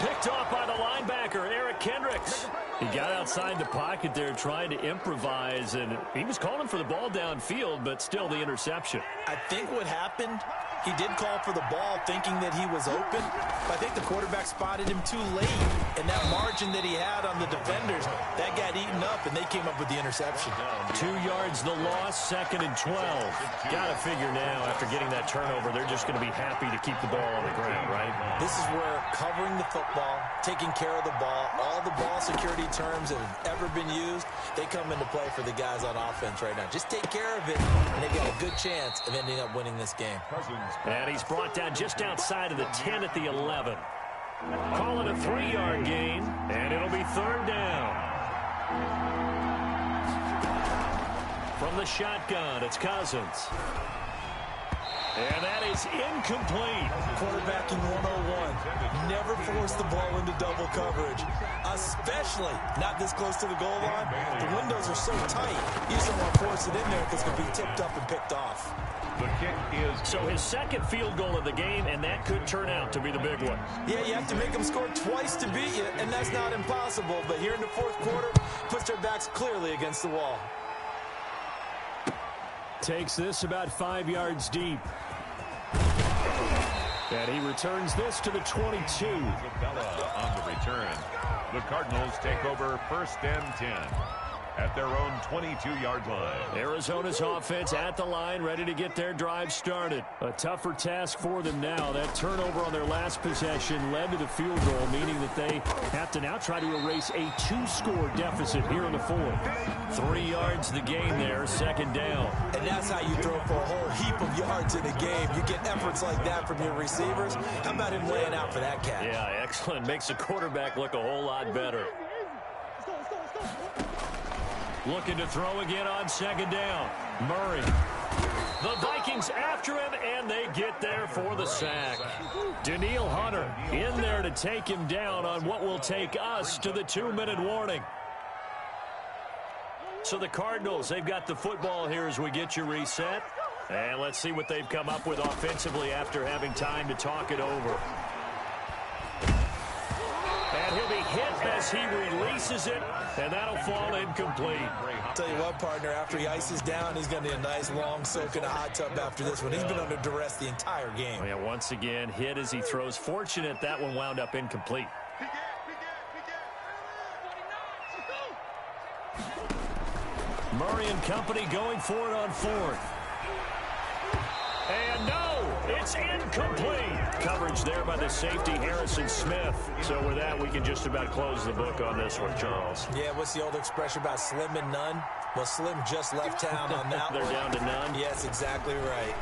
Picked off by the linebacker, Eric Kendricks. He got outside the pocket there trying to improvise, and he was calling for the ball downfield, but still the interception. I think what happened, he did call for the ball thinking that he was open, but I think the quarterback spotted him too late, and that margin that he had on the defenders, that got eaten up, and they came up with the interception. 2 yards the loss, 2nd and 12. Got to figure now, after getting that turnover, they're just going to be happy to keep the ball on the ground, right? This is where covering the football, taking care of the ball, all the ball security terms that have ever been used, they come into play for the guys on offense right now. Just take care of it, and they've got a good chance of ending up winning this game. And he's brought down just outside of the 10 at the 11. Call it a 3-yard gain, and it'll be 3rd down. From the shotgun, it's Cousins. And that is incomplete. Quarterbacking 101. Never force the ball into double coverage, especially not this close to the goal line. The windows are so tight, you just don't want to force it in there because it's going to be tipped up and picked off. The kick is... So his 2nd field goal of the game, and that could turn out to be the big one. Yeah, you have to make them score twice to beat you, and that's not impossible. But here in the 4th quarter, puts their backs clearly against the wall. Takes this about 5 yards deep. And he returns this to the 22. Isabella on the return. The Cardinals take over 1st and 10 at their own 22-yard line. Arizona's offense at the line, ready to get their drive started. A tougher task for them now. That turnover on their last possession led to the field goal, meaning that they have to now try to erase a 2-score deficit here in the 4th. 3 yards the gain there, 2nd down. And that's how you throw for a whole heap of yards in a game. You get efforts like that from your receivers. How about him laying out for that catch? Yeah, excellent. Makes the quarterback look a whole lot better. Looking to throw again on second down. Murray. The Vikings after him, and they get there for the sack. Danielle Hunter in there to take him down on what will take us to the 2-minute warning. So the Cardinals, they've got the football here as we get you reset. And let's see what they've come up with offensively after having time to talk it over. And he'll be hit as he releases it, and that'll fall incomplete. I'll tell you what, partner, after he ices down, he's going to need a nice long soak in a hot tub after this one. He's been under duress the entire game. Yeah, once again, hit as he throws. Fortunate that one wound up incomplete. Murray and company going for it on fourth. And no, it's incomplete. Coverage there by the safety, Harrison Smith. So with that, we can just about close the book on this one, Charles. Yeah, what's the old expression about slim and none? Well, Slim just left town on that They're one. down to none? Yes, exactly right.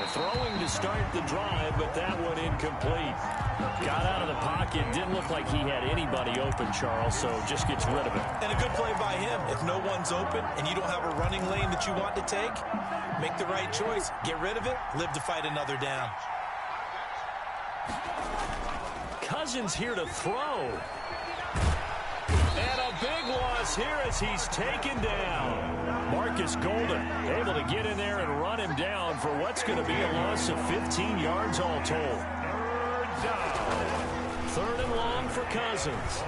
Throwing to start the drive, but that one incomplete. Got out of the pocket. Didn't look like he had anybody open, Charles, so just gets rid of it. And a good play by him. If no one's open and you don't have a running lane that you want to take, make the right choice. Get rid of it. Live to fight another down. Cousins here to throw. And a big loss here as he's taken down. Marcus Golden able to get in there and run him down for what's going to be a loss of 15 yards all told. Third and long for Cousins.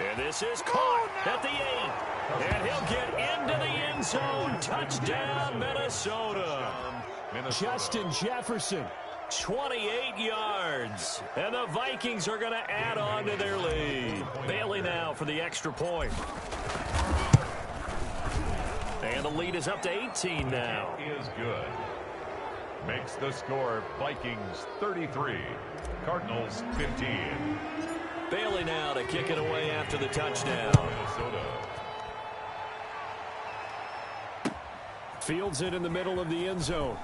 And this is caught at the 8. And he'll get into the end zone. Touchdown, Minnesota. Justin Jefferson. 28 yards. And the Vikings are going to add on to their lead. Bailey now for the extra point. And the lead is up to 18 now. Is good. Makes the score Vikings 33, Cardinals 15. Bailey now to kick it away after the touchdown. Minnesota. Fields it in the middle of the end zone.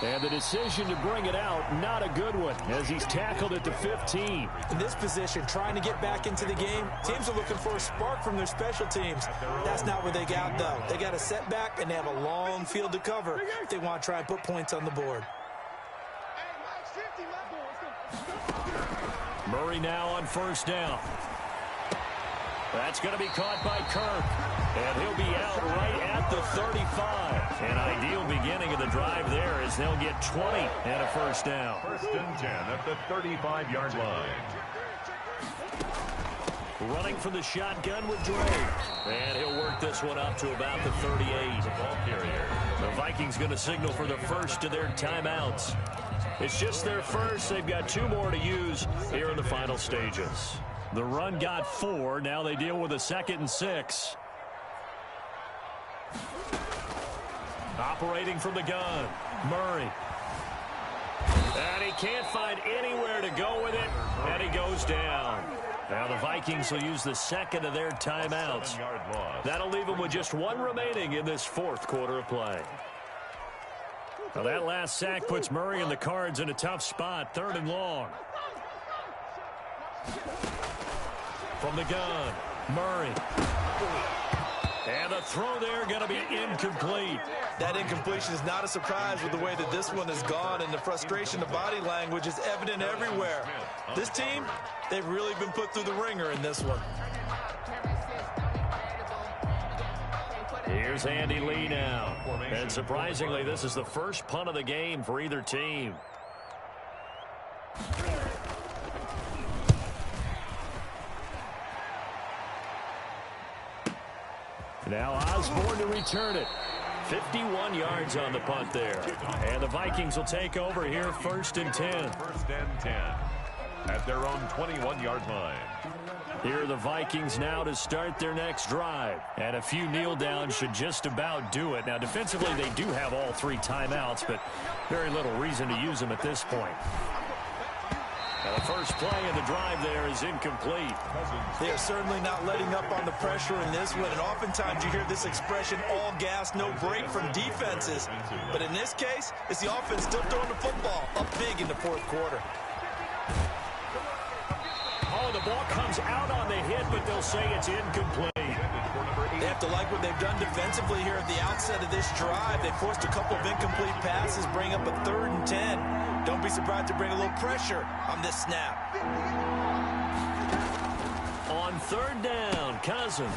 And the decision to bring it out, not a good one, as he's tackled at the 15. In this position, trying to get back into the game, teams are looking for a spark from their special teams. That's not what they got, though. They got a setback, and they have a long field to cover if they want to try and put points on the board. Murray now on first down. That's going to be caught by Kirk. And he'll be out right at the 35. An ideal beginning of the drive there as they'll get 20 and a first down. First and 10 at the 35-yard line. Running from the shotgun with Dre. And he'll work this one up to about the 38. Ball carrier. The Vikings going to signal for the first of their timeouts. It's just their first. They've got 2 more to use here in the final stages. The run got 4. Now they deal with a 2nd and 6. Operating from the gun, Murray. And he can't find anywhere to go with it, and he goes down. Now the Vikings will use the second of their timeouts. That'll leave them with just 1 remaining in this 4th quarter of play. Now that last sack puts Murray and the Cards in a tough spot, 3rd and long. From the gun, Murray. And the throw there going to be incomplete. That incompletion is not a surprise with the way that this one has gone, and the frustration of body language is evident everywhere. This team, they've really been put through the ringer in this one. Here's Andy Lee now. And surprisingly, this is the first punt of the game for either team. Now Osborne to return it. 51 yards on the punt there. And the Vikings will take over here, 1st and 10. 1st and 10 at their own 21-yard line. Here are the Vikings now to start their next drive. And a few kneel downs should just about do it. Now, defensively, they do have all 3 timeouts, but very little reason to use them at this point. And the first play of the drive there is incomplete. They are certainly not letting up on the pressure in this one, and oftentimes you hear this expression, all gas, no break from defenses. But in this case, it's the offense still throwing the football up big in the 4th quarter. Oh, the ball comes out on the hit, but they'll say it's incomplete. They have to like what they've done defensively here at the outset of this drive. They forced a couple of incomplete passes, bring up a 3rd and 10. Don't be surprised to bring a little pressure on this snap. On 3rd down, Cousins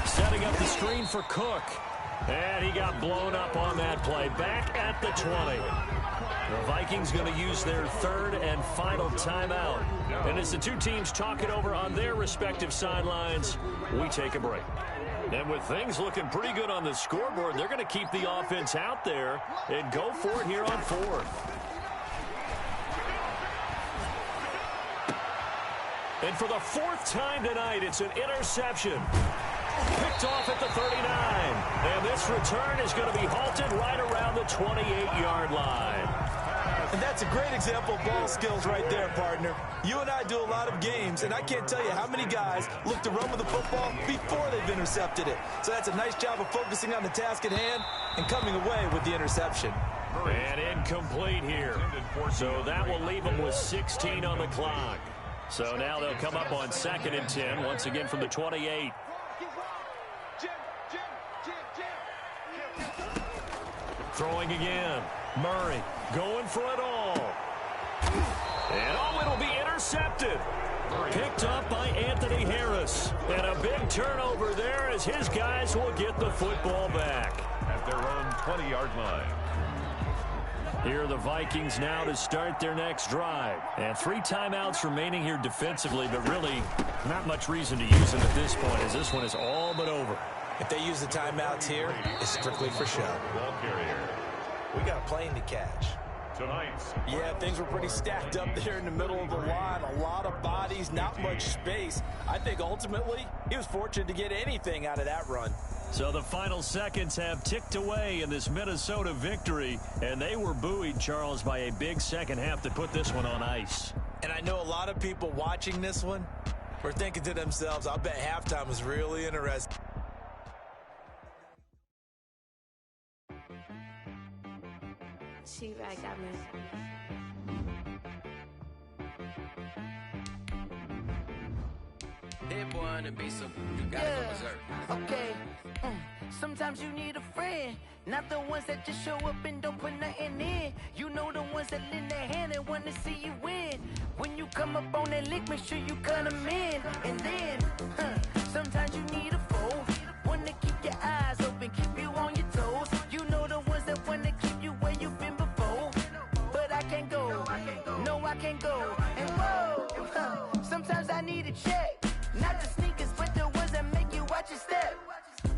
setting up the screen for Cook. And he got blown up on that play. Back at the 20. The Vikings going to use their 3rd and final timeout. And as the two teams talk it over on their respective sidelines, we take a break. And with things looking pretty good on the scoreboard, they're going to keep the offense out there and go for it here on 4th. And for the 4th time tonight, it's an interception. Picked off at the 39. And this return is going to be halted right around the 28-yard line. And that's a great example of ball skills right there, partner. You and I do a lot of games, and I can't tell you how many guys look to run with the football before they've intercepted it. So that's a nice job of focusing on the task at hand and coming away with the interception. And incomplete here. So that will leave them with 16 on the clock. So now they'll come up on 2nd and 10, once again from the 28. Throwing again. Murray going for it all. And it'll be intercepted. Picked up by Anthony Harris. And a big turnover there as his guys will get the football back. At their own 20-yard line. Here are the Vikings now to start their next drive. And 3 timeouts remaining here defensively, but really not much reason to use them at this point as this one is all but over. If they use the timeouts here, it's strictly for show. Ball carrier. We got a plane to catch. Tonight's. Yeah, things were pretty stacked up there in the middle of the line. A lot of bodies, not much space. I think ultimately he was fortunate to get anything out of that run. So the final seconds have ticked away in this Minnesota victory, and they were buoyed, Charles, by a big second half to put this one on ice. And I know a lot of people watching this one were thinking to themselves, I'll bet halftime was really interesting. She-Rag got me. Hit boy on the beat, so you gotta go berserk. Okay. Sometimes you need a friend, not the ones that just show up and don't put nothing in. You know the ones that lend their hand and want to see you win. When you come up on that lick, make sure you cut them in. And then, sometimes you need a foe, one to keep your eyes open, keep you on your toes. You know the ones that want to keep you where you've been before. But I can't go, no I can't go. And whoa, sometimes I need a check. Not the sneakers, but the ones that make you watch your step.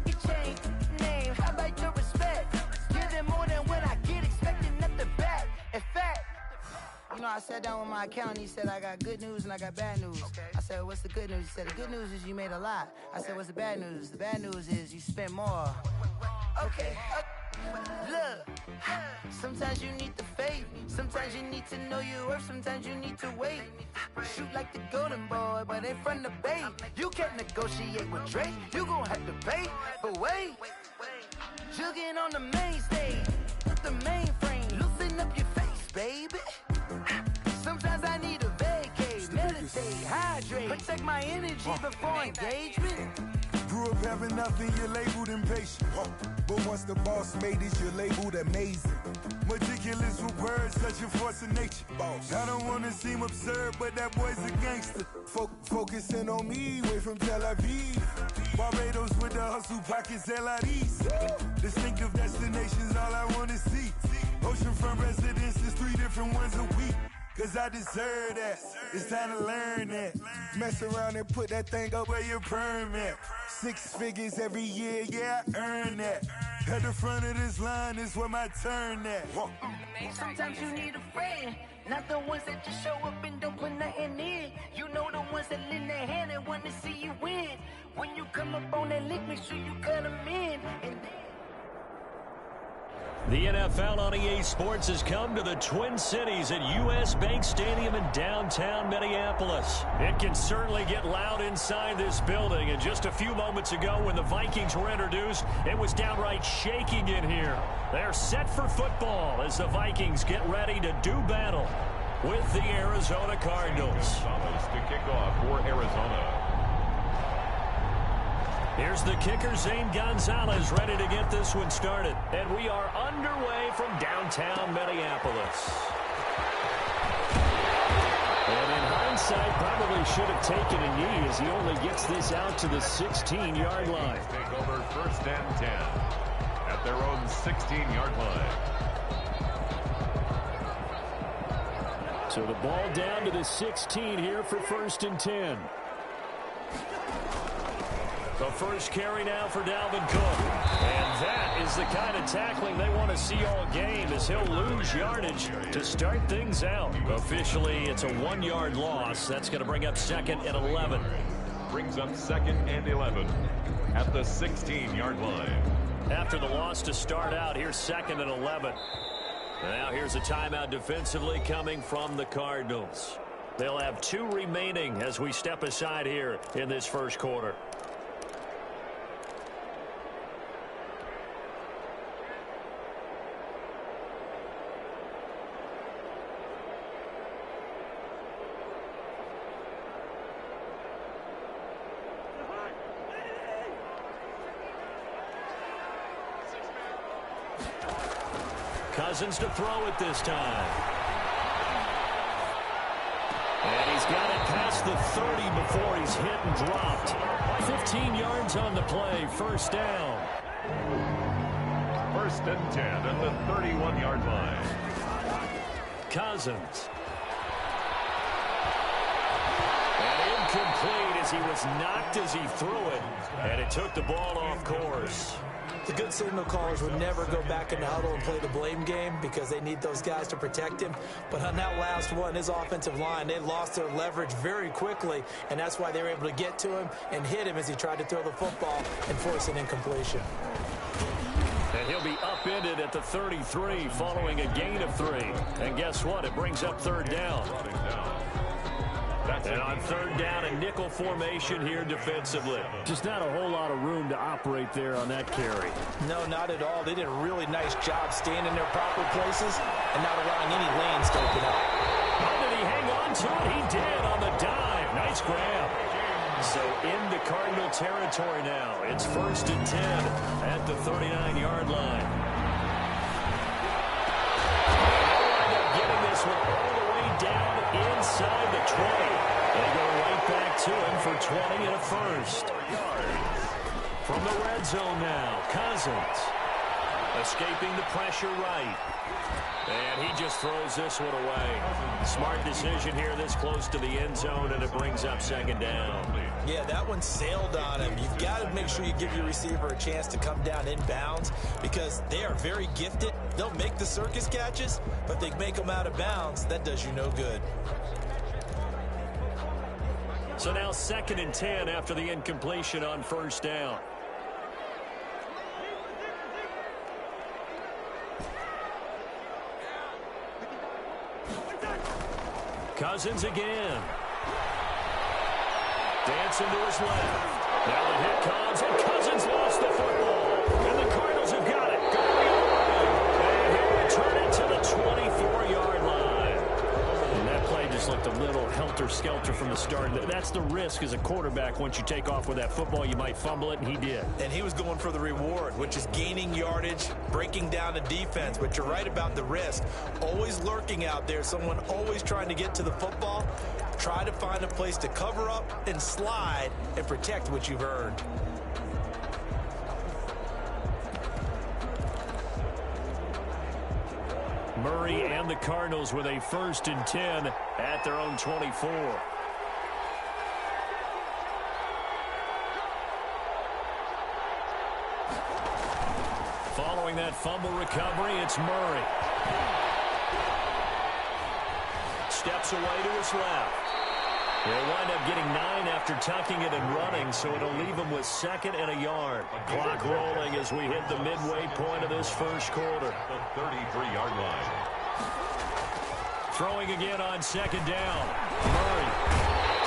You change name, how about your respect? Give them more than what I get, expecting nothing back. In fact, you know, I sat down with my accountant, he said, I got good news and I got bad news. I said, what's the good news? He said, the good news is you made a lot. I said, what's the bad news? The bad news is you spent more. Okay. Look, sometimes you need the faith, sometimes you need to know your worth, sometimes you need to wait. Shoot like the golden boy, but in front of bait. You can't negotiate with Drake, you gon' have to pay. But wait, jugging on the main stage, the mainframe, loosen up your face, baby. Sometimes I need a vacate, meditate, hydrate, protect my energy before engagement. Grew up having nothing, you're labeled impatient. But once the boss made it, you're labeled amazing. Meticulous with words, such a force of nature. I don't want to seem absurd, but that boy's a gangster. Focusing on me, way from Tel Aviv. Barbados with the hustle pockets, LIDs. Distinctive destinations, all I want to see. Oceanfront residences, 3 different ones a week. Cause I deserve that, it's time to learn that. Mess around and put that thing up where your permit. 6 figures every year, yeah, I earn that. At the front of this line is where my turn at. Sometimes you need a friend, not the ones that just show up and don't put nothing in. You know the ones that lend their hand and want to see you win. When you come up on that lick, make sure you cut them in. And then the NFL on EA Sports has come to the Twin Cities at US Bank Stadium in downtown Minneapolis. It can certainly get loud inside this building, and just a few moments ago when the Vikings were introduced, it was downright shaking in here. They're set for football as the Vikings get ready to do battle. with the Arizona Cardinals. To kick off for Arizona. Here's the kicker, Zane Gonzalez, ready to get this one started. And we are underway from downtown Minneapolis. And in hindsight, probably should have taken a knee as he only gets this out to the 16-yard line. Take over 1st and 10 at their own 16-yard line. So the ball down to the 16 here for 1st and 10. The first carry now for Dalvin Cook. And that is the kind of tackling they want to see all game as he'll lose yardage to start things out. Officially, it's a 1-yard loss. That's going to bring up 2nd and 11. Brings up 2nd and 11 at the 16-yard line. After the loss to start out, here's 2nd and 11. Now here's a timeout defensively coming from the Cardinals. They'll have 2 remaining as we step aside here in this first quarter. Cousins to throw it this time. And he's got it past the 30 before he's hit and dropped. 15 yards on the play, 1st down. 1st and 10 at the 31-yard line. Cousins. And incomplete as he was knocked as he threw it. And it took the ball off course. The good signal callers would never go back in the huddle and play the blame game because they need those guys to protect him. But on that last one, his offensive line, they lost their leverage very quickly, and that's why they were able to get to him and hit him as he tried to throw the football and force an incompletion. And he'll be upended at the 33 following a gain of 3. And guess what? It brings up 3rd down. And on 3rd down, a nickel formation here defensively. Just not a whole lot of room to operate there on that carry. No, not at all. They did a really nice job staying in their proper places and not allowing any lanes to open up. How did he hang on to it? He did on the dive. Nice grab. So into Cardinal territory now. It's 1st and 10 at the 39-yard line. And they'll getting this one all the way down inside the 20. They go right back to him for 20 and a 1st. From the red zone now, Cousins escaping the pressure right. And he just throws this one away. Smart decision here this close to the end zone, and it brings up 2nd down. Yeah, that one sailed on him. You've got to make sure you give your receiver a chance to come down inbounds because they are very gifted. They'll make the circus catches, but they make them out of bounds. That does you no good. So now 2nd and 10 after the incompletion on 1st down. Cousins again. Dancing to his left. Now the hit comes, and Cousins lost the football. And the Cardinals have got it. And he'll return it to the 24-yard line. And that play just looked a little helter-skelter from the start. That's the risk as a quarterback. Once you take off with that football, you might fumble it, and he did. And he was going for the reward, which is gaining yardage, breaking down the defense. But you're right about the risk. Always lurking out there, someone always trying to get to the football. Try to find a place to cover up and slide and protect what you've earned. Murray and the Cardinals with a 1st and 10 at their own 24. Following that fumble recovery, it's Murray. Steps away to his left. He'll wind up getting 9 after tucking it and running, so it'll leave him with 2nd and a yard. Clock rolling as we hit the midway point of this first quarter. The 33-yard line. Throwing again on 2nd down. Murray.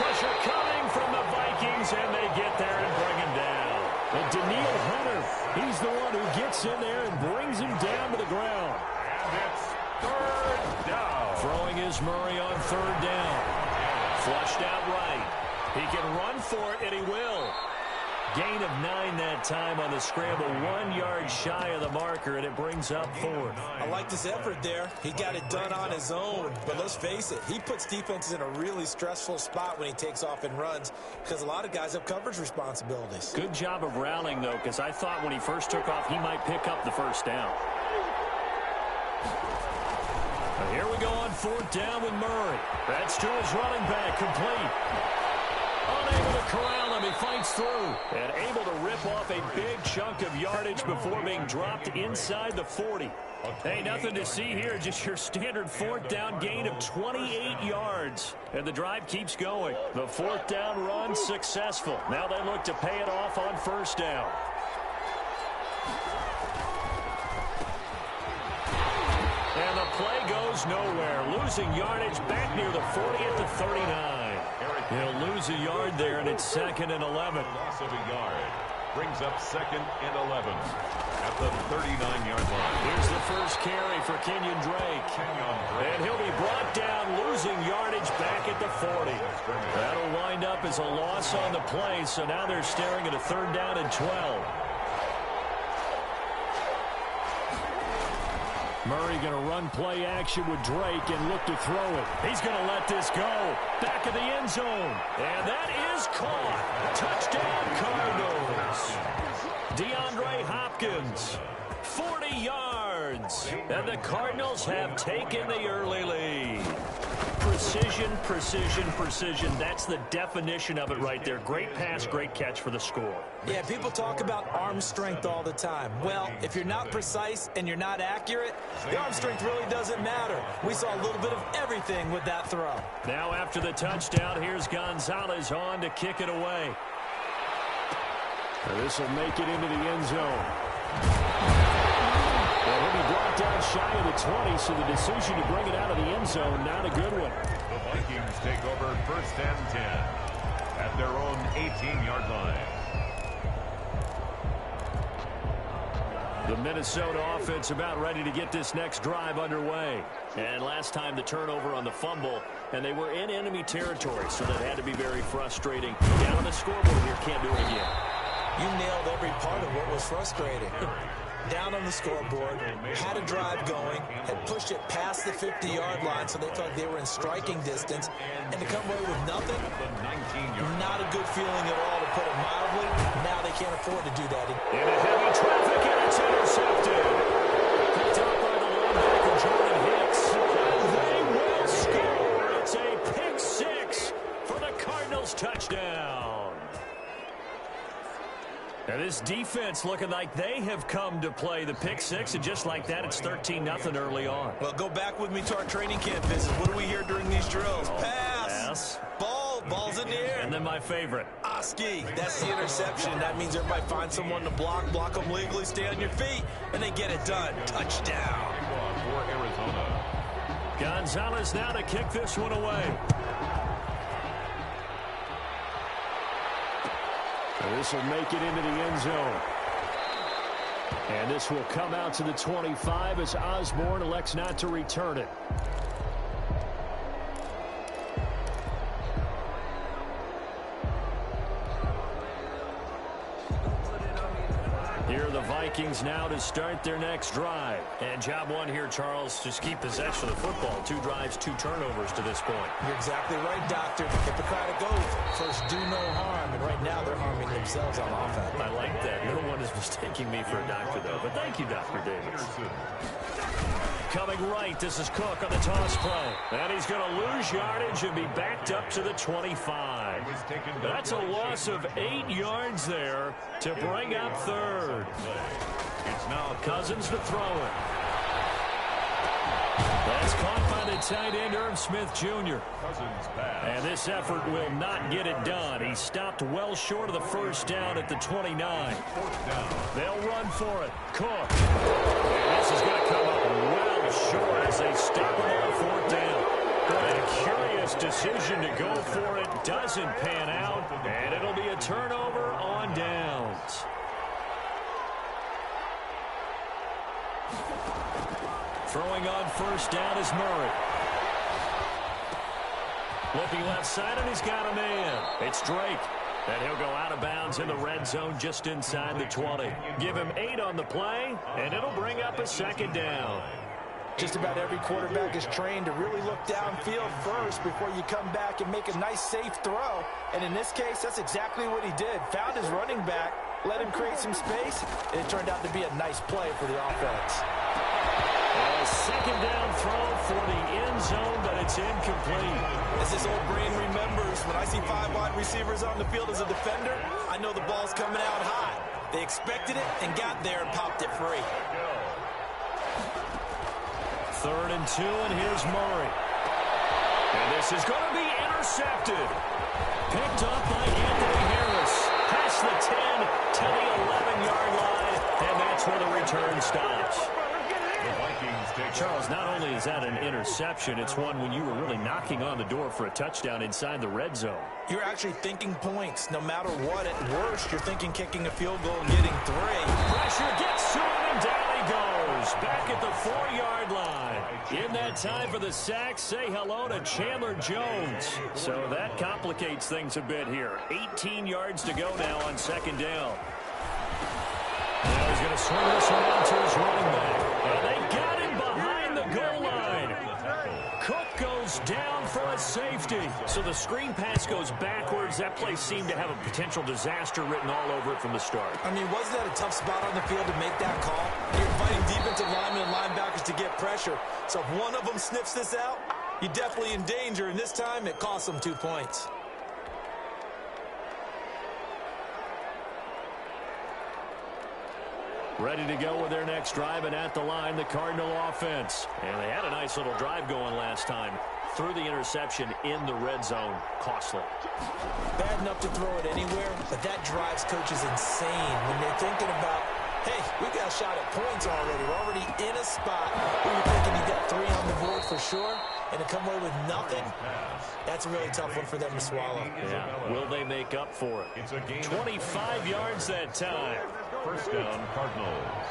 Pressure coming from the Vikings, and they get there and bring him down. And Daniil Hunter, he's the one who gets in there and brings him down to the ground. And it's 3rd down. Throwing is Murray on third down. Flushed out right. He can run for it, and he will. Gain of 9 that time on the scramble. 1 yard shy of the marker, and it brings up fourth. I like this effort there. He got it done on his own. But let's face it, he puts defenses in a really stressful spot when he takes off and runs because a lot of guys have coverage responsibilities. Good job of rallying, though, because I thought when he first took off, he might pick up the first down. But here we go on fourth down with Murray. That's to his running back, complete. Unable to corral him, he fights through. And able to rip off a big chunk of yardage before being dropped inside the 40. Hey, nothing to see here, just your standard fourth down gain of 28 yards. And the drive keeps going. The fourth down run successful. Now they look to pay it off on first down. And the play goes nowhere. Losing yardage back near the 40 at the 39. He'll lose a yard there, and it's 2nd and 11. Loss of a yard brings up 2nd and 11 at the 39-yard line. Here's the first carry for Kenyon Drake. And he'll be brought down, losing yardage back at the 40. That'll wind up as a loss on the play, so now they're staring at a 3rd down and 12. Murray going to run play action with Drake and look to throw it. He's going to let this go. Back of the end zone. And that is caught. Touchdown Cardinals. DeAndre Hopkins. 40 yards. And the Cardinals have taken the early lead. Precision, precision, precision. That's the definition of it right there. Great pass, great catch for the score. Yeah, people talk about arm strength all the time. Well, if you're not precise and you're not accurate, the arm strength really doesn't matter. We saw a little bit of everything with that throw. Now after the touchdown, here's Gonzalez on to kick it away. This will make it into the end zone. And he'll be brought down shy of the 20, so the decision to bring it out of the end zone, not a good one. The Vikings take over 1st and 10 at their own 18-yard line. The Minnesota offense about ready to get this next drive underway. And last time the turnover on the fumble, and they were in enemy territory, so that had to be very frustrating. Down on the scoreboard here, can't do it again. You nailed every part of what was frustrating. Down on the scoreboard, had a drive going, had pushed it past the 50-yard line so they felt like they were in striking distance, and to come away with nothing, not a good feeling at all, to put it mildly. Now they can't afford to do that. Into heavy traffic, and it's intercepted. Picked up by the linebacker, Jordan Hicks. And they will score. It's a pick six for the Cardinals touchdown. And this defense looking like they have come to play the pick six, and just like that, it's 13-0 early on. Well, go back with me to our training camp visit. What do we hear during these drills? Pass. Ball's in the air. And then my favorite. Oski. That's the interception. That means everybody finds someone to block them legally, stay on your feet, and they get it done. Touchdown. For Arizona. Gonzalez now to kick this one away. This will make it into the end zone. And this will come out to the 25 as Osborne elects not to return it. Here are the Vikings now to start their next drive. And job one here, Charles, just keep possession of the football. 2 drives, 2 turnovers to this point. You're exactly right, Doctor. Hippocratic oath. First, do no harm. And right now, they're harming themselves on offense. I like that. No one is mistaking me for a doctor, though. But thank you, Dr. Davis. Coming right, this is Cook on the toss play. And he's going to lose yardage and be backed up to the 25. That's a loss of 8 yards there to bring up third. It's now Cousins to throw it. That's caught by the tight end, Irv Smith Jr. And this effort will not get it done. He stopped well short of the first down at the 29. They'll run for it. Cook. And this is going to come up well short as they stop him on 4th down. But a curious decision to go for it doesn't pan out, and it'll be a turnover on downs. Throwing on first down is Murray. Looking left side, and he's got a man. It's Drake. And he'll go out of bounds in the red zone just inside the 20. Give him 8 on the play, and it'll bring up a second down. Just about every quarterback is trained to really look downfield first before you come back and make a nice, safe throw. And in this case, that's exactly what he did. Found his running back, let him create some space, and it turned out to be a nice play for the offense. A second down throw for the end zone, but it's incomplete. As this old brain remembers, when I see 5 wide receivers on the field as a defender, I know the ball's coming out high. They expected it and got there and popped it free. 3rd and 2, and here's Murray. And this is going to be intercepted. Picked up by Anthony Harris. Past the 10 to the 11-yard line, and that's where the return stops. Charles, not only is that an interception, it's one when you were really knocking on the door for a touchdown inside the red zone. You're actually thinking points. No matter what, at worst, you're thinking kicking a field goal and getting 3. Pressure gets to him, and down he goes. Back at the 4-yard line. In that time for the sack, say hello to Chandler Jones. So that complicates things a bit here. 18 yards to go now on 2nd down. Now he's going to swing this around to his running back. And they got him behind the goal line. Cook goes down for a safety. So the screen pass goes backwards. That play seemed to have a potential disaster written all over it from the start. I mean, wasn't that a tough spot on the field to make that call? You're fighting defensive linemen and linebackers to get pressure. So if one of them sniffs this out, you're definitely in danger. And this time, it cost them 2 points. Ready to go with their next drive, and at the line, the Cardinal offense. And they had a nice little drive going last time. Threw the interception in the red zone. Costly. Bad enough to throw it anywhere, but that drives coaches insane when they're thinking about, hey, we got a shot at points already. We're already in a spot where you're thinking you got 3 on the board for sure, and to come away with nothing, that's a really tough one for them to swallow. Yeah. Will they make up for it? 25 yards that time. 1st down, Cardinals.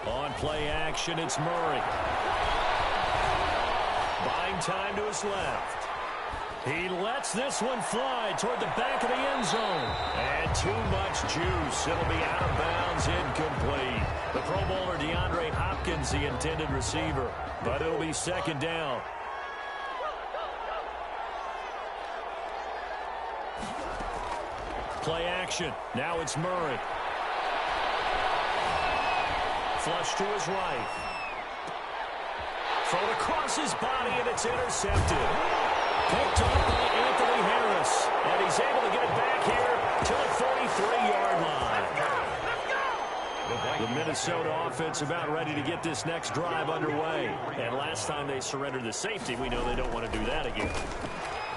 On play action, it's Murray. Buying time to his left. He lets this one fly toward the back of the end zone. And too much juice. It'll be out of bounds, incomplete. The Pro Bowler DeAndre Hopkins, the intended receiver. But it'll be 2nd down. Play action. Now it's Murray. Flush to his right. Thrown across his body, and it's intercepted. Picked up by Anthony Harris. And he's able to get it back here to the 43-yard line. The Minnesota offense about ready to get this next drive underway. And last time they surrendered the safety, we know they don't want to do that again.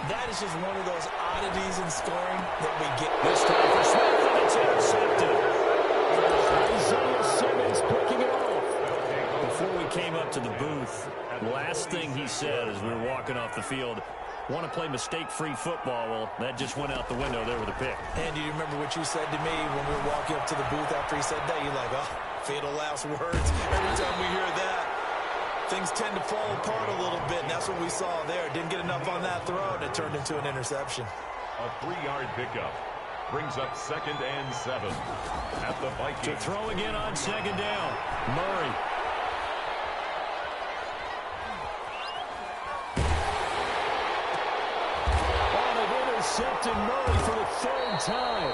That is just one of those oddities in scoring that we get. This time for Smith, and it's intercepted. Isaiah Simmons picking it off. Before we came up to the booth, last thing he said as we were walking off the field, want to play mistake-free football. Well, that just went out the window there with a pick. And do you remember what you said to me when we were walking up to the booth after he said that? You're like, oh, fatal last words. Every time we hear that, things tend to fall apart a little bit, and that's what we saw there. Didn't get enough on that throw, and it turned into an interception. A 3-yard pickup brings up 2nd and 7 at the Vikings. To throw again on 2nd down, Murray. Intercepted Murray for the 3rd time.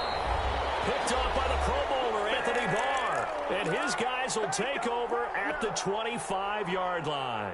Picked up by the Pro Bowler, Anthony Barr. And his guys will take over at the 25-yard line.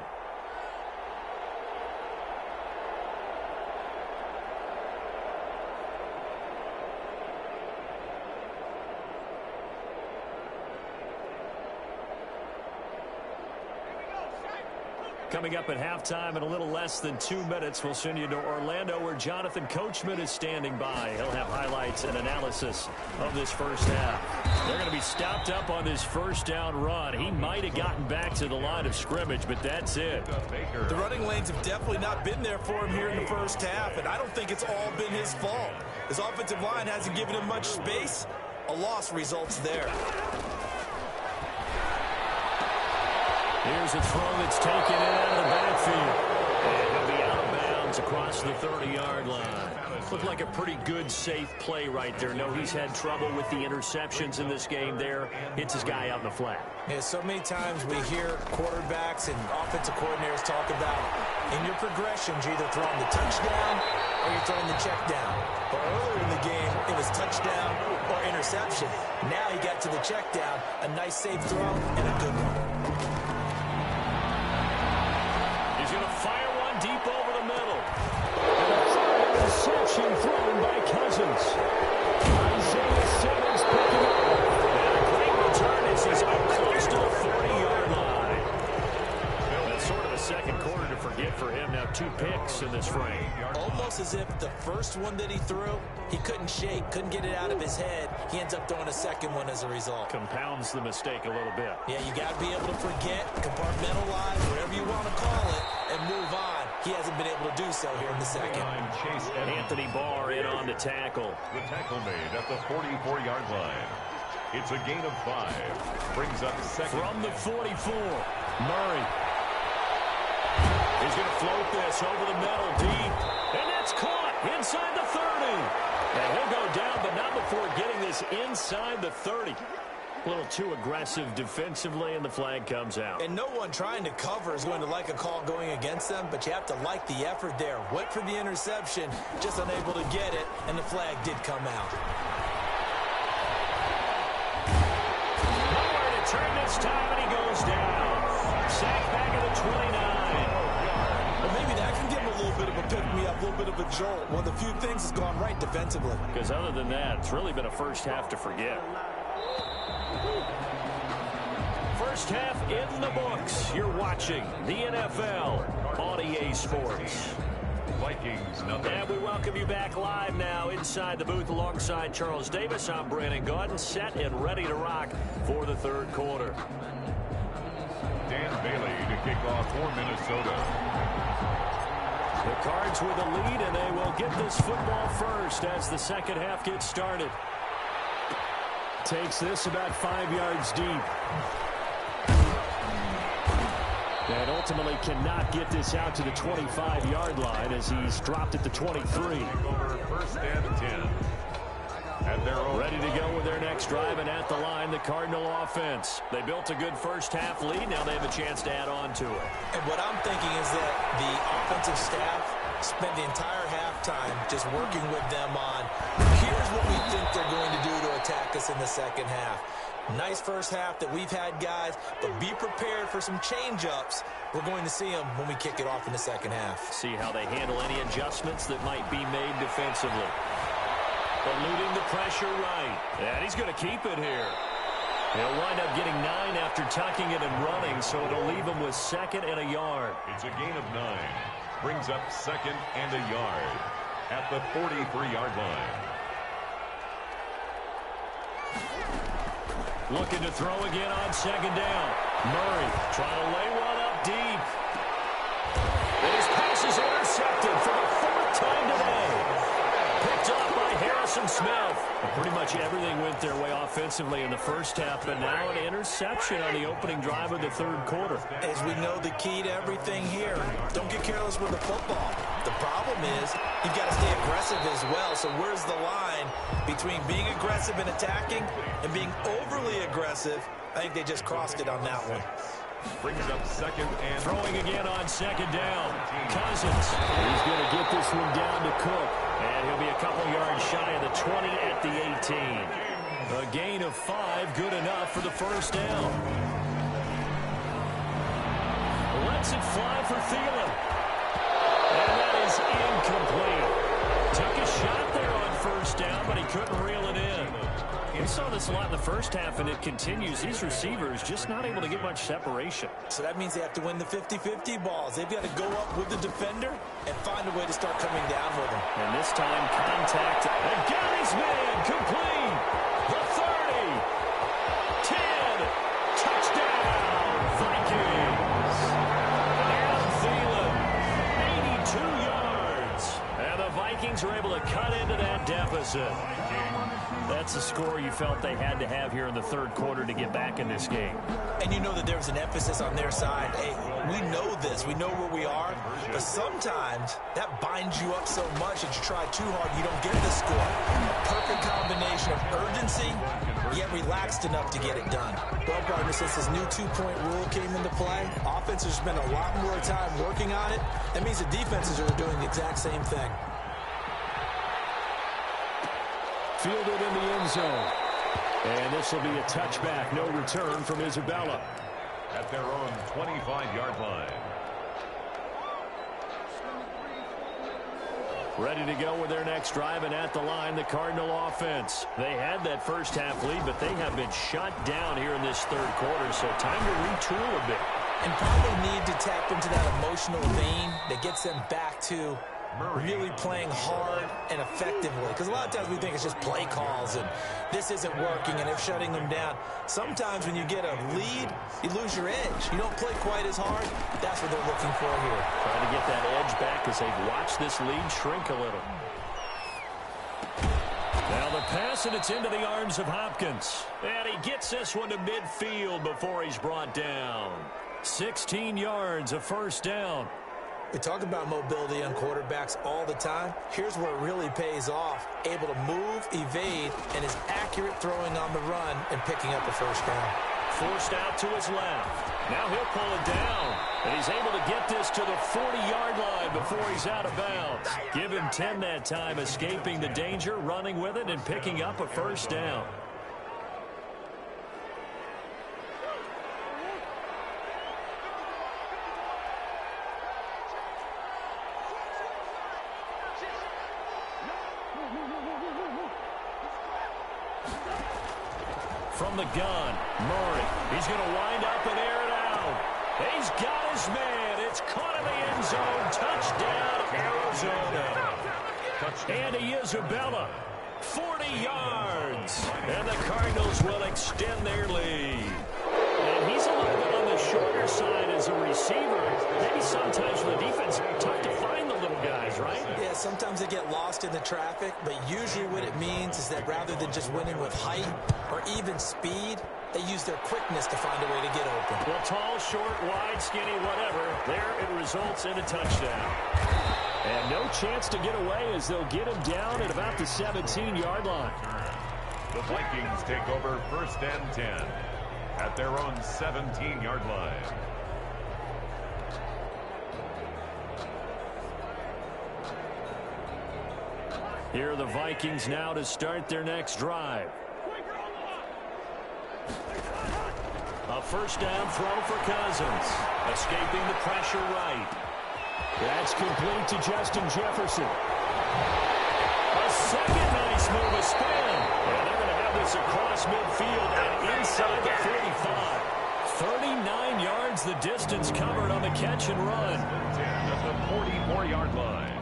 Coming up at halftime in a little less than 2 minutes, we'll send you to Orlando where Jonathan Coachman is standing by. He'll have highlights and analysis of this first half. They're going to be stopped up on this 1st down run. He might have gotten back to the line of scrimmage, but that's it. The running lanes have definitely not been there for him here in the first half, and I don't think it's all been his fault. His offensive line hasn't given him much space. A loss results there. Here's a throw that's taken in out of the backfield. And he'll be out of bounds across the 30-yard line. Looked like a pretty good, safe play right there. No, he's had trouble with the interceptions in this game there. Hits his guy out in the flat. Yeah, so many times we hear quarterbacks and offensive coordinators talk about in your progressions, you're either throwing the touchdown or you're throwing the check down. But earlier in the game, it was touchdown or interception. Now he got to the check down, a nice safe throw and a good one. He's going to fire one deep over the middle. Interception thrown by Cousins. Isaiah Simmons picking up. And a great return as he's up close to the 40-yard line. That's sort of a second quarter to forget for him. Now 2 picks in this frame. Almost as if the first one that he threw, he couldn't shake, couldn't get it out of his head. He ends up throwing a second one as a result. Compounds the mistake a little bit. Yeah, you got to be able to forget, compartmentalize, whatever you want to call it, and move on. He hasn't been able to do so here in the second. Anthony Barr in on the tackle. The tackle made at the 44-yard line. It's a gain of 5. Brings up second. From the 44, Murray. He's going to float this over the middle deep. And that's caught inside the 30. And he'll go down, but not before getting this inside the 30. A little too aggressive defensively, and the flag comes out. And no one trying to cover is going to like a call going against them, but you have to like the effort there. Went for the interception, just unable to get it, and the flag did come out. Nowhere to turn this time, and he goes down. Sack back at the 29. Well, maybe that can give him a little bit of a pick-me-up, a little bit of a jolt. One of the few things has gone right defensively. Because other than that, it's really been a first half to forget. First half in the books. You're watching the NFL on EA Sports. Vikings, nothing. And we welcome you back live now inside the booth alongside Charles Davis. I'm Brandon Gordon, set and ready to rock for the third quarter. Dan Bailey to kick off for Minnesota. The Cards with a lead, and they will get this football first as the second half gets started. Takes this about 5 yards deep. And ultimately cannot get this out to the 25-yard line as he's dropped at the 23. Over first and 10. At their own. Ready to go with their next drive, and at the line, the Cardinal offense. They built a good first half lead. Now they have a chance to add on to it. And what I'm thinking is that the offensive staff spent the entire halftime just working with them on, here's what we think they're going to do to attack us in the second half. Nice first half that we've had, guys, but be prepared for some change-ups. We're going to see them when we kick it off in the second half. See how they handle any adjustments that might be made defensively. Eluding the pressure right. And he's going to keep it here. He'll wind up getting 9 after tucking it and running, so it'll leave him with second and a yard. It's a gain of 9. Brings up second and a yard at the 43-yard line. Looking to throw again on second down. Murray trying to lay one up deep. And his pass is intercepted for the 4th time today. Picked off by Harrison Smith. And pretty much everything went their way offensively in the first half, but now an interception on the opening drive of the third quarter. As we know, the key to everything here, don't get careless with the football. The problem is you've got to stay aggressive as well. So where's the line between being aggressive and attacking and being overly aggressive? I think they just crossed it on that one. Brings up second and throwing again on second down. Cousins. He's going to get this one down to Cook. And he'll be a couple yards shy of the 20 at the 18. A gain of 5, good enough for the first down. Lets it fly for Thielen. And that is incomplete. Took a shot there on first down, but he couldn't reel it in. We saw this a lot in the first half, and it continues. These receivers just not able to get much separation. So that means they have to win the 50-50 balls. They've got to go up with the defender and find a way to start coming down with him. And this time, contact. And Gary's made complete. The 30. 10. Touchdown, Vikings. And Thielen, 82 yards. And the Vikings are able to cut into that deficit. That's a score you felt they had to have here in the third quarter to get back in this game. And you know that there was an emphasis on their side. Hey, we know this. We know where we are. But sometimes that binds you up so much that you try too hard, you don't get the score. A perfect combination of urgency, yet relaxed enough to get it done. Well, partner, since this new two-point rule came into play, offenses spend a lot more time working on it. That means the defenses are doing the exact same thing. Fielded in the end zone. And this will be a touchback. No return from Isabella. At their own 25-yard line. Ready to go with their next drive, and at the line, the Cardinal offense. They had that first half lead, but they have been shut down here in this third quarter, so time to retool a bit. And probably need to tap into that emotional vein that gets them back to really playing hard and effectively. Because a lot of times we think it's just play calls and this isn't working and it's shutting them down. Sometimes when you get a lead, you lose your edge. You don't play quite as hard. That's what they're looking for here. Trying to get that edge back as they've watched this lead shrink a little. Now the pass, and it's into the arms of Hopkins. And he gets this one to midfield before he's brought down. 16 yards, a first down. We talk about mobility on quarterbacks all the time. Here's where it really pays off. Able to move, evade, and is accurate throwing on the run and picking up a first down. Forced out to his left. Now he'll pull it down. And he's able to get this to the 40-yard line before he's out of bounds. Give him 10 that time, escaping the danger, running with it, and picking up a first down. From the gun, Murray. He's going to wind up and air it out. He's got his man. It's caught in the end zone. Touchdown, Arizona. Andy Isabella, 40 yards. And the Cardinals will extend their lead. And he's a little bit on the shorter side as a receiver. Maybe sometimes for the defense, tough to find the little guys, right? Yeah, sometimes they get lost in the traffic, but usually what it means is that rather than just winning with height or even speed, they use their quickness to find a way to get open. Well, tall, short, wide, skinny, whatever, there it results in a touchdown. And no chance to get away as they'll get him down at about the 17-yard line. The Vikings take over first and 10 at their own 17-yard line. Here are the Vikings now to start their next drive. A first down throw for Cousins. Escaping the pressure right. That's complete to Justin Jefferson. A second nice move, a spin. And they're going to have this across midfield and inside the 45. 39 yards the distance covered on the catch and run. 10 at the 44-yard line.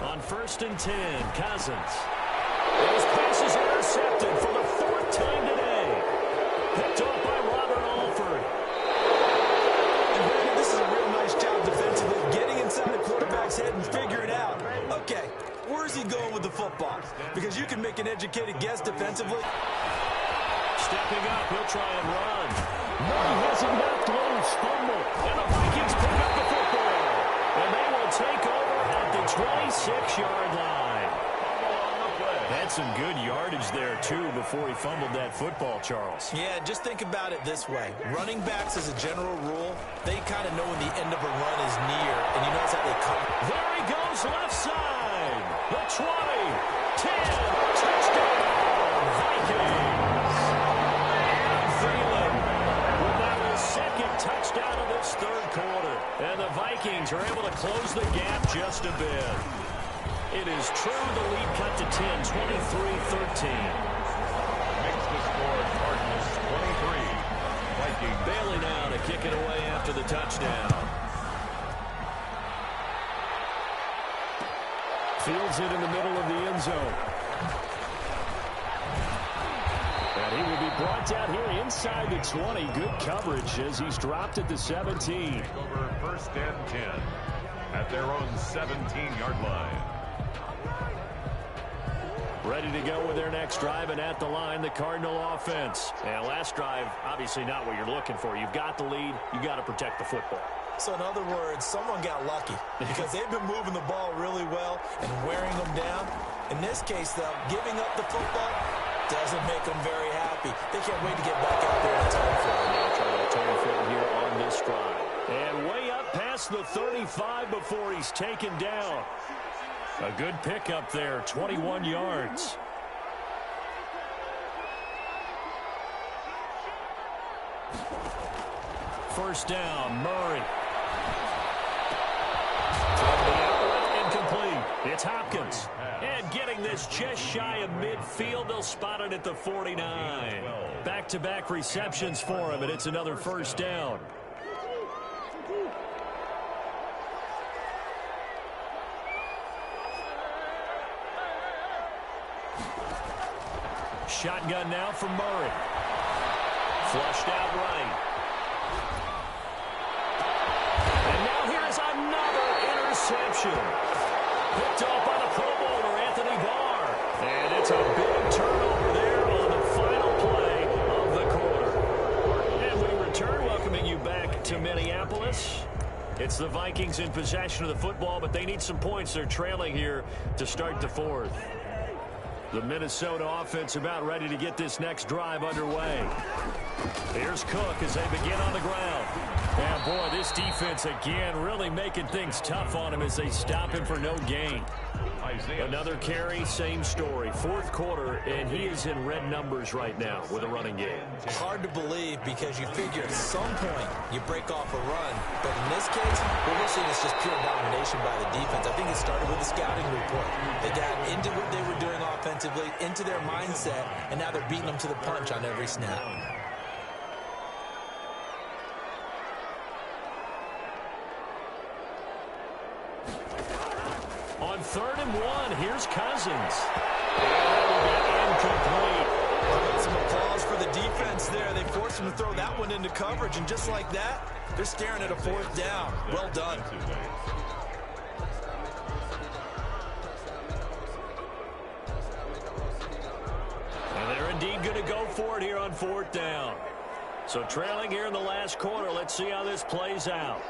On first and 10, Cousins. Those passes intercepted for the fourth time today. Picked up by Robert Alford. And Brandon, this is a real nice job defensively, getting inside the quarterback's head and figuring out, okay, where's he going with the football? Because you can make an educated guess defensively. Stepping up, he'll try and run. No, he hasn't knocked loose. Fumble. And the Vikings pick up the football. And they will take over at the 26-yard line. Had some good yardage there, too, before he fumbled that football, Charles. Yeah, just think about it this way. Running backs, as a general rule, they kind of know when the end of a run is near, and you notice how they come. There he goes, left side. The 20, 10, touchdown, Vikings. And Thielen with that his second touchdown of this third quarter. And the Vikings are able to close the gap just a bit. It is true, the lead cut to 10, 23-13. Makes the score Cardinals 23. Vikings. Bailey now to kick it away after the touchdown. Fields it in the middle of the end zone. And he will be brought down here inside the 20. Good coverage as he's dropped at the 17. Take over first and 10 at their own 17-yard line. Ready to go with their next drive, and at the line, the Cardinal offense. And last drive, obviously not what you're looking for. You've got the lead. You got to protect the football. So in other words, someone got lucky because they've been moving the ball really well and wearing them down. In this case, though, giving up the football doesn't make them very happy. They can't wait to get back out there and turn for it. Yeah, trying to turn for it here on this drive. And way up past the 35 before he's taken down. A good pickup there, 21 yards. First down, Murray. Incomplete. It's Hopkins. And getting this just shy of midfield, they'll spot it at the 49. Back-to-back receptions for him, and it's another first down. Shotgun now from Murray. Flushed out right. And now here's another interception. Picked off by the Pro Bowler, Anthony Barr. And it's a big turnover there on the final play of the quarter. And we return, welcoming you back to Minneapolis. It's the Vikings in possession of the football, but they need some points. They're trailing here to start the fourth. The Minnesota offense about ready to get this next drive underway. Here's Cook as they begin on the ground. And boy, this defense again really making things tough on him as they stop him for no gain. Another carry, same story. Fourth quarter, and he is in red numbers right now with a running game. Hard to believe because you figure at some point you break off a run. But in this case, what we're seeing is just pure domination by the defense. I think it started with the scouting report. They got into what they were doing offensively, into their mindset, and now they're beating them to the punch on every snap. On 3rd and 1, here's Cousins. Incomplete. Some applause for the defense there. They forced him to throw that one into coverage, and just like that, they're staring at a 4th down. Well done. And they're indeed going to go for it here on 4th down. So trailing here in the last quarter, let's see how this plays out.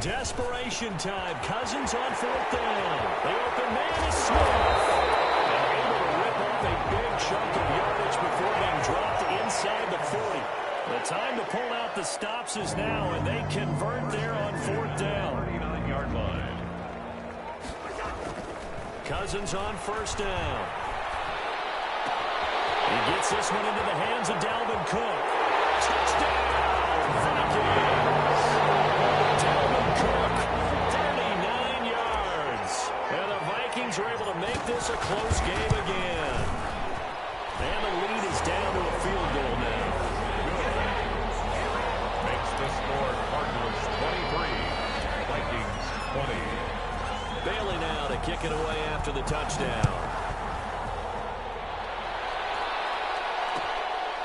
Desperation time. Cousins on 4th down. The open man is Smith. And able to rip off a big chunk of yardage before being dropped inside the 40. The time to pull out the stops is now, and they convert there on 4th down. 39-yard line. Cousins on 1st down. He gets this one into the hands of Dalvin Cook. Touchdown, Vikings! Dalvin Cook, 39 yards. And the Vikings are able to make this a close game again. And the lead is down to a field goal now. Makes the score Cardinals 23, Vikings 20. Bailey now to kick it away after the touchdown.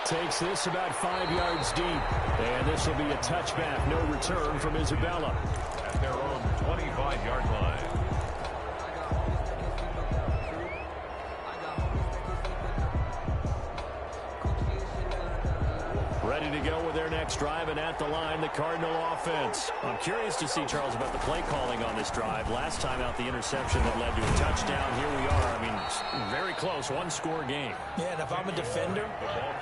Takes this about 5 yards deep. And this will be a touchback. No return from Isabella. At their own 25-yard line. Ready to go with their next drive, and at the line, the Cardinal offense. I'm curious to see, Charles, about the play calling on this drive. Last time out, the interception that led to a touchdown. Here we are. I mean, very close, one-score game. Yeah, and if I'm a defender,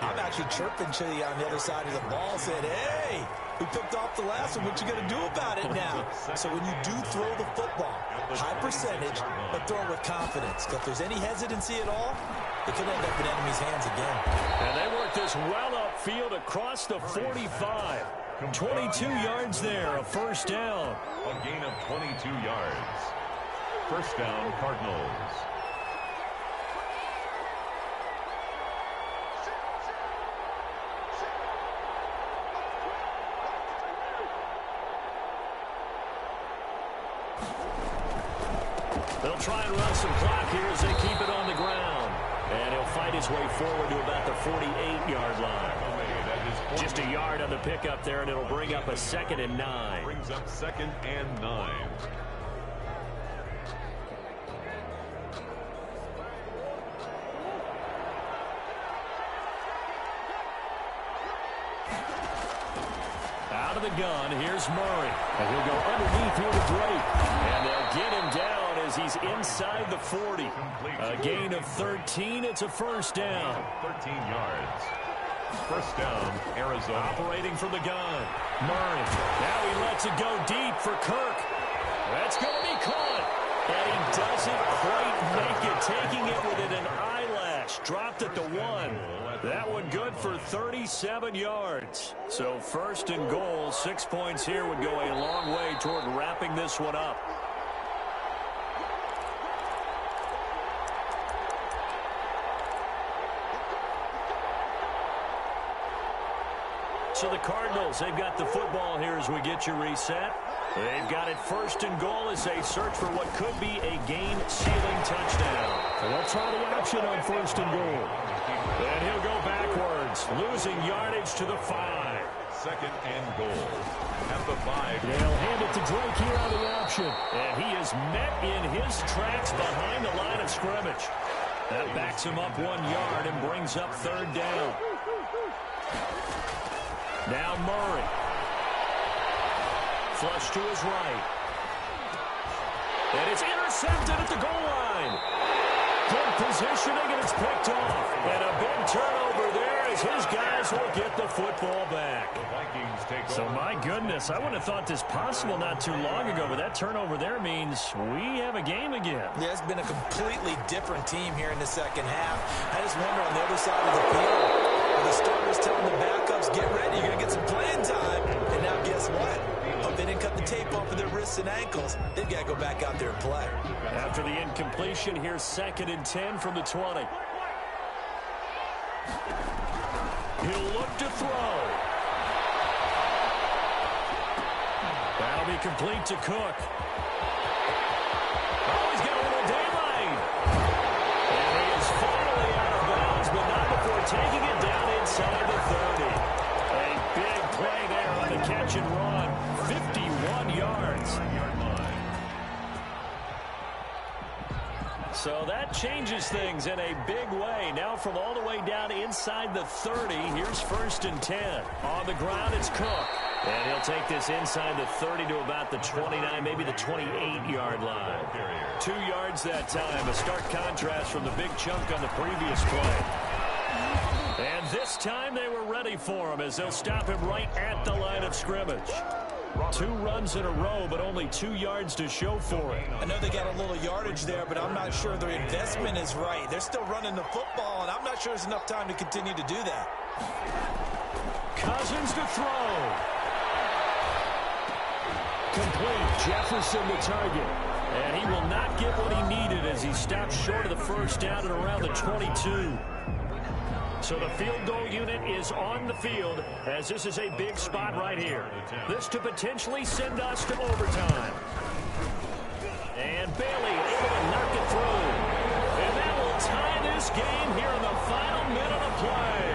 I'm actually chirping to you on the other side of the ball, saying, hey, we picked off the last one. What you going to do about it now? So when you do throw the football, high percentage, but throw it with confidence. Because if there's any hesitancy at all, it could end up in enemy's hands again. And they work this well upfield across the 45. 22 yards there, a first down. A gain of 22 yards. First down, Cardinals. They'll try and run some clock here as they keep it on the ground. And he'll fight his way forward to about the 48-yard line. Just a yard on the pickup there, and it'll bring up a 2nd and 9. Brings up 2nd and 9. Out of the gun, here's Murray. And he'll go underneath here to Drake. And they'll get him down as he's inside the 40. A gain of 13. It's a first down. 13 yards. First down, Arizona. Operating from the gun. Murray. Now he lets it go deep for Kirk. That's going to be caught. And he doesn't quite make it. Taking it within an eyelash. Dropped at the 1. That one good for 37 yards. So first and goal, 6 points here would go a long way toward wrapping this one up. So the Cardinals, they've got the football here as we get you reset. They've got it first and goal as they search for what could be a game-sealing touchdown. And they'll try the option on first and goal. And he'll go backwards, losing yardage to the 5. 2nd and goal at the 5. They'll hand it to Drake here on the option. And he is met in his tracks behind the line of scrimmage. That backs him up 1 yard and brings up 3rd down. Now Murray. Flush to his right. And it's intercepted at the goal line. Good positioning, and it's picked off. And a big turnover there as his guys will get the football back. The Vikings take So my goodness, I wouldn't have thought this possible not too long ago, but that turnover there means we have a game again. Yeah, it's been a completely different team here in the second half. I just wonder on the other side of the field, are the starters telling the backups, get ready, you're going to get some playing time. And now guess what? Hope they didn't cut the tape off of their wrists and ankles. They've got to go back out there and play. After the incompletion, here's 2nd and 10 from the 20. He'll look to throw. That'll be complete to Cook. Oh, he's got a little daylight. And he is finally out of bounds, but not before taking it down inside the 30. A big play there on the catch and run. 51 yards. So that changes things in a big way. Now from all the way down inside the 30, here's 1st and 10. On the ground, it's Cook. And he'll take this inside the 30 to about the 29, maybe the 28-yard line. 2 yards that time. A stark contrast from the big chunk on the previous play. And this time they were ready for him as they'll stop him right at the line of scrimmage. 2 runs in a row, but only 2 yards to show for it. I know they got a little yardage there, but I'm not sure their investment is right. They're still running the football, and I'm not sure there's enough time to continue to do that. Cousins to throw. Complete. Jefferson the target. And he will not get what he needed as he stopped short of the first down at around the 22. So the field goal unit is on the field as this is a big spot right here. This to potentially send us to overtime. And Bailey able to knock it through. And that will tie this game here in the final minute of play.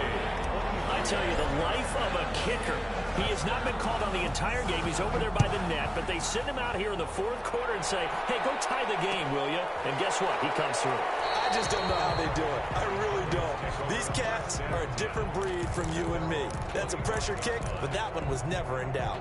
I tell you, the life of a kicker. He has not been called on the entire game. He's over there by the net, but they send him out here in the 4th quarter and say, hey, go tie the game, will you? And guess what? He comes through. I just don't know how they do it. I really don't. These cats are a different breed from you and me. That's a pressure kick, but that one was never in doubt.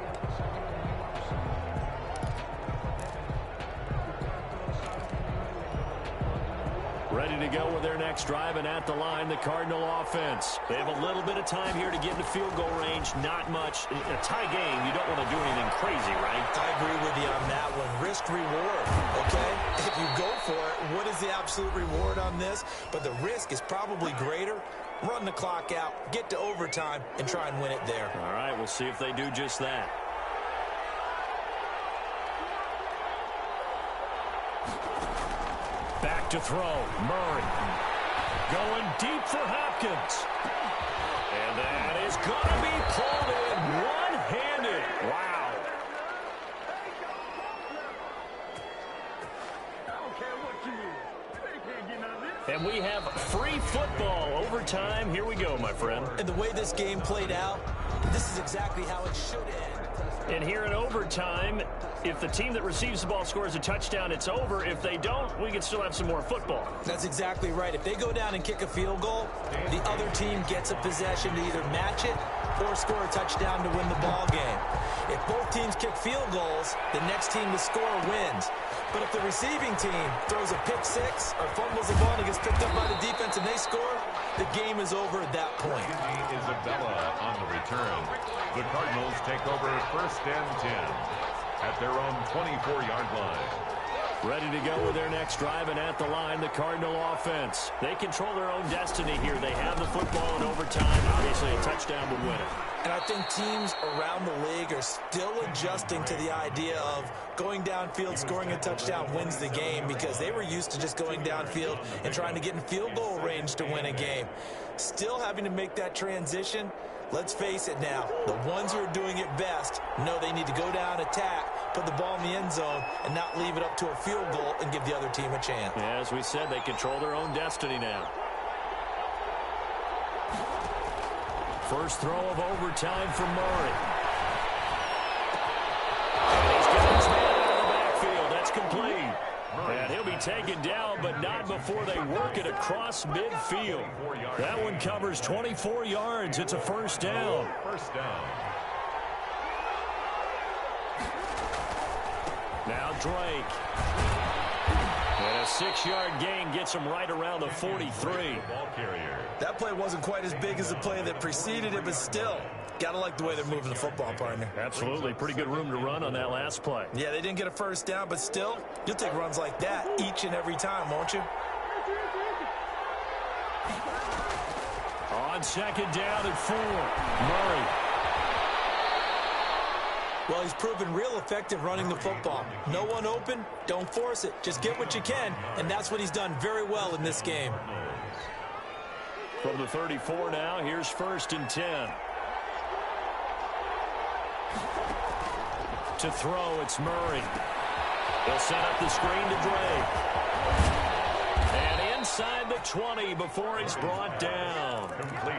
Ready to go with their next drive, and at the line, the Cardinal offense. They have a little bit of time here to get into field goal range. Not much. In a tie game, you don't want to do anything crazy, right? I agree with you on that one. Risk reward, okay? If you go for it, what is the absolute reward on this? But the risk is probably greater. Run the clock out, get to overtime, and try and win it there. All right, we'll see if they do just that. Back to throw. Murray. Going deep for Hopkins. And that is going to be pulled in one-handed. Wow. And we have free football overtime. Here we go, my friend. And the way this game played out, this is exactly how it should end. And here in overtime, if the team that receives the ball scores a touchdown, it's over. If they don't, we can still have some more football. That's exactly right. If they go down and kick a field goal, the other team gets a possession to either match it or score a touchdown to win the ball game. If both teams kick field goals, the next team to score wins. But if the receiving team throws a pick six or fumbles the ball and it gets picked up by the defense and they score, the game is over at that point. Isabella on the return. The Cardinals take over 1st and 10 at their own 24-yard line. Ready to go with their next drive, and at the line, the Cardinal offense. They control their own destiny here. They have the football in overtime. Obviously, a touchdown would win it. And I think teams around the league are still adjusting to the idea of going downfield, scoring a touchdown wins the game, because they were used to just going downfield and trying to get in field goal range to win a game. Still having to make that transition. Let's face it now, the ones who are doing it best know they need to go down, attack, put the ball in the end zone, and not leave it up to a field goal and give the other team a chance. Yeah, as we said, they control their own destiny now. First throw of overtime for Murray. And he's got his man out of the backfield. That's complete. And he'll be taken down, but not before they work it across midfield. That one covers 24 yards. It's a first down. First down. Now Drake. And a 6-yard gain gets him right around the 43. Ball carrier. That play wasn't quite as big as the play that preceded it, but still, gotta like the way they're moving the football, partner. Absolutely. Pretty good room to run on that last play. Yeah, they didn't get a first down, but still, you'll take runs like that each and every time, won't you? On second down and 4, Murray. Well, he's proven real effective running the football. No one open, don't force it. Just get what you can, and that's what he's done very well in this game. From the 34 now, here's 1st and 10. To throw, it's Murray. They'll set up the screen to Drake. And inside the 20 before he's brought down.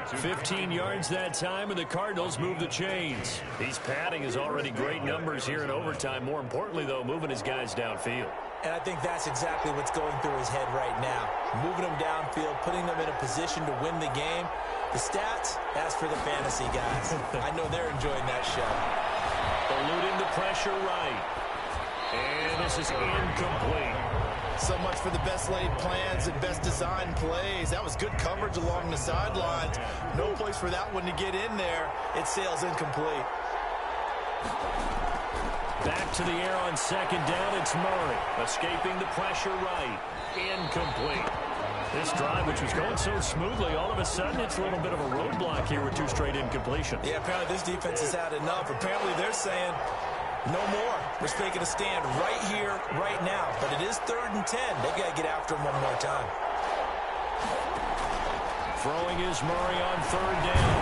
15 yards that time, and the Cardinals move the chains. He's padding his already great numbers here in overtime. More importantly, though, moving his guys downfield. And I think that's exactly what's going through his head right now. Moving them downfield, putting them in a position to win the game. The stats, that's for the fantasy guys. I know they're enjoying that show. Eluding the pressure right. And this is incomplete. So much for the best laid plans and best designed plays. That was good coverage along the sidelines. No place for that one to get in there. It sails incomplete. Back to the air on second down, it's Murray. Escaping the pressure right. Incomplete. This drive, which was going so smoothly, all of a sudden it's a little bit of a roadblock here with 2 straight incompletions. Yeah, apparently this defense has had enough. Apparently they're saying, no more. We're making a stand right here, right now. But it is 3rd and 10. They've got to get after him one more time. Throwing is Murray on 3rd down.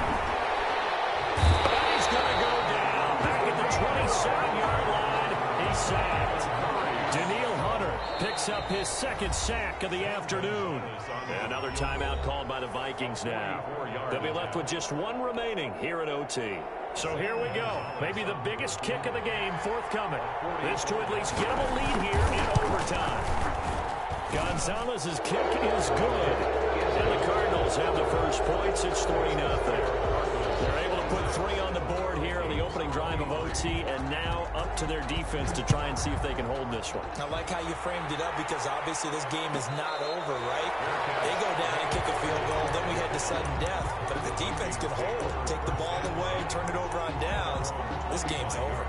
And he's going to go down back at the 27-yard line. He's sacked. Daniil Hunter picks up his 2nd sack of the afternoon. And another timeout called by the Vikings now. They'll be left with just 1 remaining here at OT. So here we go. Maybe the biggest kick of the game forthcoming. This to at least get them a lead here in overtime. Gonzalez's kick is good. And the Cardinals have the first points. It's 3-0. They're able to put 3 on the board here on the opening drive of OT, and now up to their defense to try and see if they can hold this one. I like how you framed it up, because obviously this game is not over, right? They go down and kick a field goal, then we head to sudden death. But if the defense can hold, take the ball away, turn it over on downs, this game's over.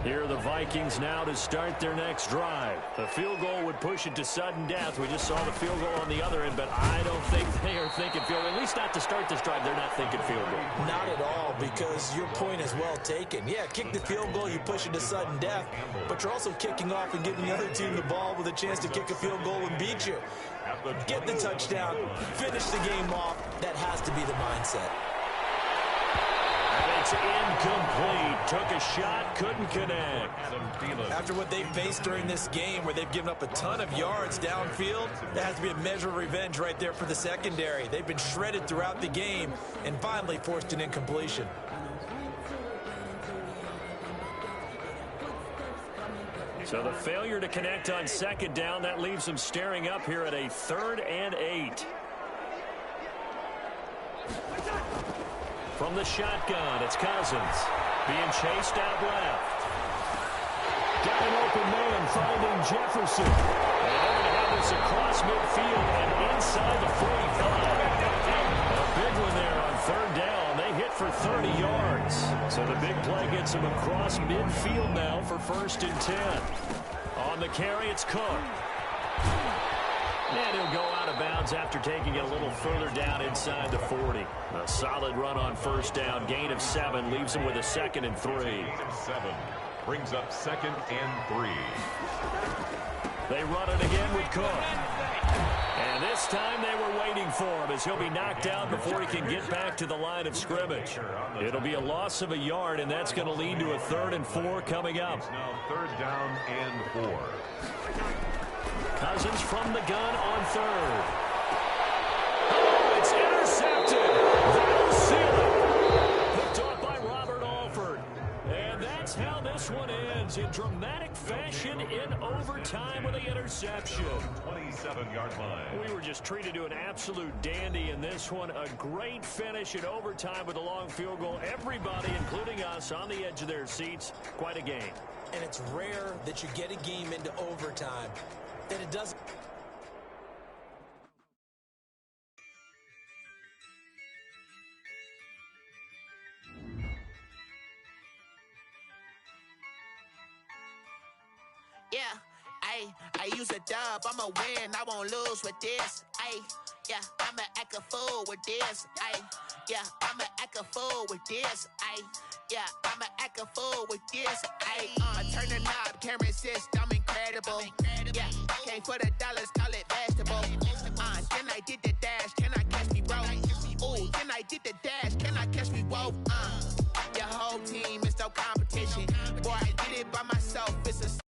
Here are the Vikings now to start their next drive. The field goal would push it to sudden death. We just saw the field goal on the other end, but I don't think they are thinking field goal. At least not to start this drive. They're not thinking field goal. Not at all, because your point is well taken. Yeah, kick the field goal, you push it to sudden death, but you're also kicking off and giving the other team the ball with a chance to kick a field goal and beat you. Get the touchdown, finish the game off. That has to be the mindset. And they It's incomplete. Took a shot, couldn't connect. After what they've faced during this game where they've given up a ton of yards downfield, that has to be a measure of revenge right there for the secondary. They've been shredded throughout the game and finally forced an incompletion. So the failure to connect on second down, that leaves them staring up here at a 3rd and 8. From the shotgun, it's Cousins. Being chased out left. Got an open man finding Jefferson. And they're going to have this across midfield and inside the 45. A big one there on 3rd down. They hit for 30 yards. So the big play gets them across midfield now for 1st and 10. On the carry, it's Cook. And he'll go out of bounds after taking it a little further down inside the 40. A solid run on 1st down. Gain of 7 leaves him with a 2nd and 3. Gain of 7 brings up 2nd and 3. They run it again with Cook. And this time they were waiting for him as he'll be knocked out before he can get back to the line of scrimmage. It'll be a loss of a yard, and that's going to lead to a 3rd and 4 coming up. It's now 3rd down and 4. Cousins from the gun on 3rd. Oh, it's intercepted. That'll seal it. Picked off by Robert Alford. And that's how this one ends in dramatic fashion in overtime with the interception. 27-yard line. We were just treated to an absolute dandy in this one. A great finish in overtime with a long field goal. Everybody, including us, on the edge of their seats. Quite a game. And it's rare that you get a game into overtime. That it doesn't. Yeah, I use a dub, I'ma win, I won't lose with this. Yeah, I'ma act a fool with this. Yeah, I'ma act a fool with this. Yeah, I'ma act a fool with this. Turn the knob, camera assist, I'm incredible. Yeah, came for the dollars, call it vegetable. Then I did the dash, can I catch me, bro? Ooh, then I did the dash, can I catch me, whoa? Your whole team is no competition. Boy, I did it by myself, it's a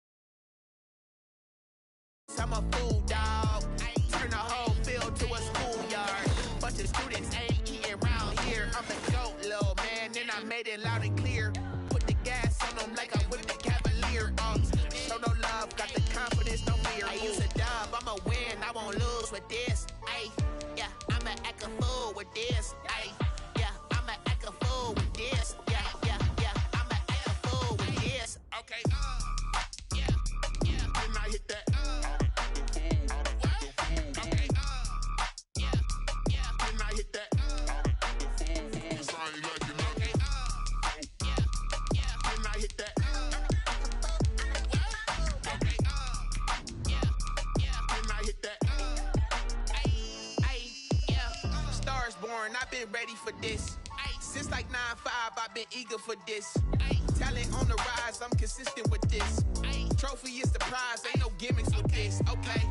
I'm a fool, dog. Turn the whole field to a schoolyard. Bunch of students ain't eating round here. I'm the GOAT, little man, and I made it loud and clear. Put the gas on them like I whipped the Cavalier. Show no love, got the confidence, no fear. I use a dub, I'ma win, I won't lose with this. Yeah, I'ma act a fool with this. Yeah, I'ma act a fool with this. Yeah, I'ma act a fool with this. Okay, yeah, and I hit that. I've been ready for this. Since like 9-5, I've been eager for this. Talent on the rise, I'm consistent with this. Trophy is the prize, ain't no gimmicks with this. Okay,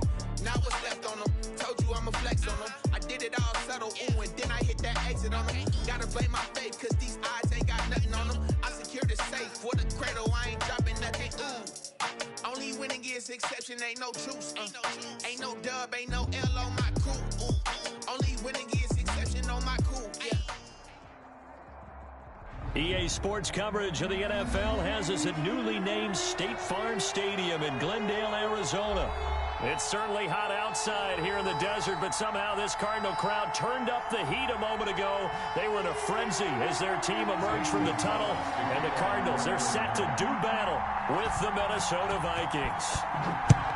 now what's left on them? Told you I'ma flex on them. I did it all subtle, ooh, and then I hit that exit on them. Gotta blame my faith, cause these odds ain't got nothing on them. I secured the safe for the cradle, I ain't dropping nothing, ooh. Only winning is exception, ain't no truce. Ain't no dub, ain't no L on my crew, ooh. Only winning is exception on my crew, yeah. EA Sports coverage of the NFL has us at newly named State Farm Stadium in Glendale, Arizona. It's certainly hot outside here in the desert, but somehow this Cardinal crowd turned up the heat a moment ago. They were in a frenzy as their team emerged from the tunnel, and the Cardinals, they're set to do battle with the Minnesota Vikings.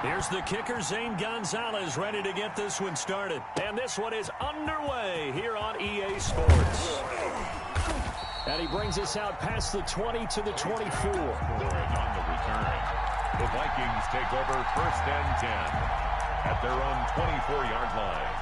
Here's the kicker, Zane Gonzalez, ready to get this one started. And this one is underway here on EA Sports. And he brings us out past the 20 to the 24. And on the return, the Vikings take over 1st and 10 at their own 24-yard line.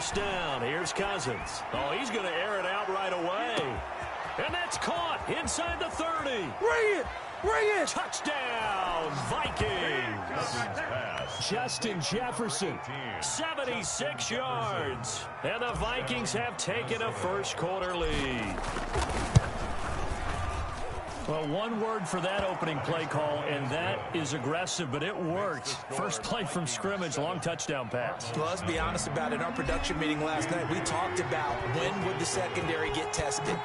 first down. Here's Cousins. Oh, he's going to air it out right away. And that's caught inside the 30. Bring it! Bring it! Touchdown, Vikings. Justin Jefferson, 76 yards. And the Vikings have taken a first-quarter lead. Well, one word for that opening play call, and that is aggressive, but it worked. First play from scrimmage, long touchdown pass. Well, let's be honest about it. In our production meeting last night, we talked about when would the secondary get tested.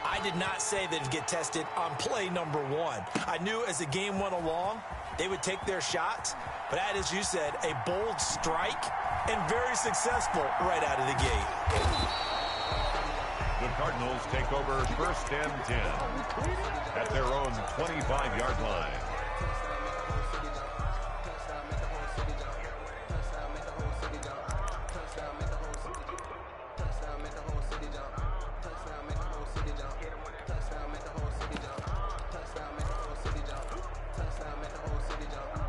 I did not say they'd get tested on play number 1. I knew as the game went along, they would take their shots. But that, as you said, a bold strike and very successful right out of the gate. The Cardinals take over first and 10 at their own 25-yard line.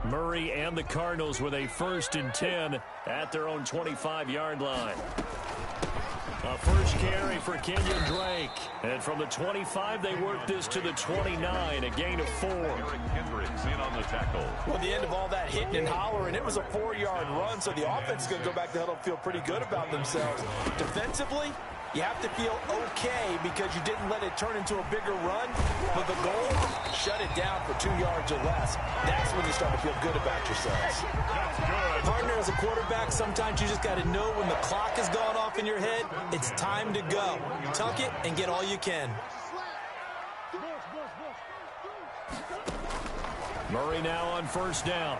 Murray and the Cardinals with a first and 10 at their own 25-yard line. A first carry for Kenyon Drake. And from the 25, they work this to the 29, a gain of 4. Hendricks in on the tackle. Well, the end of all that hitting and hollering, it was a 4-yard run, so the offense is going to go back to huddle and feel pretty good about themselves. Defensively, you have to feel okay because you didn't let it turn into a bigger run. But the goal, shut it down for 2 yards or less. That's when you start to feel good about yourselves. Partner, as a quarterback, sometimes you just got to know when the clock has gone off in your head, it's time to go. Tuck it and get all you can. Murray now on first down.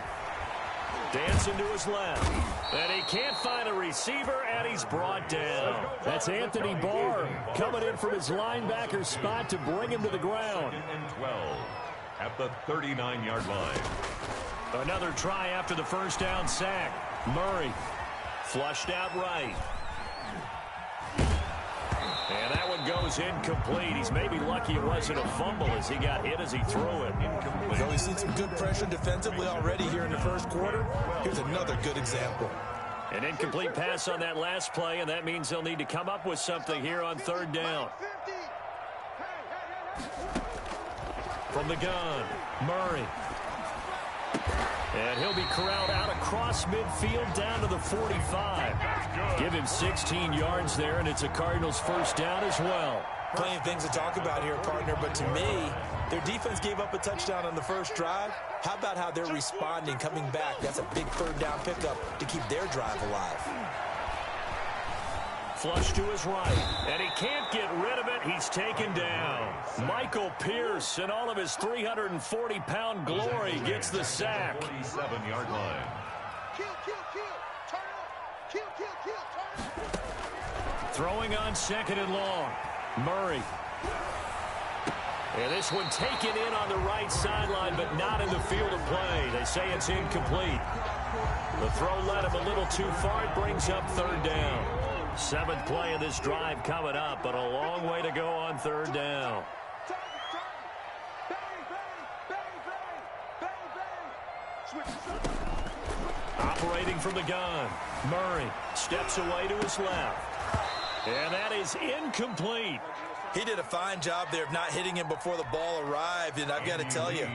Dancing to his left. And he can't find a receiver, and he's brought down. That's Anthony Barr coming in from his linebacker spot to bring him to the ground. And 12 at the 39-yard line. Another try after the first down sack. Murray flushed out right. And that one goes incomplete. He's maybe lucky it wasn't a fumble as he got hit as he threw it. So we've seen some good pressure defensively already here in the first quarter. Here's another good example. An incomplete pass on that last play, and that means they'll need to come up with something here on third down. From the gun, Murray. And he'll be corralled out across midfield down to the 45. Give him 16 yards there, and it's a Cardinals first down as well. Plenty of things to talk about here, partner, but to me, their defense gave up a touchdown on the first drive. How about how they're responding, coming back? That's a big third down pickup to keep their drive alive. Flush to his right, and he can't get rid of it. He's taken down. Michael Pierce, in all of his 340-pound glory, gets the sack. 47-yard line. Throwing on second and long. Murray. And this one taken in on the right sideline, but not in the field of play. They say it's incomplete. The throw led him a little too far. It brings up third down. 7th play of this drive coming up, but a long way to go on third down. Operating from the gun. Murray steps away to his left. And that is incomplete. He did a fine job there of not hitting him before the ball arrived, and I've got to tell you,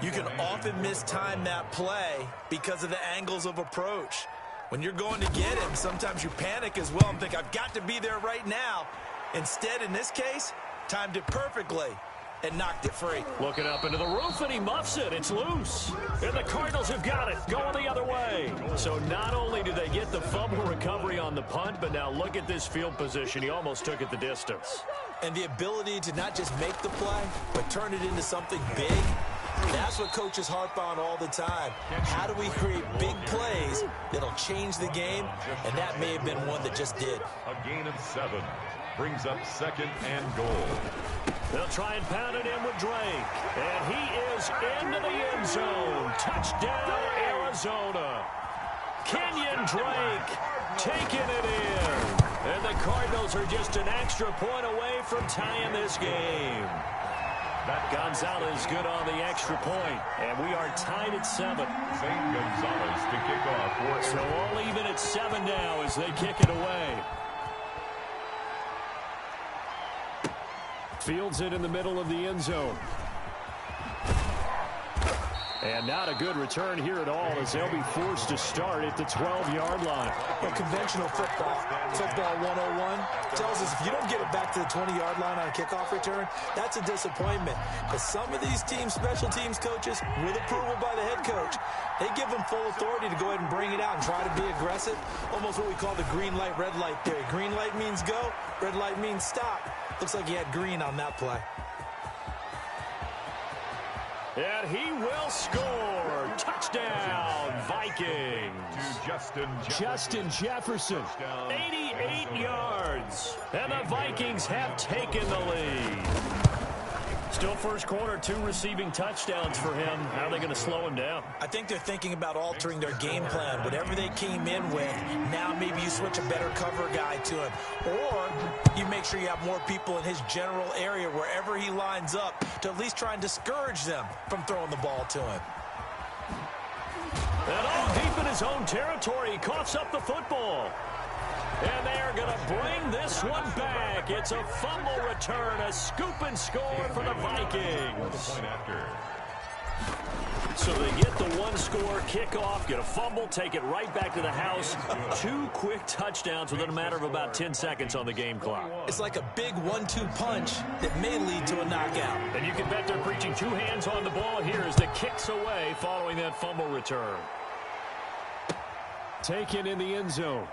you can often mistime that play because of the angles of approach. When you're going to get him, sometimes you panic as well and think, I've got to be there right now. Instead, in this case, timed it perfectly and knocked it free. Looking up into the roof, and he muffs it. It's loose. And the Cardinals have got it, going the other way. So not only do they get the fumble recovery on the punt, but now look at this field position. He almost took it the distance. And the ability to not just make the play, but turn it into something big. That's what coaches harp on all the time. How do we create big plays that'll change the game? And that may have been one that just did. A gain of 7 brings up second and goal. They'll try and pound it in with Drake. And he is into the end zone. Touchdown, Arizona. Kenyon Drake taking it in. And the Cardinals are just an extra point away from tying this game. Gonzalez good on the extra point, and we are tied at 7. St. Gonzalez to kick off. So all even at 7 now as they kick it away. Fields it in the middle of the end zone. And not a good return here at all as they'll be forced to start at the 12-yard line. Well, conventional football 101, tells us if you don't get it back to the 20-yard line on a kickoff return, that's a disappointment. But some of these teams, special teams coaches, with approval by the head coach, they give them full authority to go ahead and bring it out and try to be aggressive. Almost what we call the green light, red light theory. Green light means go, red light means stop. Looks like he had green on that play. And he will score. Touchdown, Vikings. To Justin Jefferson, 88 yards. And the Vikings have taken the lead. Still first quarter, 2 receiving touchdowns for him. How are they going to slow him down? I think they're thinking about altering their game plan. Whatever they came in with, now maybe you switch a better cover guy to him. Or you make sure you have more people in his general area wherever he lines up to at least try and discourage them from throwing the ball to him. And all deep in his own territory, he coughs up the football. And they are going to bring this one back. It's a fumble return, a scoop and score for the Vikings. So they get the one-score kickoff, get a fumble, take it right back to the house. 2 quick touchdowns within a matter of about 10 seconds on the game clock. It's like a big 1-2 punch that may lead to a knockout. And you can bet they're preaching 2 hands on the ball here as the kick's away following that fumble return. Taken in the end zone.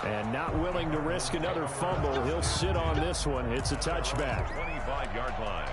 And not willing to risk another fumble. He'll sit on this one. It's a touchback. 25-yard line.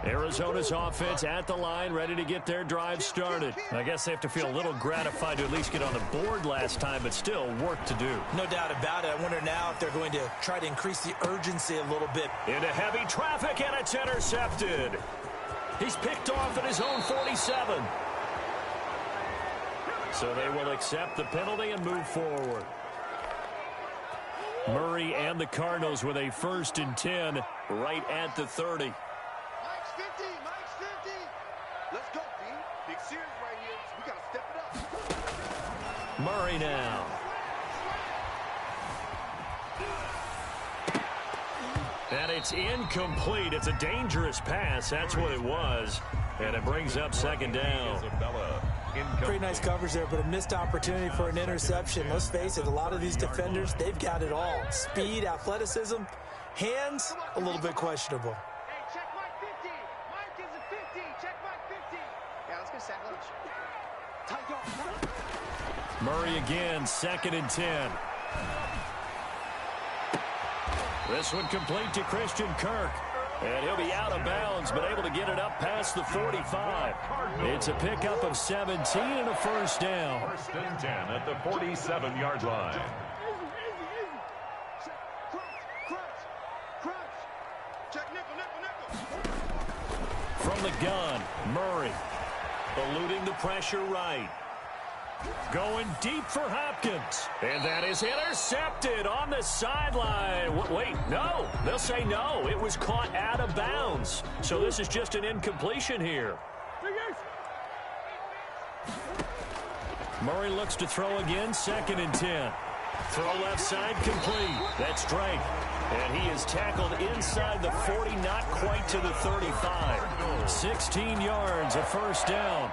Arizona's offense at the line, ready to get their drive started. I guess they have to feel a little gratified to at least get on the board last time, but still work to do. No doubt about it. I wonder now if they're going to try to increase the urgency a little bit. Into heavy traffic, and it's intercepted. He's picked off at his own 47. So they will accept the penalty and move forward. Murray and the Cardinals with a 1st and 10 right at the 30. Mike's 50. Let's go, D. Big series right here. We got to step it up. Murray now. And it's incomplete. It's a dangerous pass. That's what it was. And it brings up 2nd down. Pretty nice coverage there, but a missed opportunity for an interception. Let's face it, a lot of these defenders, they've got it all. Speed, athleticism, hands, a little bit questionable. Check Mike 50. Mike is a 50. Check Mike 50. Yeah, let's get sack lunch. Tight yard. Murray again, 2nd and 10. This one complete to Christian Kirk. And he'll be out of bounds, but able to get it up past the 45. It's a pickup of 17 and a 1st down. 1st and 10 at the 47-yard line. From the gun, Murray eluding the pressure right. Going deep for Hopkins. And that is intercepted on the sideline. Wait, no. They'll say no. It was caught out of bounds. So this is just an incompletion here. Murray looks to throw again, 2nd and 10. Throw left side complete. That's Drake. And he is tackled inside the 40, not quite to the 35. 16 yards, a 1st down.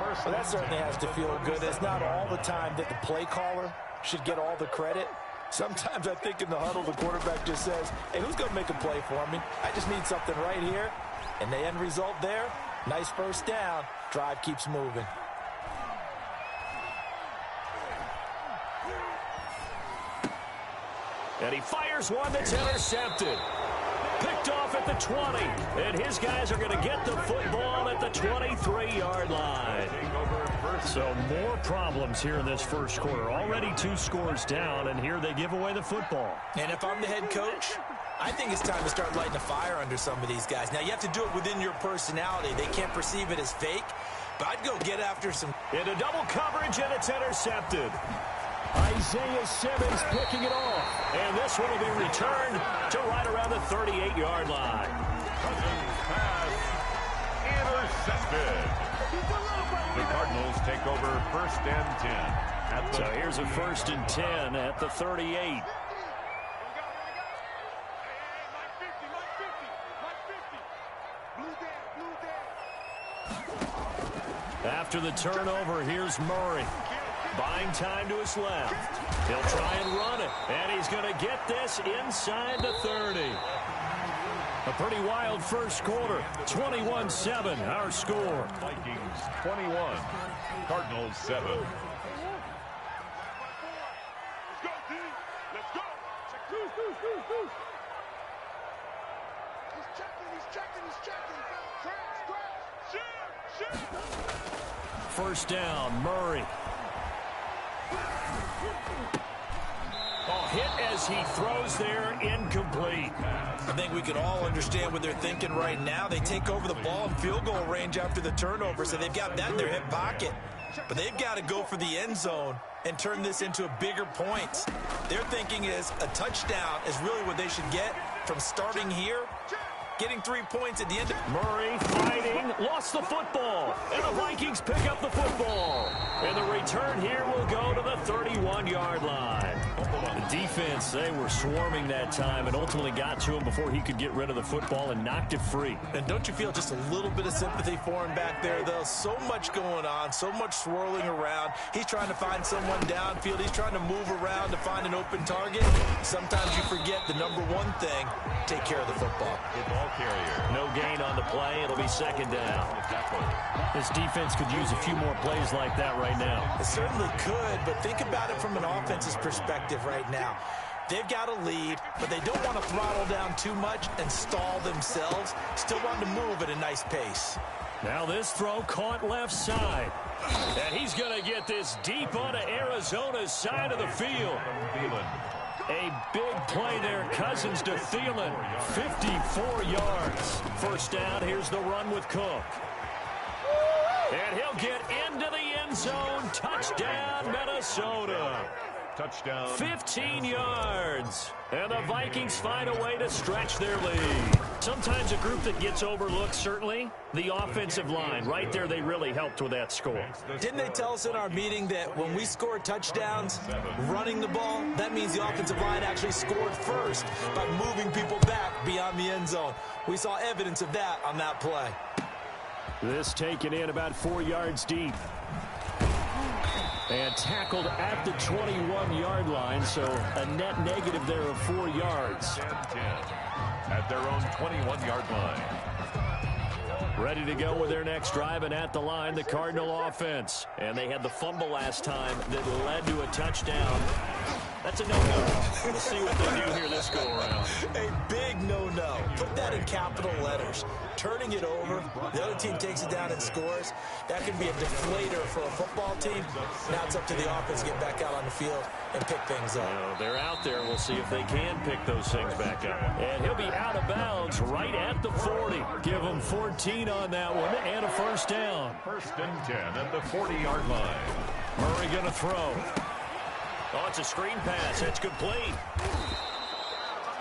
Well, that certainly has to feel good. It's not all the time that the play caller should get all the credit. Sometimes I think in the huddle, the quarterback just says, hey, who's going to make a play for me? I just need something right here. And the end result there, nice 1st down. Drive keeps moving. And he fires one that's intercepted. Picked off at the 20. And his guys are going to get the football at the 23-yard line. So more problems here in this first quarter. Already 2 scores down, and here they give away the football. And if I'm the head coach, I think it's time to start lighting a fire under some of these guys. Now, you have to do it within your personality. They can't perceive it as fake, but I'd go get after some. Into double coverage, and it's intercepted. Isaiah Simmons picking it off. And this one will be returned to right around the 38-yard line. Cousins pass intercepted. The Cardinals take over 1st and 10. So here's a 1st and 10 at the 38. After the turnover, here's Murray. Buying time to his left. He'll try and run it. And he's going to get this inside the 30. A pretty wild first quarter. 21-7, our score. Vikings 21, Cardinals 7. Let's go, D. Let's go. He's checking. First down, Murray. Hit as he throws there, incomplete. I think we can all understand what they're thinking right now. They take over the ball in field goal range after the turnover, so they've got that in their hip pocket. But they've got to go for the end zone and turn this into a bigger point. Their thinking is a touchdown is really what they should get from starting here. Getting 3 points at the end of... Murray fighting, lost the football, and the Vikings pick up the football. And the return here will go to the 31-yard line. The defense, they were swarming that time and ultimately got to him before he could get rid of the football and knocked it free. And don't you feel just a little bit of sympathy for him back there, though? So much going on, so much swirling around. He's trying to find someone downfield. He's trying to move around to find an open target. Sometimes you forget the number one thing, take care of the football. Carrier. No gain on the play. It'll be 2nd down. This defense could use a few more plays like that right now. It certainly could, but think about it from an offense's perspective right now. They've got a lead, but they don't want to throttle down too much and stall themselves. Still want to move at a nice pace. Now this throw caught left side. And he's going to get this deep onto Arizona's side of the field. A big play there. Cousins to Thielen. 54 yards. First down. Here's the run with Cook. And he'll get into the end zone. Touchdown, Minnesota. Touchdown. 15 yards. And the Vikings find a way to stretch their lead. Sometimes a group that gets overlooked, certainly, the offensive line. Right there, they really helped with that score. Didn't they tell us in our meeting that when we score touchdowns running the ball, that means the offensive line actually scored first by moving people back beyond the end zone? We saw evidence of that on that play. This taken in about 4 yards deep. And tackled at the 21-yard line, so a net negative there of 4 yards. 10 at their own 21-yard line. Ready to go with their next drive, and at the line, the Cardinal offense. And they had the fumble last time that led to a touchdown. That's a no-no. We'll see what they do here this go-around. A big no-no. Put that in capital letters. Turning it over, the other team takes it down and scores. That can be a deflator for a football team. Now it's up to the offense to get back out on the field and pick things up. Well, they're out there. We'll see if they can pick those things back up. And he'll be out of bounds right at the 40. Give him 14 on that one and a first down. 1st and 10 at the 40-yard line. Murray going to throw. Oh, it's a screen pass. That's complete.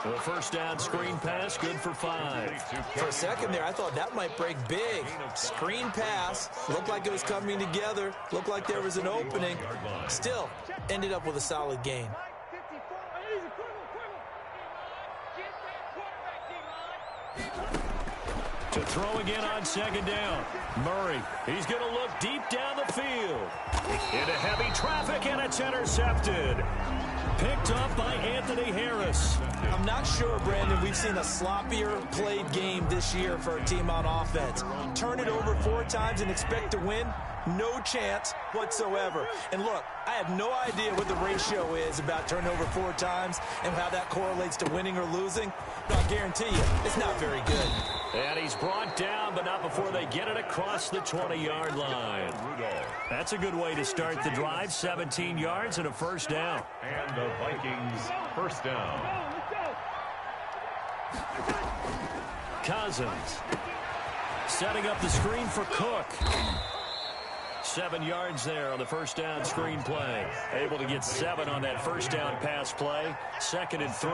The first down screen pass, good for 5. For a second there, I thought that might break big. Screen pass, looked like it was coming together, looked like there was an opening. Still, ended up with a solid gain. To throw again on 2nd down. Murray, he's going to look deep down the field. Into heavy traffic, and it's intercepted. Picked up by Anthony Harris. I'm not sure, Brandon, we've seen a sloppier played game this year for a team on offense. Turn it over 4 times and expect to win? No chance whatsoever. And look, I have no idea what the ratio is about turning over 4 times and how that correlates to winning or losing. But I guarantee you, it's not very good. And he's brought down, but not before they get it across the 20-yard line. That's a good way to start the drive. 17 yards and a first down. And the Vikings first down. Cousins setting up the screen for Cook. 7 yards there on the first down screen play. Able to get 7 on that first down pass play. 2nd and 3.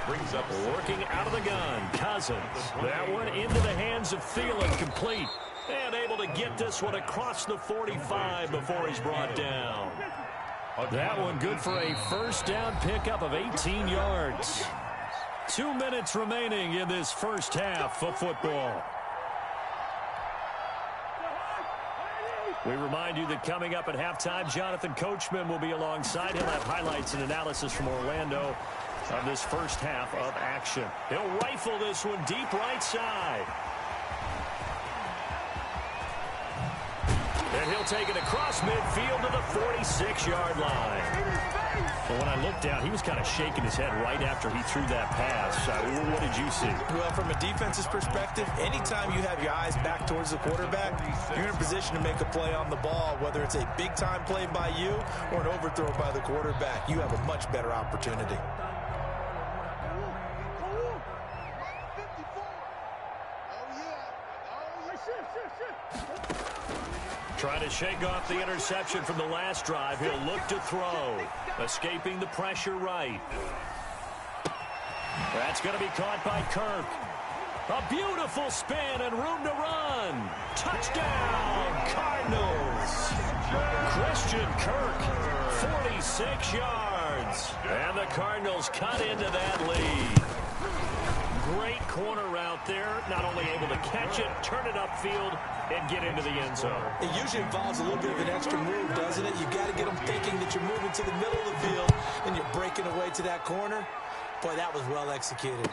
Brings up working out of the gun. Cousins. That one into the hands of Thielen, complete. And able to get this one across the 45 before he's brought down. That one good for a first down pickup of 18 yards. 2 minutes remaining in this first half of football. We remind you that coming up at halftime, Jonathan Coachman will be alongside. He'll have highlights and analysis from Orlando of this first half of action. He'll rifle this one deep right side. And he'll take it across midfield to the 46-yard line. But when I looked down, he was kind of shaking his head right after he threw that pass. What did you see? Well, from a defense's perspective, anytime you have your eyes back towards the quarterback, you're in a position to make a play on the ball, whether it's a big-time play by you or an overthrow by the quarterback. You have a much better opportunity. Trying to shake off the interception from the last drive. He'll look to throw. Escaping the pressure right. That's going to be caught by Kirk. A beautiful spin and room to run. Touchdown, Cardinals. Christian Kirk, 46 yards. And the Cardinals cut into that lead. Great corner route there. Not only able to catch it, turn it upfield, and get into the end zone. It usually involves a little bit of an extra move, doesn't it? You've got to get them thinking that you're moving to the middle of the field and you're breaking away to that corner. Boy, that was well executed.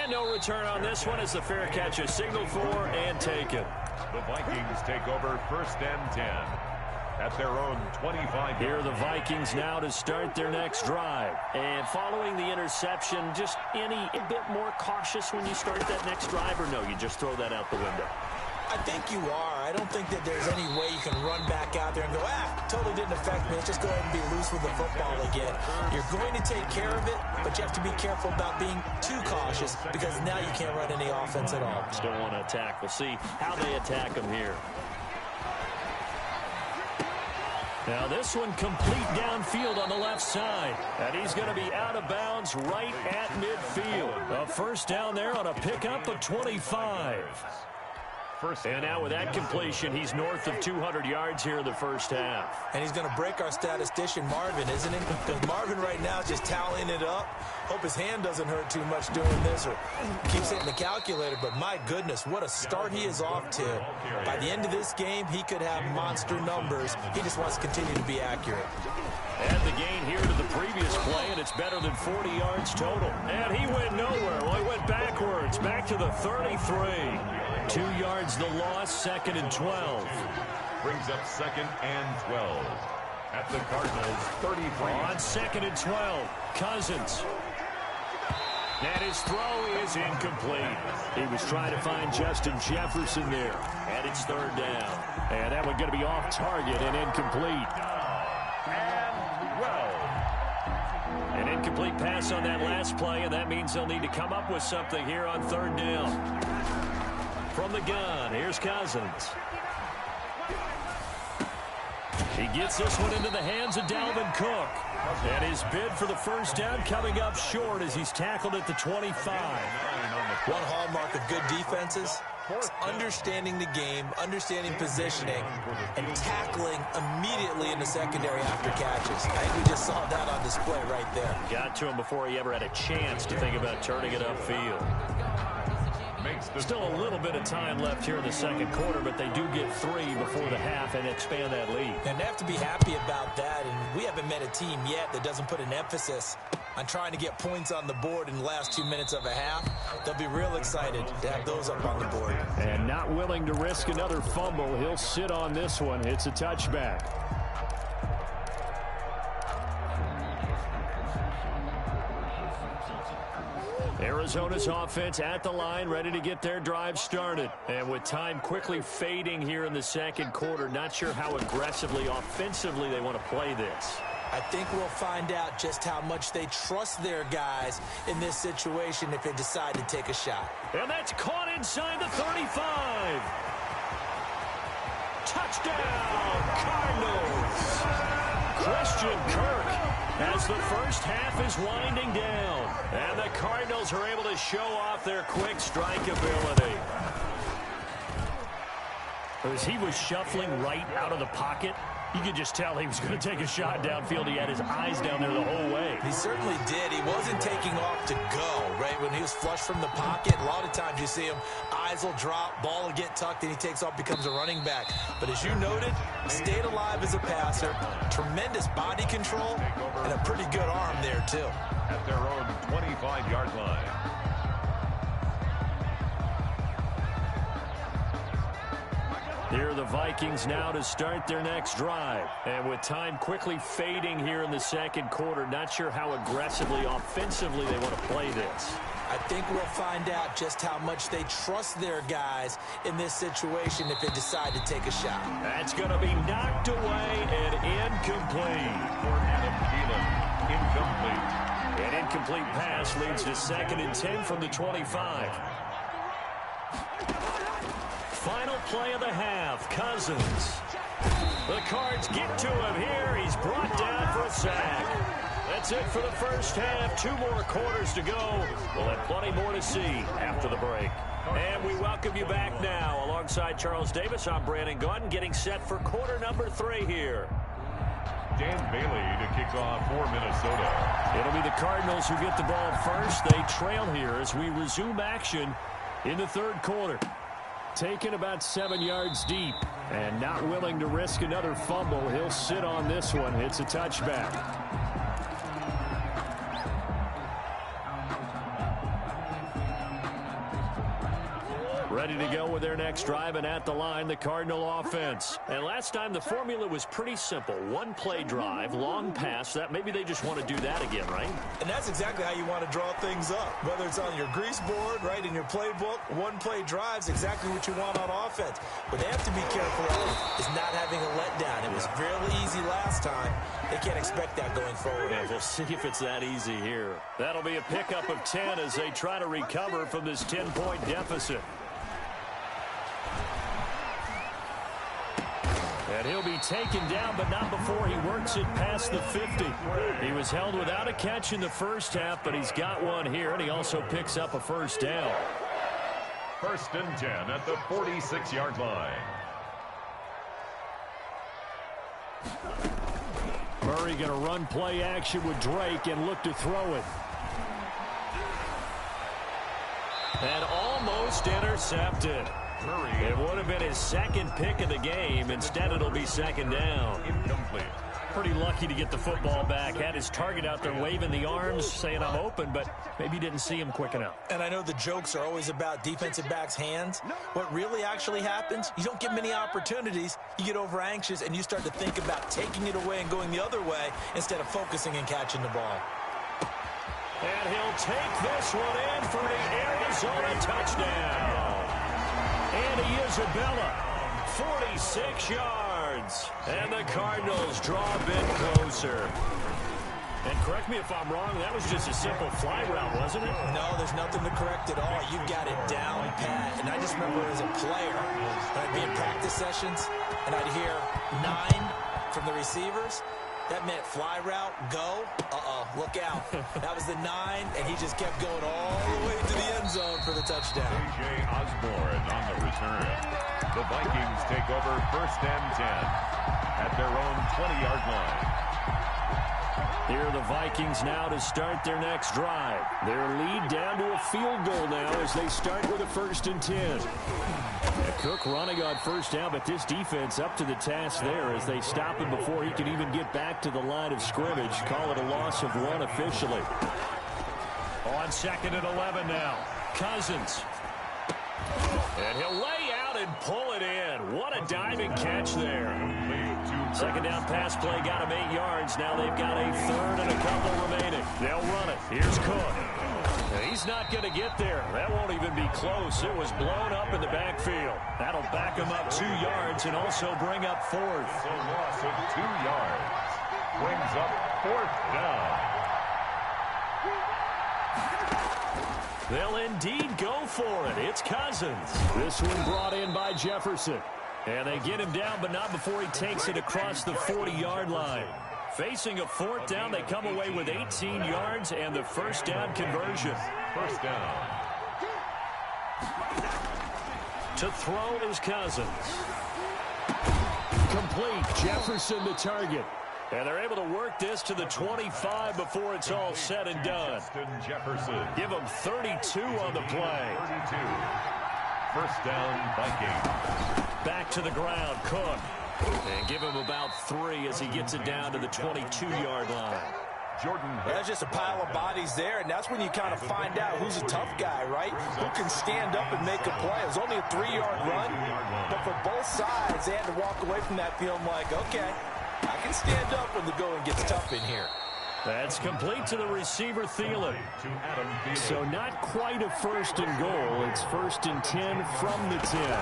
And no return on this one as the fair catch is signaled for and taken. The Vikings take over 1st and 10 at their own 25. Here are the Vikings now to start their next drive. And following the interception, just a bit more cautious when you start that next drive, or no, you just throw that out the window? I think you are. I don't think that there's any way you can run back out there and go, totally didn't affect me. Let's just go ahead and be loose with the football again. You're going to take care of it, but you have to be careful about being too cautious because now you can't run any offense at all. Still want to attack. We'll see how they attack them here. Now this one complete downfield on the left side. And he's going to be out of bounds right at midfield. A first down there on a pickup of 25. And now with that completion, he's north of 200 yards here in the first half. And he's going to break our statistician Marvin, isn't he? Because Marvin right now is just tallying it up. Hope his hand doesn't hurt too much doing this or keeps hitting the calculator. But my goodness, what a start he is off to. By the end of this game, he could have monster numbers. He just wants to continue to be accurate. And the gain here to the previous play, and it's better than 40 yards total. And he went nowhere. Well, he went backwards, back to the 33. 2 yards the loss, 2nd and 12. Brings up 2nd and 12 at the Cardinals 33. On 2nd and 12, Cousins. And his throw is incomplete. He was trying to find Justin Jefferson there. And it's 3rd down. And that one going to be off target and incomplete. An incomplete pass on that last play, and that means they'll need to come up with something here on 3rd down. From the gun, here's Cousins. He gets this one into the hands of Dalvin Cook. And his bid for the first down coming up short as he's tackled at the 25. One hallmark of good defenses is understanding the game, understanding positioning, and tackling immediately in the secondary after catches. I think we just saw that on display right there. Got to him before he ever had a chance to think about turning it upfield. Still a little bit of time left here in the second quarter, but they do get 3 before the half and expand that lead. And they have to be happy about that, and we haven't met a team yet that doesn't put an emphasis on trying to get points on the board in the last 2 minutes of a half. They'll be real excited to have those up on the board. And not willing to risk another fumble. He'll sit on this one. It's a touchback. Arizona's offense at the line, ready to get their drive started. And with time quickly fading here in the second quarter, not sure how aggressively, offensively they want to play this. I think we'll find out just how much they trust their guys in this situation if they decide to take a shot. And that's caught inside the 35. Touchdown, Cardinals. Christian Kirk as the first half is winding down. And the Cardinals are able to show off their quick strike ability. As he was shuffling right out of the pocket, you could just tell he was going to take a shot downfield. He had his eyes down there the whole way. He certainly did. He wasn't taking off to go, right? When he was flush from the pocket, a lot of times you see him, eyes will drop, ball will get tucked, and he takes off, becomes a running back. But as you noted, stayed alive as a passer, tremendous body control, and a pretty good arm there, too. At their own 25-yard line. Here are the Vikings now to start their next drive. And with time quickly fading here in the second quarter, not sure how aggressively, offensively they want to play this. I think we'll find out just how much they trust their guys in this situation if they decide to take a shot. That's going to be knocked away and incomplete. For Adam Thielen, incomplete. An incomplete pass leads to 2nd and 10 from the 25. Final play of the half, Cousins. The Cards get to him here. He's brought down for a sack. That's it for the first half. 2 more quarters to go. We'll have plenty more to see after the break. And we welcome you back now. Alongside Charles Davis, I'm Brandon Gaudin, getting set for quarter number 3 here. Dan Bailey to kick off for Minnesota. It'll be the Cardinals who get the ball first. They trail here as we resume action in the third quarter. Taken about 7 yards deep and not willing to risk another fumble. He'll sit on this one. It's a touchback. Ready to go with their next drive, and at the line, the Cardinal offense. And last time, the formula was pretty simple. 1-play drive, long pass. That maybe they just want to do that again, right? And that's exactly how you want to draw things up. Whether it's on your grease board, right, in your playbook, 1-play drive's exactly what you want on offense. What they have to be careful of is not having a letdown. It was fairly easy last time. They can't expect that going forward. Yeah, we'll see if it's that easy here. That'll be a pickup of 10 as they try to recover from this 10-point deficit. And he'll be taken down, but not before he works it past the 50. He was held without a catch in the first half, but he's got one here, and he also picks up a first down. 1st and 10 at the 46-yard line. Murray going to run play action with Drake and look to throw it. And almost intercepted. Murray. It would have been his 2nd pick of the game. Instead, it'll be 2nd down. Incomplete. Pretty lucky to get the football back. Had his target out there waving the arms, saying I'm open, but maybe didn't see him quick enough. And I know the jokes are always about defensive backs' hands. What really actually happens, you don't get many opportunities. You get over anxious, and you start to think about taking it away and going the other way instead of focusing and catching the ball. And he'll take this one in for the Arizona touchdown. Andy Isabella, 46 yards. And the Cardinals draw a bit closer. And correct me if I'm wrong, that was just a simple fly route, wasn't it? No, there's nothing to correct at all. You got it down pat. And I just remember as a player, when I'd be in practice sessions, and I'd hear 9 from the receivers. That meant fly route, go, look out. That was the 9, and he just kept going all the way to the end zone for the touchdown. A.J. Osborne on the return. The Vikings take over 1st and 10 at their own 20-yard line. Here are the Vikings now to start their next drive. Their lead down to a field goal now as they start with a 1st and 10. And Cook running on first down, but this defense up to the task there as they stop him before he can even get back to the line of scrimmage. Call it a loss of 1 officially. On 2nd and 11 now. Cousins. And he'll lay out and pull it in. What a diving catch there. 2nd down pass play got him 8 yards. Now they've got a 3rd and a couple remaining. They'll run it. Here's Cook. He's not going to get there. That won't even be close. It was blown up in the backfield. That'll back him up 2 yards and also bring up 4th. It's a loss of 2 yards. Brings up 4th down. They'll indeed go for it. It's Cousins. This one brought in by Jefferson. And they get him down, but not before he takes it across the 40-yard line. Facing a 4th down, they come away with 18 yards and the first down conversion. First down. To throw is Cousins. Complete. Jefferson the target. And they're able to work this to the 25 before it's all said and done. Justin Jefferson. Give him 32 on the play. 32. First down, Vikings. Back to the ground, Cook. And give him about 3 as he gets it down to the 22-yard line. Jordan. There's just a pile of bodies there, and that's when you kind of find out who's a tough guy, right? Who can stand up and make a play. It was only a 3-yard run, but for both sides, they had to walk away from that feeling like, okay, I can stand up when the going gets tough in here. That's complete to the receiver, Thielen. So not quite a 1st and goal. It's 1st and 10 from the 10.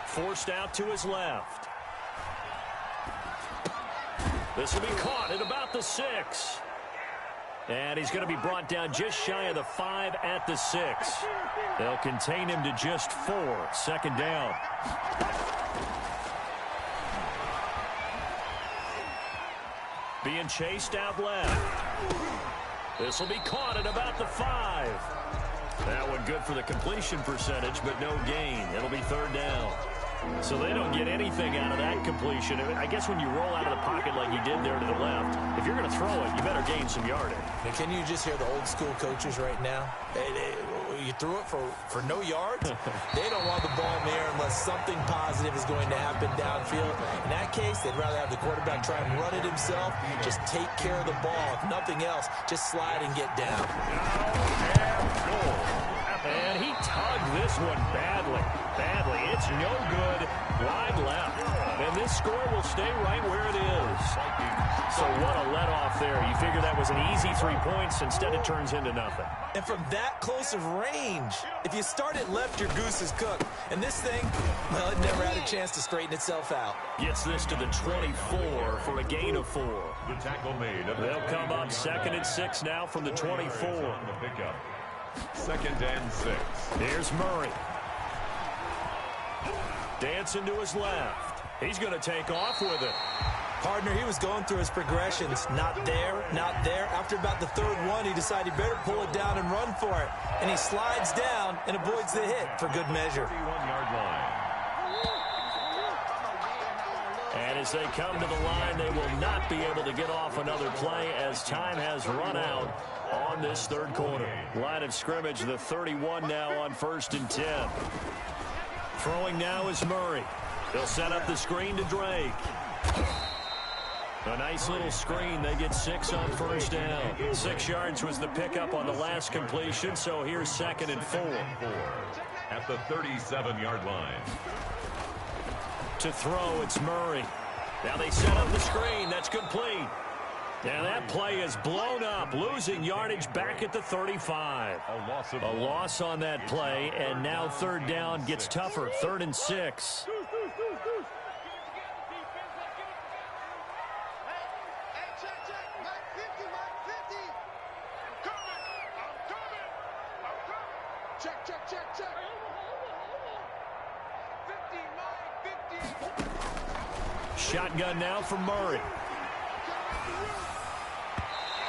Forced out to his left. This will be caught at about the 6. And he's going to be brought down just shy of the 5 at the 6. They'll contain him to just 4. Second down. Being chased out left. This will be caught at about the 5. That one good for the completion percentage, but no gain. It'll be 3rd down. So they don't get anything out of that completion. I guess when you roll out of the pocket like you did there to the left, if you're going to throw it, you better gain some yardage. And can you just hear the old school coaches right now? You threw it for no yards? They don't want the ball in the air unless something positive is going to happen downfield. In that case, they'd rather have the quarterback try and run it himself. Just take care of the ball. If nothing else, just slide and get down. And he tugged this one badly. It's no good. Wide left. And this score will stay right where it is. So what a let-off there. You figure that was an easy 3 points. Instead, it turns into nothing. And from that close of range, if you start it left, your goose is cooked. And this thing, well, it never had a chance to straighten itself out. Gets this to the 24 for a gain of 4. The tackle made. They'll come up 2nd and 6 now from the 24. On the pickup. 2nd and 6. Here's Murray. Dancing to his left. He's going to take off with it. Partner, he was going through his progressions. Not there, not there. After about the 3rd one, he decided he better pull it down and run for it. And he slides down and avoids the hit for good measure. 31-yard line. And as they come to the line, they will not be able to get off another play as time has run out on this 3rd quarter. Line of scrimmage, the 31 now on 1st and 10. Throwing now is Murray. They'll set up the screen to Drake. A nice little screen. They get 6 on 1st down. 6 yards was the pickup on the last completion, so here's 2nd and 4. At the 37-yard line. To throw, it's Murray. Now they set up the screen. That's complete. And that play is blown up, losing yardage back at the 35. A loss on that play, and now 3rd down gets tougher. 3rd and 6. Shotgun now from Murray.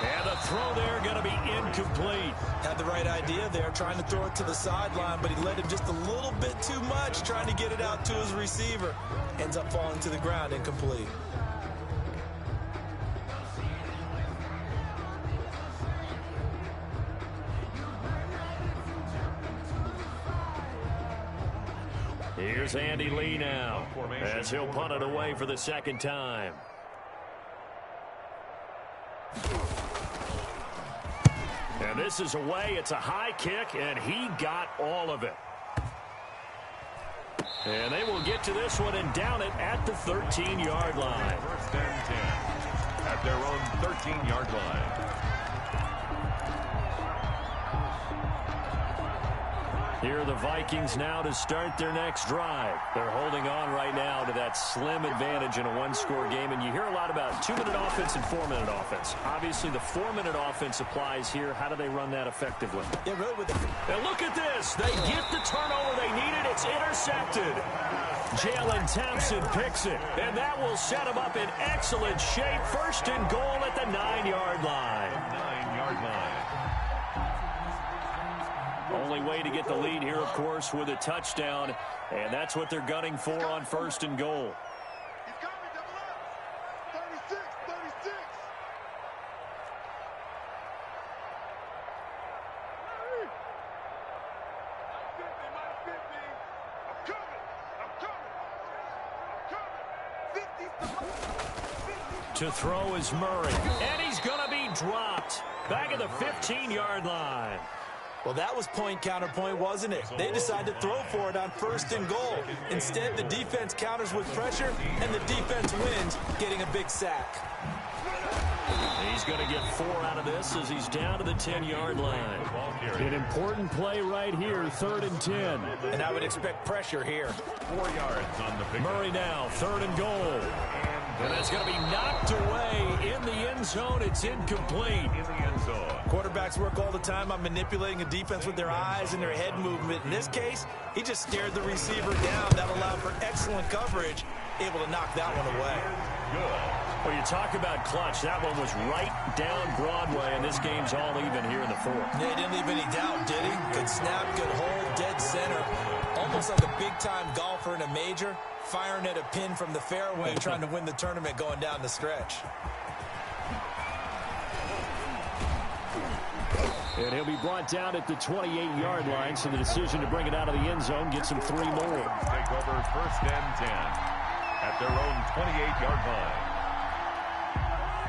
And the throw there going to be incomplete. Had the right idea there, trying to throw it to the sideline, but he led him just a little bit too much, trying to get it out to his receiver. Ends up falling to the ground, incomplete. Here's Andy Lee now, as he'll punt it away for the 2nd time. And this is away. It's a high kick, and he got all of it. And they will get to this one and down it at the 13-yard line. 1st and 10. 13-yard line. Here are the Vikings now to start their next drive. They're holding on right now to that slim advantage in a one-score game. And you hear a lot about 2-minute offense and 4-minute offense. Obviously, the 4-minute offense applies here. How do they run that effectively? Yeah, really with the... And look at this. They get the turnover they needed. It's intercepted. Jalen Thompson picks it. And that will set him up in excellent shape. First and goal at the 9-yard line. 9-yard line. Only way to get the lead here, of course, with a touchdown. And that's what they're gunning for on first and goal. He's coming, double up. 36, 36. To throw is Murray. And he's going to be dropped. Back at the 15-yard line. Well, that was point counterpoint, wasn't it? They decided to throw for it on first and goal. Instead, the defense counters with pressure, and the defense wins, getting a big sack. He's going to get 4 out of this as he's down to the 10-yard line. An important play right here, 3rd and 10. And I would expect pressure here. 4 yards on the pick. Murray now, 3rd and goal. And that's going to be knocked away in the end zone. It's incomplete. In the end zone. Quarterbacks work all the time on manipulating a defense with their eyes and their head movement. In this case, he just stared the receiver down. That allowed for excellent coverage, able to knock that one away. Good. Well, you talk about clutch. That one was right down Broadway, and this game's all even here in the 4th. Yeah, he didn't leave any doubt, did he? Good snap, good hold, dead center. Almost like a big-time golfer in a major, firing at a pin from the fairway, trying to win the tournament going down the stretch. And he'll be brought down at the 28-yard line, so the decision to bring it out of the end zone gets him 3 more. Take over 1st and 10 at their own 28-yard line.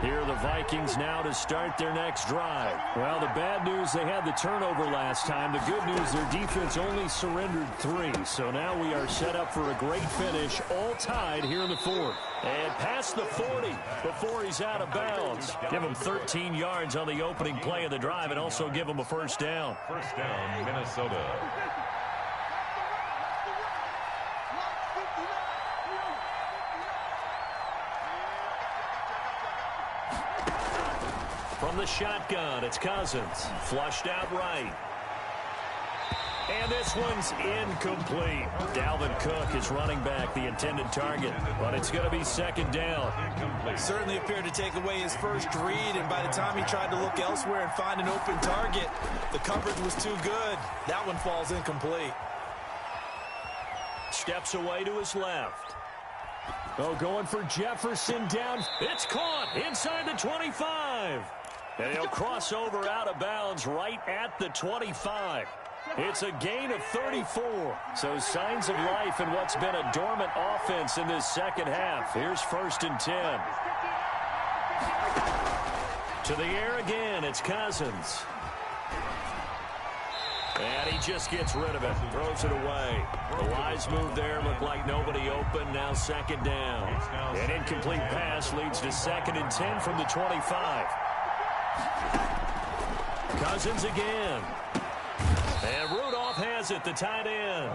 Here are the Vikings now to start their next drive. Well, the bad news, they had the turnover last time. The good news, their defense only surrendered 3. So now we are set up for a great finish, all tied here in the 4th. And past the 40 before he's out of bounds. Give him 13 yards on the opening play of the drive and also give him a first down. First down, Minnesota. From the shotgun, it's Cousins. Flushed out right. And this one's incomplete. Dalvin Cook is running back, the intended target. But it's going to be 2nd down. Certainly appeared to take away his first read, and by the time he tried to look elsewhere and find an open target, the coverage was too good. That one falls incomplete. Steps away to his left. Oh, going for Jefferson down. It's caught inside the 25. And he'll cross over out of bounds right at the 25. It's a gain of 34. So signs of life in what's been a dormant offense in this second half. Here's 1st and 10. To the air again, it's Cousins. And he just gets rid of it, throws it away. The wise move there, looked like nobody open, now 2nd down. An incomplete pass leads to 2nd and 10 from the 25. Cousins again. And Rudolph has it, the tight end.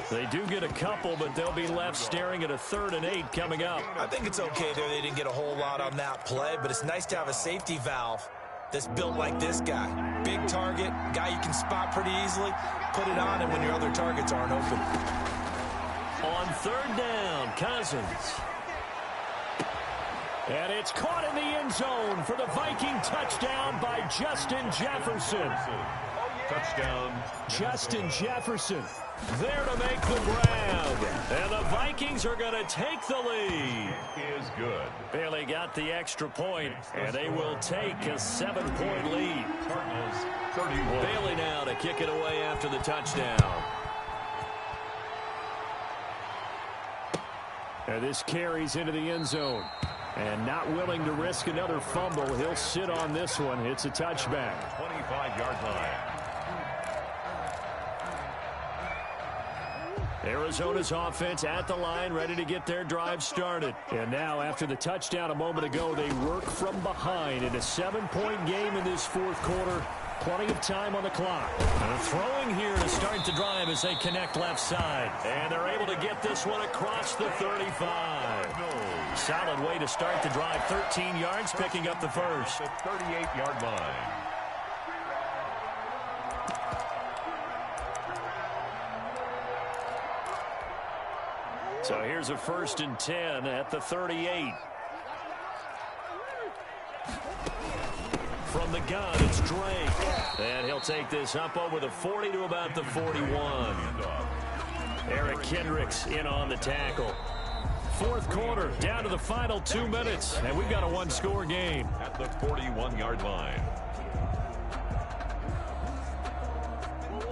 They do get a couple, but they'll be left staring at a 3rd and 8 coming up. I think it's okay there. They didn't get a whole lot on that play, but it's nice to have a safety valve that's built like this guy. Big target, guy you can spot pretty easily. Put it on him when your other targets aren't open. On 3rd down, Cousins. And it's caught in the end zone for the Viking touchdown by Justin Jefferson. Touchdown. Justin Jefferson there to make the grab. And the Vikings are going to take the lead. Is good. Bailey got the extra point, and they will take a 7-point lead. Cardinals 31. Bailey now to kick it away after the touchdown. And this carries into the end zone. And not willing to risk another fumble, he'll sit on this one. It's a touchback. 25-yard line. Arizona's offense at the line, ready to get their drive started. And now, after the touchdown a moment ago, they work from behind in a 7-point game in this fourth quarter. Plenty of time on the clock. And throwing here to start the drive as they connect left side. And they're able to get this one across the 35. Solid way to start the drive. 13 yards, picking up the first. The 38-yard line. So here's a 1st and 10 at the 38. From the gun, it's Drake. And he'll take this up over the 40 to about the 41. Eric Kendricks in on the tackle. Fourth quarter, down to the final 2 minutes. And we've got a one-score game. At the 41-yard line.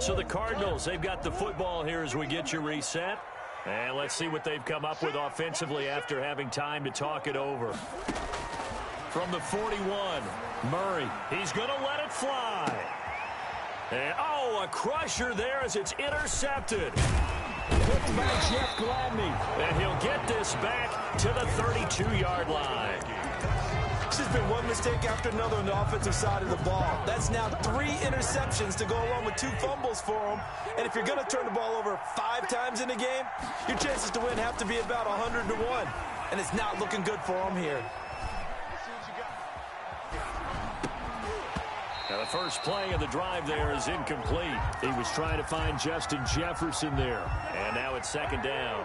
So the Cardinals, they've got the football here as we get you reset. And let's see what they've come up with offensively after having time to talk it over. From the 41, Murray. He's going to let it fly. And, a crusher there as it's intercepted. Picked by Jeff Gladney. And he'll get this back to the 32-yard line. It's just been one mistake after another on the offensive side of the ball. That's now 3 interceptions to go along with 2 fumbles for him. And if you're going to turn the ball over 5 times in a game, your chances to win have to be about 100 to 1. And it's not looking good for him here. Now the first play of the drive there is incomplete. He was trying to find Justin Jefferson there. And now it's 2nd down.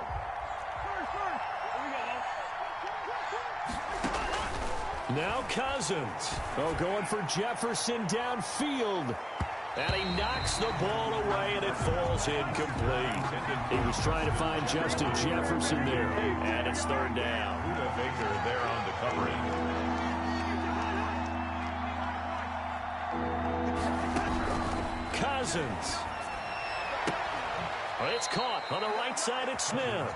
Now Cousins. Going for Jefferson downfield. And he knocks the ball away, and it falls incomplete. He was trying to find Justin Jefferson there. And it's 3rd down. Buda Baker there on the covering. Cousins. It's caught on the right side at Smith.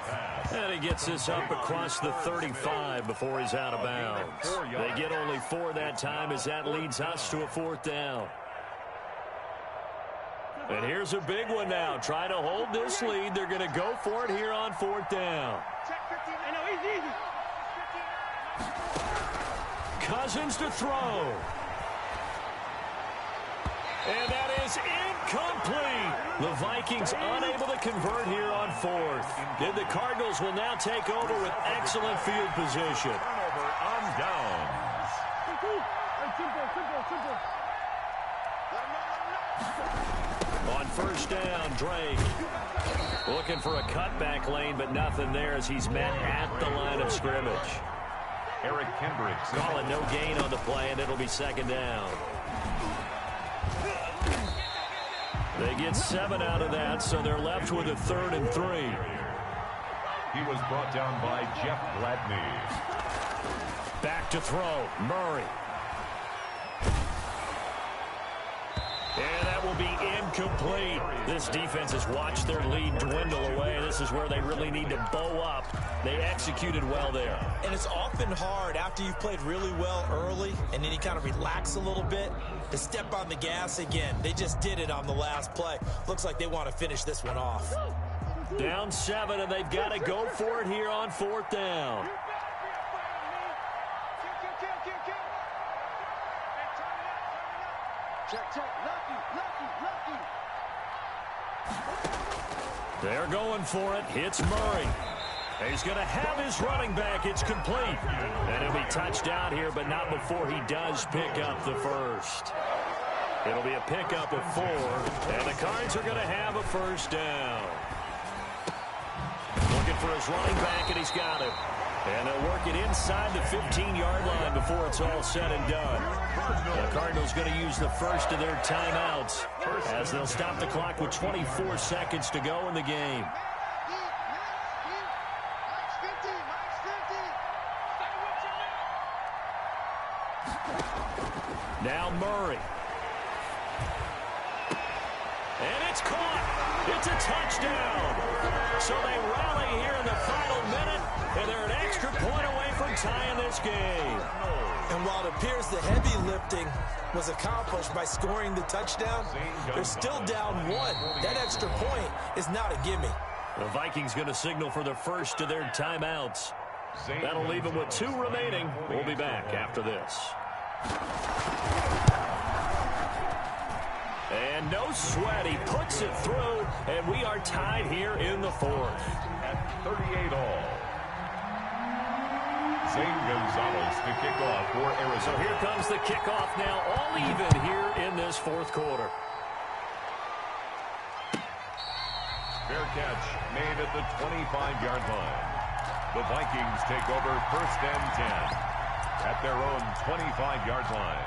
And he gets this up across the 35 before he's out of bounds. They get only 4 that time as that leads us to a 4th down. And here's a big one now. Trying to hold this lead. They're going to go for it here on 4th down. Cousins to throw. And that is incomplete. The Vikings unable to convert here on 4th. And the Cardinals will now take over with excellent field position. Turnover on downs. On 1st down, Drake looking for a cutback lane, but nothing there as he's met at the line of scrimmage. Eric Kendricks calling no gain on the play, and it'll be 2nd down. They get 7 out of that, so they're left with a 3rd and 3. He was brought down by Jeff Gladney. Back to throw, Murray. And that will be incomplete. This defense has watched their lead dwindle away. This is where they really need to bow up. They executed well there. And it's often hard after you've played really well early and then you kind of relax a little bit to step on the gas again. They just did it on the last play. Looks like they want to finish this one off. Down 7, and they've got to go for it here on 4th down. They're going for it. It's Murray. He's going to have his running back. It's complete. And he'll be touched out here, but not before he does pick up the first. It'll be a pickup of 4, and the Cards are going to have a 1st down. Looking for his running back, and he's got it. And they'll work it inside the 15-yard line before it's all said and done. The Cardinals going to use the first of their timeouts as they'll stop the clock with 24 seconds to go in the game. Now Murray. And it's caught. It's a touchdown. So they rally here in the final minute, and they're an extra point away from tying this game. And while it appears the heavy lifting was accomplished by scoring the touchdown, they're still down 1. That extra point is not a gimme. The Vikings going to signal for the first of their timeouts. That'll leave them with 2 remaining. We'll be back after this. And no sweat. He puts it through, and we are tied here in the 4th. At 38 all. Zane Gonzalez to kick off for Arizona. So here comes the kickoff now, all even here in this 4th quarter. Fair catch made at the 25-yard line. The Vikings take over 1st and 10 at their own 25-yard line.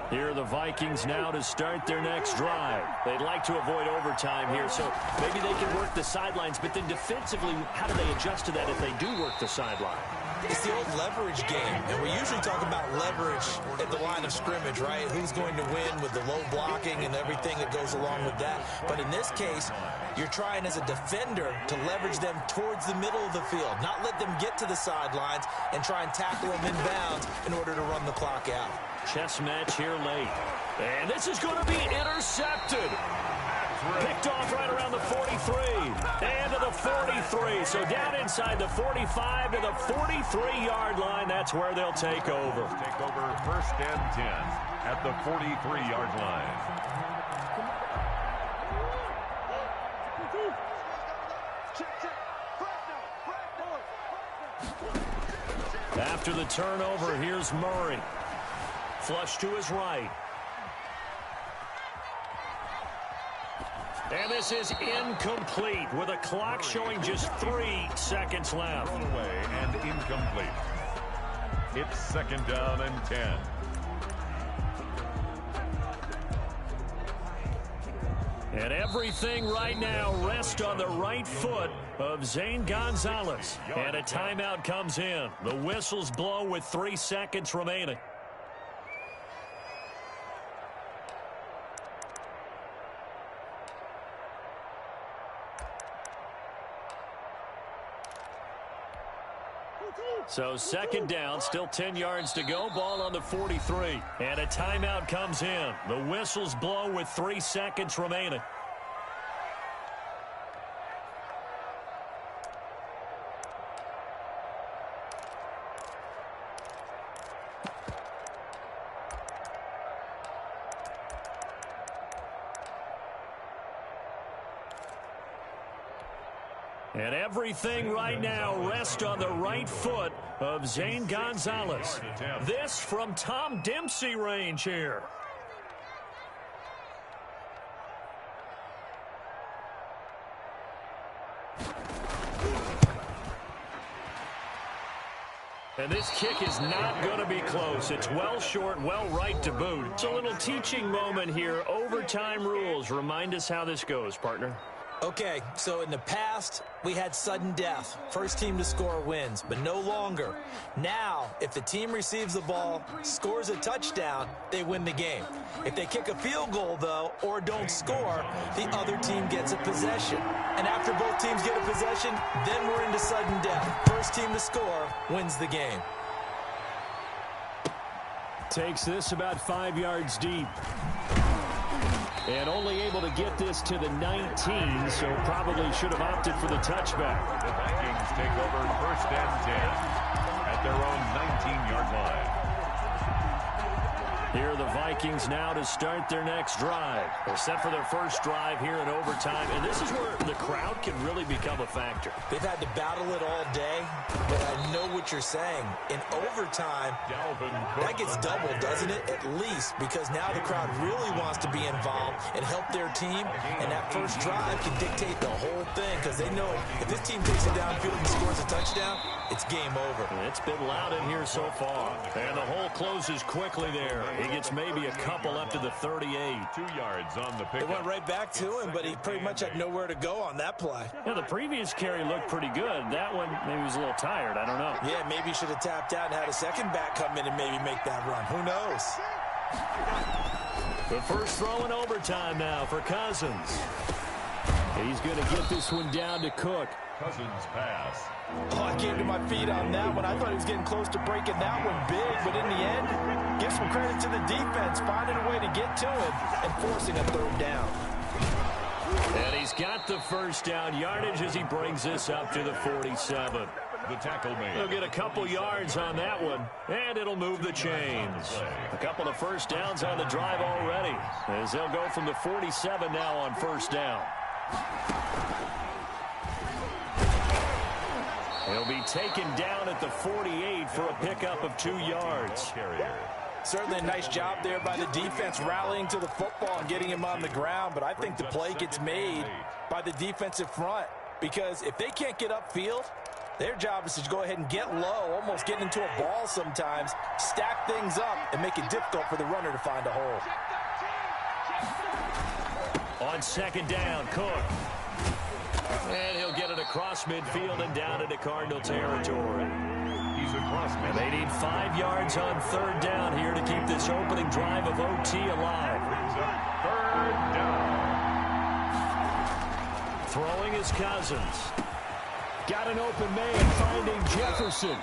Here are the Vikings now to start their next drive. They'd like to avoid overtime here, so maybe they can work the sidelines, but then defensively, how do they adjust to that if they do work the sideline? It's the old leverage game, and we usually talk about leverage at the line of scrimmage, right? Who's going to win with the low blocking and everything that goes along with that. But in this case, you're trying as a defender to leverage them towards the middle of the field, not let them get to the sidelines and try and tackle them inbounds in order to run the clock out. Chess match here late. And this is going to be intercepted. Picked off right around the 43. And to the 43. So down inside the 45 to the 43-yard line. That's where they'll take over. Take over 1st and 10 at the 43-yard line. After the turnover, here's Murray. Flush to his right. And this is incomplete with a clock showing just 3 seconds left. Thrown away and incomplete. It's 2nd down and 10. And everything right now rests on the right foot of Zane Gonzalez. And a timeout comes in. The whistles blow with 3 seconds remaining. So 2nd down, still 10 yards to go, ball on the 43. And a timeout comes in. The whistles blow with 3 seconds remaining. And everything right now rests on the right foot of Zane Gonzalez. This from Tom Dempsey range here. And this kick is not going to be close. It's well short, well right to boot. It's a little teaching moment here. Overtime rules. Remind us how this goes, partner. Okay, so in the past, we had sudden death. First team to score wins, but no longer. Now, if the team receives the ball, scores a touchdown, they win the game. If they kick a field goal, though, or don't score, the other team gets a possession. And after both teams get a possession, then we're into sudden death. First team to score wins the game. Takes this about 5 yards deep. And only able to get this to the 19, so probably should have opted for the touchback. The Vikings take over 1st and 10 at their own 19-yard line. Here are the Vikings now to start their next drive. They're set for their first drive here in overtime, and this is where the crowd can really become a factor. They've had to battle it all day, but I know what you're saying. In overtime, that gets doubled, doesn't it? At least, because now the crowd really wants to be involved and help their team, and that first drive can dictate the whole thing, because they know if this team takes it downfield and scores a touchdown, it's game over. And it's been loud in here so far. And the hole closes quickly there. He gets maybe a couple up to the 38. 2 yards on the pick. It went right back to him, but he pretty much had nowhere to go on that play. Yeah, the previous carry looked pretty good. That one, maybe he was a little tired. I don't know. Yeah, maybe he should have tapped out and had a second back come in and maybe make that run. Who knows? The first throw in overtime now for Cousins. He's going to get this one down to Cook. Cousins pass. Oh, I came to my feet on that one. I thought he was getting close to breaking that one big, but in the end, give some credit to the defense, finding a way to get to him and forcing a third down. And he's got the first down yardage as he brings this up to the 47. The tackle made. He'll get a couple yards on that one, and it'll move the chains. A couple of first downs on the drive already, as they'll go from the 47 now on first down. He'll be taken down at the 48 for a pickup of 2 yards. Certainly a nice job there by the defense rallying to the football and getting him on the ground, but I think the play gets made by the defensive front, because if they can't get upfield, their job is to go ahead and get low, almost get into a ball sometimes, stack things up, and make it difficult for the runner to find a hole. On second down, Cook. And he'll get it across midfield and down into Cardinal territory. He's across midfield. And they need 5 yards on third down here to keep this opening drive of OT alive. Third down. Throwing is Cousins. Got an open man finding Jefferson.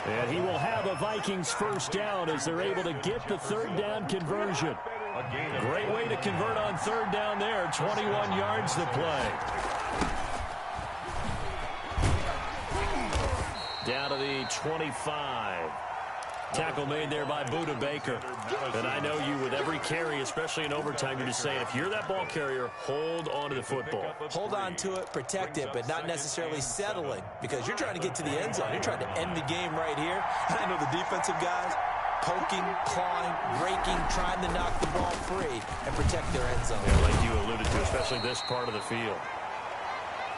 And he will have a Vikings first down as they're able to get the third down conversion. Great way to convert on third down there. 21 yards to play. Down to the 25. Tackle made there by Budda Baker. And I know you, with every carry, especially in overtime, you're just saying, if you're that ball carrier, hold on to the football. Hold on to it, protect it, but not necessarily settling, because you're trying to get to the end zone. You're trying to end the game right here. And I know the defensive guys poking, clawing, breaking, trying to knock the ball free and protect their end zone. Yeah, like you alluded to, especially this part of the field.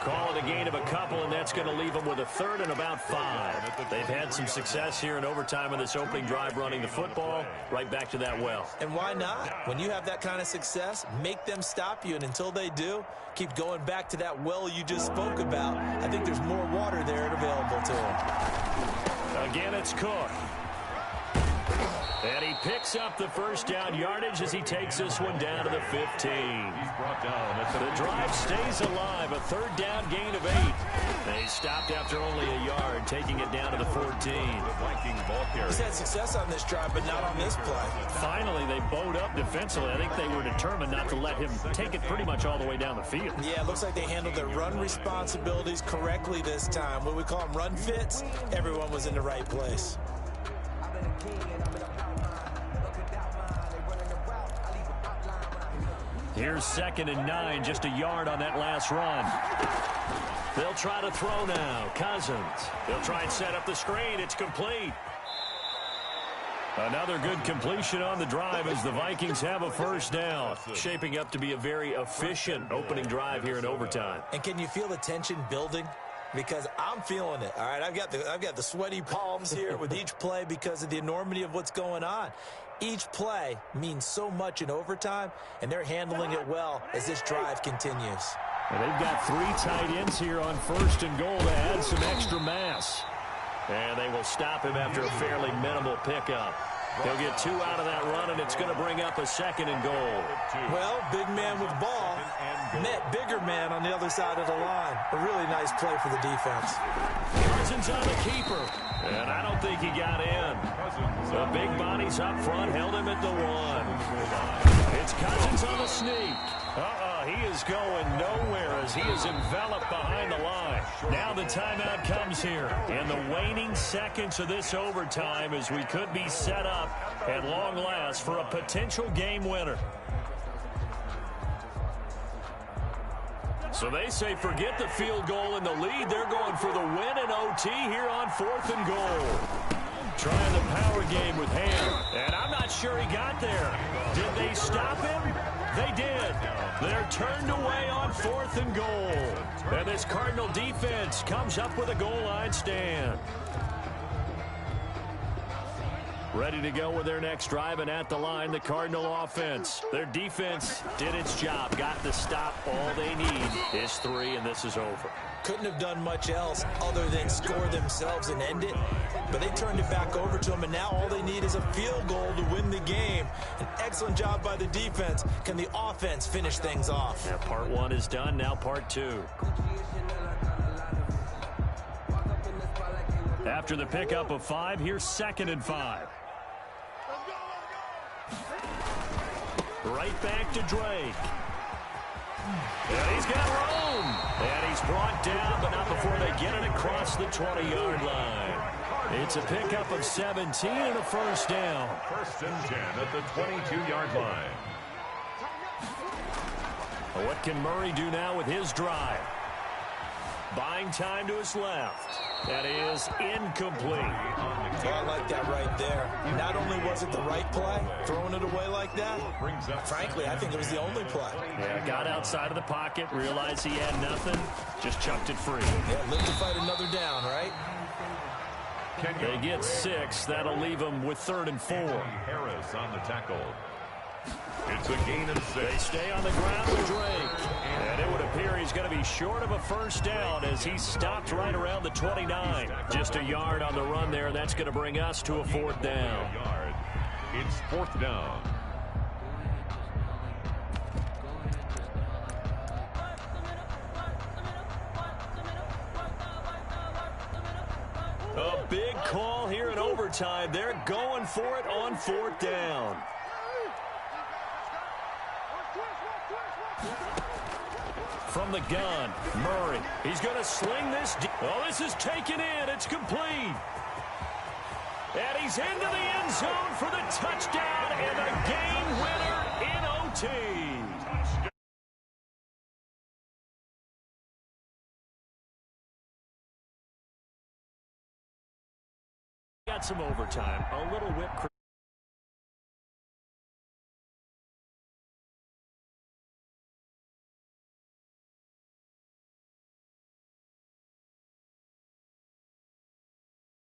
Call it a gain of a couple, and that's going to leave them with a third and about 5. They've had some success here in overtime in this opening drive running the football. Right back to that well. And why not? When you have that kind of success, make them stop you, and until they do, keep going back to that well you just spoke about. I think there's more water there available to them. Again, it's Cook. And he picks up the first down yardage as he takes this one down to the 15. He's brought down. The drive stays alive. A third down gain of 8. They stopped after only a yard, taking it down to the 14. The Vikings ball carrier. He's had success on this drive, but not on this play. Finally, they bowed up defensively. I think they were determined not to let him take it pretty much all the way down the field. Yeah, it looks like they handled their run responsibilities correctly this time. What we call them run fits, everyone was in the right place. Here's 2nd and 9, just a yard on that last run. They'll try to throw now. Cousins. They'll try and set up the screen. It's complete. Another good completion on the drive as the Vikings have a first down. Shaping up to be a very efficient opening drive here in overtime. And can you feel the tension building? Because I'm feeling it. All right, I've got the sweaty palms here with each play because of the enormity of what's going on. Each play means so much in overtime, and they're handling it well as this drive continues. And they've got 3 tight ends here on 1st and goal to add some extra mass. And they will stop him after a fairly minimal pickup. He'll get 2 out of that run, and it's going to bring up a 2nd and goal. Well, big man with ball met bigger man on the other side of the line. A really nice play for the defense. Cousins on the keeper, and I don't think he got in. The big bodies up front held him at the 1. It's Cousins on the sneak. He is going nowhere as he is enveloped behind the line. Now the timeout comes here in the waning seconds of this overtime as we could be set up at long last for a potential game winner. So they say forget the field goal and the lead. They're going for the win in OT here on 4th and goal. Trying the power game with Ham, and I'm not sure he got there. Did they stop him? They did. They're turned away on 4th and goal. And this Cardinal defense comes up with a goal line stand. Ready to go with their next drive, and at the line, the Cardinal offense. Their defense did its job, got the stop. All they need is 3, and this is over. Couldn't have done much else other than score themselves and end it, but they turned it back over to them, and now all they need is a field goal to win the game. An excellent job by the defense. Can the offense finish things off? Yeah, part 1 is done, now part 2. After the pickup of 5, here's 2nd and 5. Right back to Drake. And he's got room. And he's brought down, but not before they get it across the 20-yard line. It's a pickup of 17 and a first down. 1st and 10 at the 22-yard line. What can Murray do now with his drive? Buying time to his left. That is incomplete. I like that right there. Not only was it the right play, throwing it away like that, frankly, I think it was the only play. Yeah, got outside of the pocket, realized he had nothing, just chucked it free. Yeah, live to fight another down, right? They get 6. That'll leave them with 3rd and 4. Harris on the tackle. It's a gain of 6. They stay on the ground with Drake. And it would appear he's going to be short of a first down as he stopped right around the 29. Just a yard on the run there. That's going to bring us to a 4th down. It's 4th down. A big call here in overtime. They're going for it on 4th down. From the gun, Murray. He's going to sling this. Oh, this is taken in. It's complete. And he's into the end zone for the touchdown and the game winner in OT. Got some overtime. A little whip.